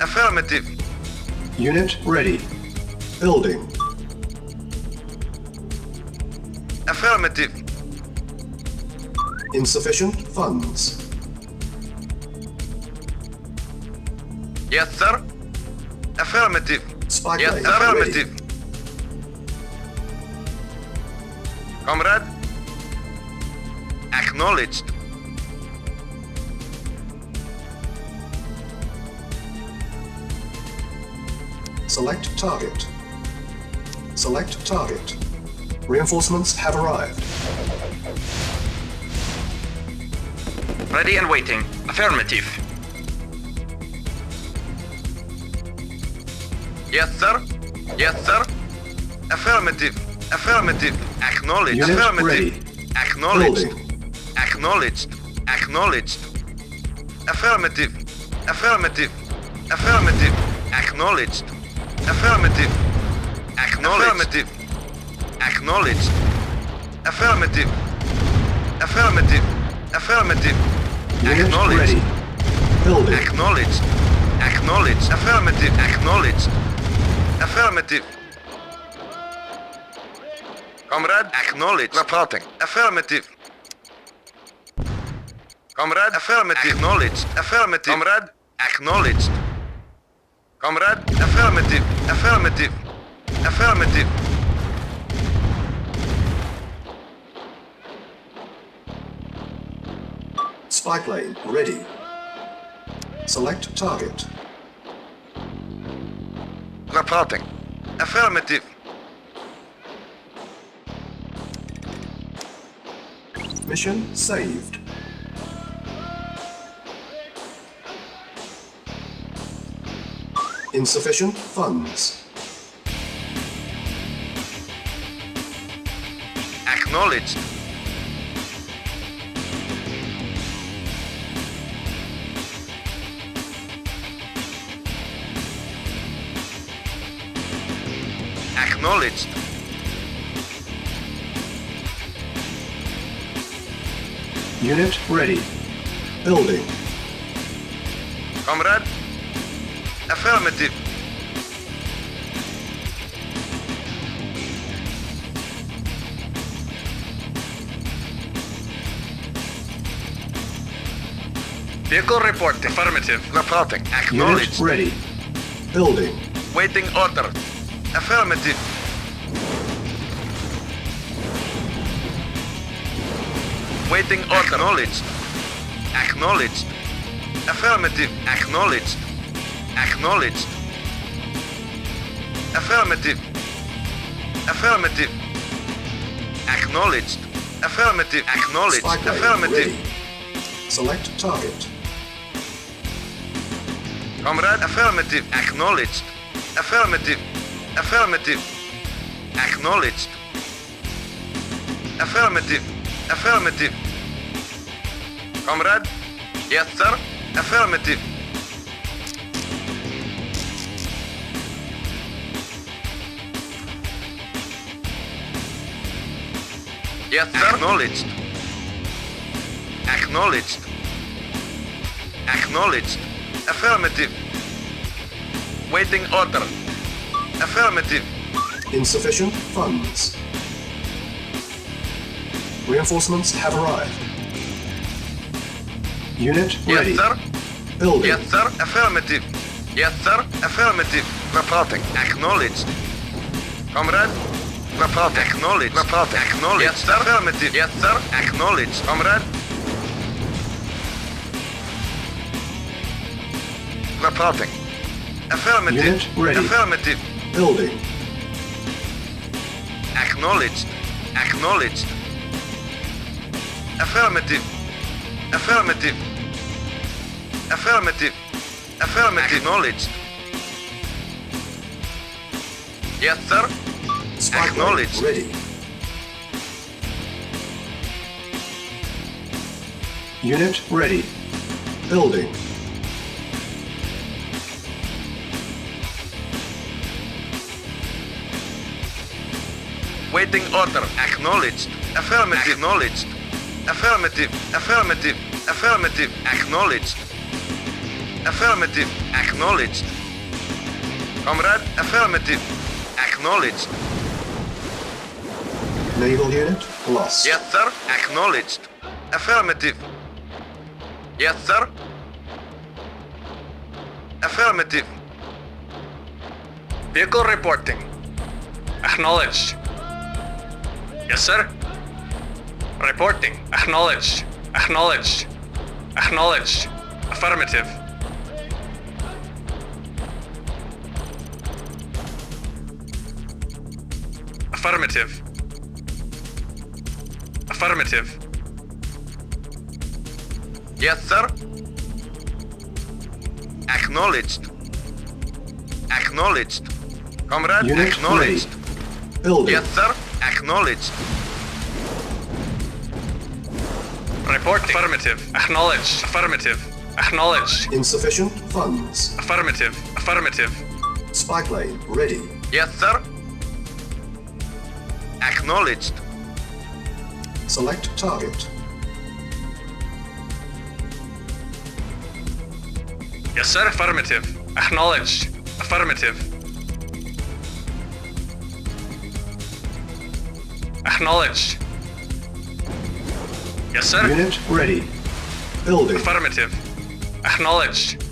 Affirmative. Unit ready. Building. Affirmative. Insufficient funds. Yes, sir. Affirmative. Spy Yes, plane sir. ready. Affirmative. Comrade. Acknowledged. Select target. Select target. Reinforcements have arrived. Ready and waiting. Affirmative. Yes, sir. Yes, sir. Affirmative. Affirmative. Acknowledged. Unit Affirmative. ready. Acknowledged. Building. Acknowledged. Acknowledged. Affirmative. Affirmative. Affirmative. Acknowledged. Affirmative. Acknowledged. Acknowledged. Affirmative. Affirmative. Affirmative. Unit Acknowledged. ready. Building. Acknowledged. Acknowledged. Affirmative. Acknowledged. Affirmative. Comrade. Acknowledged. Reporting. Affirmative. Comrade. Affirmative. Acknowledged. Affirmative. Comrade. Acknowledged. Comrade. Affirmative. Affirmative. Affirmative. Spy plane ready. Select target. Reporting. Affirmative. Mission saved. Insufficient funds. Acknowledged. Acknowledged. Unit ready. Building. Comrade. Affirmative. Vehicle reporting. Affirmative. Reporting. Unit Acknowledged. ready. Building. Waiting order. Affirmative. Waiting order. Acknowledged. Acknowledged. Affirmative. Acknowledged. Acknowledged. Affirmative. Affirmative. Acknowledged. Affirmative. Acknowledged. Spy plane Affirmative. ready. Select target. Comrade. Affirmative. Acknowledged. Affirmative. Affirmative. Acknowledged. Affirmative. Affirmative. Comrade. Yes, sir. Affirmative. Yes, sir. Acknowledged. Acknowledged. Acknowledged. Affirmative. Waiting order. Affirmative. Insufficient funds. Reinforcements have arrived. Unit ready. Yes, sir. Building. Yes, sir. Affirmative. Yes, sir. Affirmative. Reporting. Acknowledged. Comrade. Report. Acknowledged. Report. Acknowledged. Yes, sir. Affirmative. Yes, sir. Acknowledged. Comrade. Reporting. Affirmative. Unit ready. Affirmative. Building. Acknowledged. Acknowledged. Affirmative. Affirmative. Affirmative. Affirmative. Acknowledged. Yes, sir. Spy plane Acknowledged. ready. Unit ready. Building. Waiting order. Acknowledged. Affirmative. Acknowledged. Affirmative. Affirmative. Affirmative. Acknowledged. Affirmative. Acknowledged. Comrade. Affirmative. Acknowledged. Naval unit lost. Yes, sir. Acknowledged. Affirmative. Yes, sir. Affirmative. Vehicle reporting. Acknowledged. Yes, sir. Reporting. Acknowledged. Acknowledged. Acknowledged. Affirmative. Affirmative. Affirmative. Yes, sir. Acknowledged. Acknowledged. Comrade, Unit acknowledged. ready. Building. Yes, sir. Acknowledged. Reporting. Affirmative. Acknowledged. Affirmative. Acknowledged. Insufficient funds. Affirmative. Affirmative. Spy plane ready. Yes, sir. Acknowledged. Select target. Yes, sir. Affirmative. Acknowledged. Affirmative. Acknowledged. Yes, sir. Unit ready. Building. Affirmative. Acknowledged.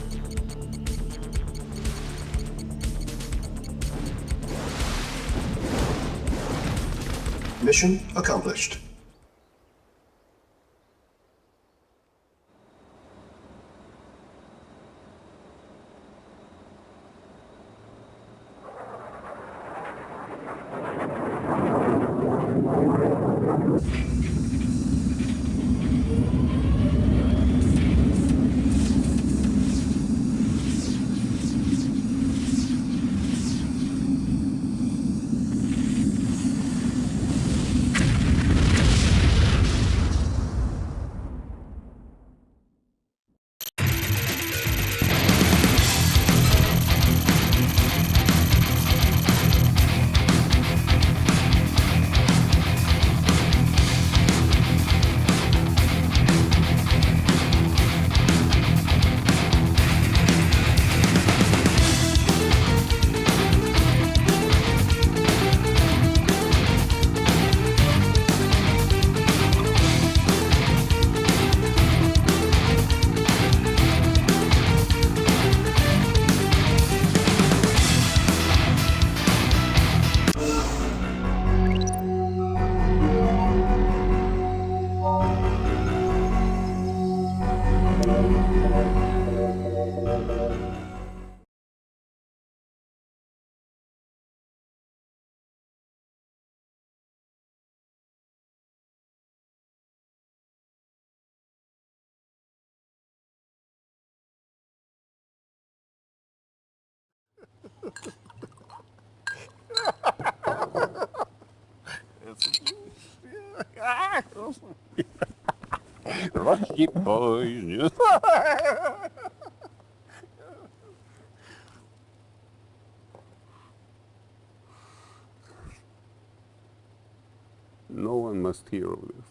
Mission accomplished. Rusty boys. No one must hear of this.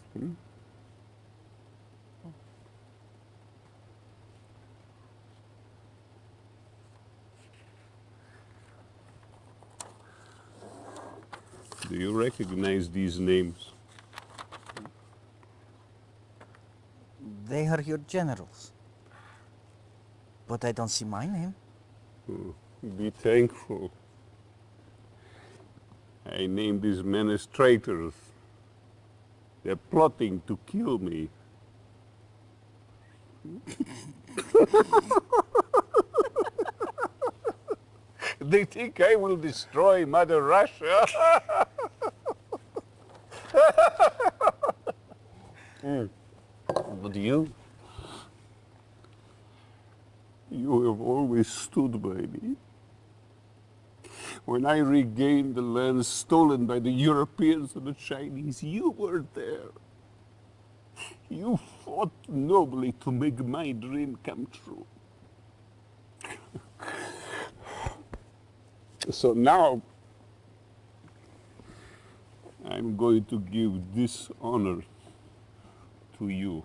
Do you recognize these names? They are your generals. But I don't see my name. Be thankful. I named these men as traitors. They're plotting to kill me. They think I will destroy Mother Russia. But you? You have always stood by me. When I regained the lands stolen by the Europeans and the Chinese, you were there. You fought nobly to make my dream come true. So now I'm going to give this honor to you.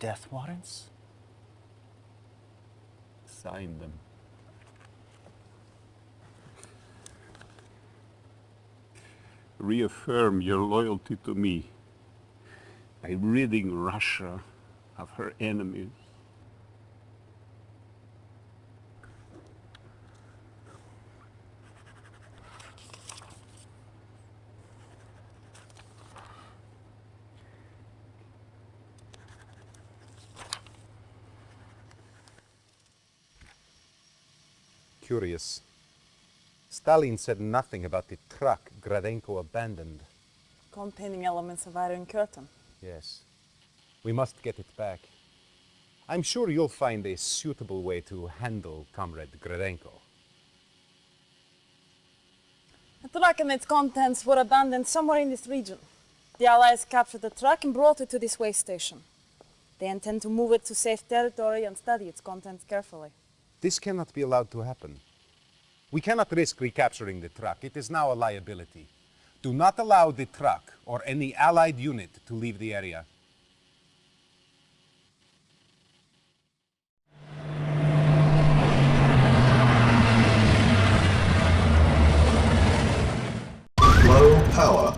Death warrants? Sign them. Reaffirm your loyalty to me by ridding Russia of her enemies. Curious. Stalin said nothing about the truck Gradenko abandoned. Containing elements of Iron Curtain. Yes. We must get it back. I'm sure you'll find a suitable way to handle Comrade Gradenko. The truck and its contents were abandoned somewhere in this region. The Allies captured the truck and brought it to this way station. They intend to move it to safe territory and study its contents carefully. This cannot be allowed to happen. We cannot risk recapturing the truck. It is now a liability. Do not allow the truck or any Allied unit to leave the area. Low power.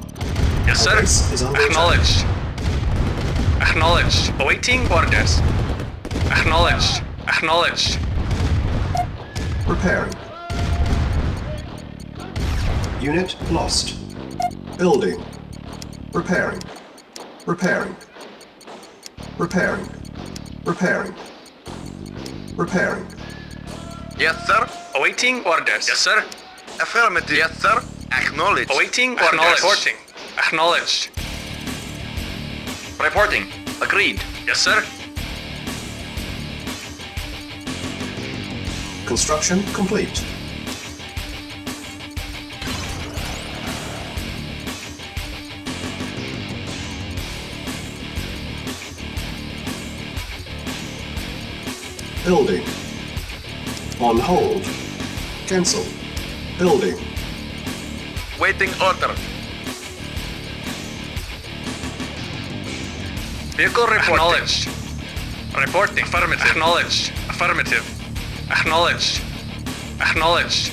Yes, sir. Our base is under attack. Acknowledged. Acknowledged. Awaiting orders. Acknowledged. Acknowledged. Repairing. Unit lost. Building. Repairing. Repairing. Repairing. Repairing. Repairing. Yes, sir. Awaiting orders. Yes, sir. Affirmative. Yes, sir. Acknowledge. Awaiting orders. Reporting. Acknowledged. Reporting. Agreed. Yes, sir. Construction complete. Building. On hold. Cancel. Building. Waiting order. Vehicle reporting. Acknowledged. Reporting. Affirmative. Acknowledged. Affirmative. Acknowledged. Acknowledged.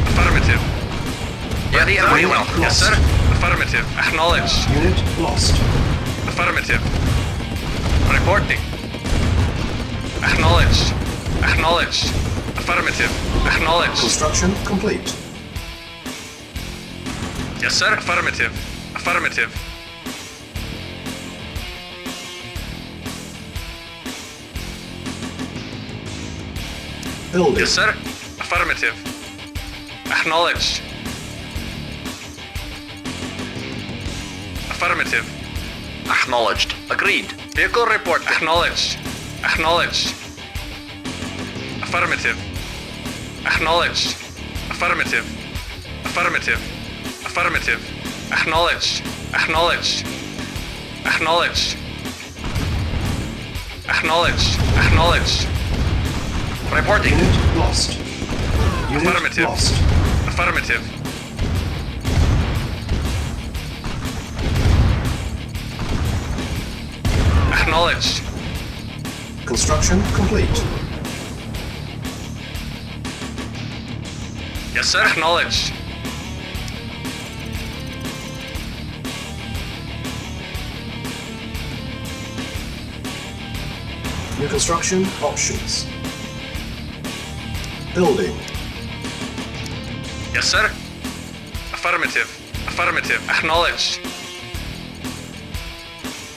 Affirmative. Ready and very well. Yes, sir. Affirmative. Acknowledged. Unit lost. Affirmative. Reporting. Acknowledged. Acknowledged. Affirmative. Acknowledged. Construction complete. Yes, sir. Affirmative. Affirmative. Building. Yes, sir. Affirmative. Acknowledged. Affirmative. Acknowledged. Agreed. Vehicle report. Acknowledged. Acknowledged. Affirmative. Acknowledged. Affirmative. Affirmative. Affirmative. Acknowledged. Acknowledged. Acknowledged. Acknowledged. Acknowledged. Reporting. Unit lost. Unit Affirmative. lost. Affirmative. Acknowledged. Construction complete. Yes, sir. Acknowledged. New construction options. Building. Yes, sir. Affirmative. Affirmative. Acknowledged.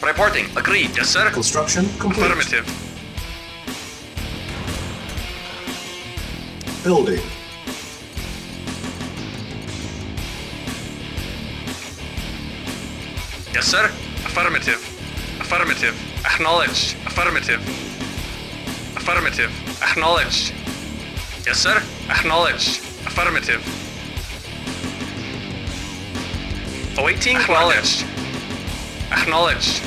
Reporting. Agreed. Yes, sir. Construction complete. Affirmative. Building. Yes, sir. Affirmative. Affirmative. Acknowledged. Affirmative. Affirmative. Acknowledged. Yes, sir. Acknowledged. Affirmative. Awaiting acknowledged. Acknowledged.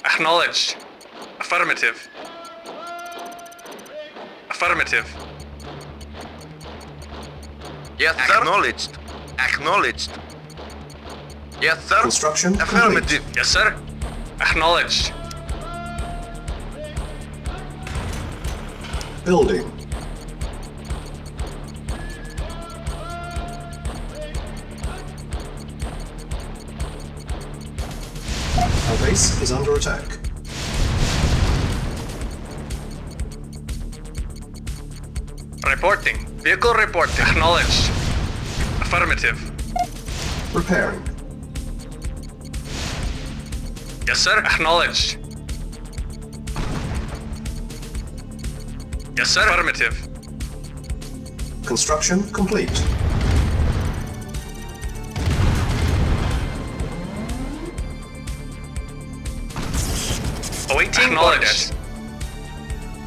Acknowledged. Affirmative. Affirmative. Yes, sir. Acknowledged. Acknowledged. Yes, sir. Construction complete. Affirmative. Yes, sir. Acknowledged. Building. Our base is under attack. Reporting. Vehicle reporting. Acknowledged. Affirmative. Repairing. Yes, sir. Acknowledged. Yes, sir. Affirmative. Construction complete. Awaiting orders.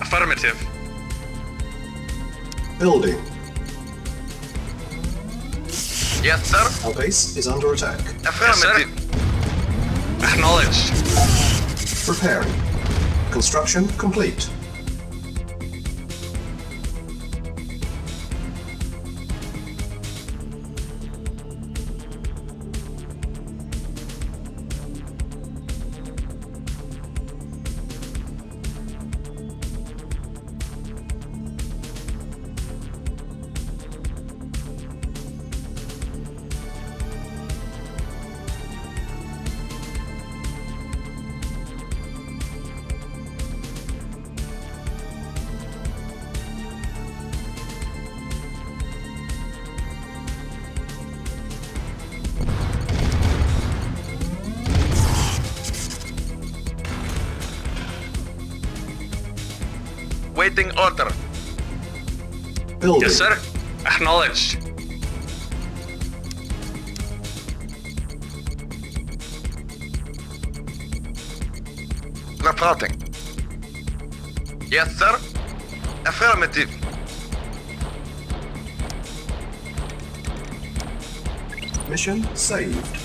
Affirmative. Building. Yes, sir. Our base is under attack. Affirmative. Acknowledged. Repairing. Construction complete. Waiting order. Building. Yes, sir. Acknowledged. Reporting. Yes, sir. Affirmative. Mission saved.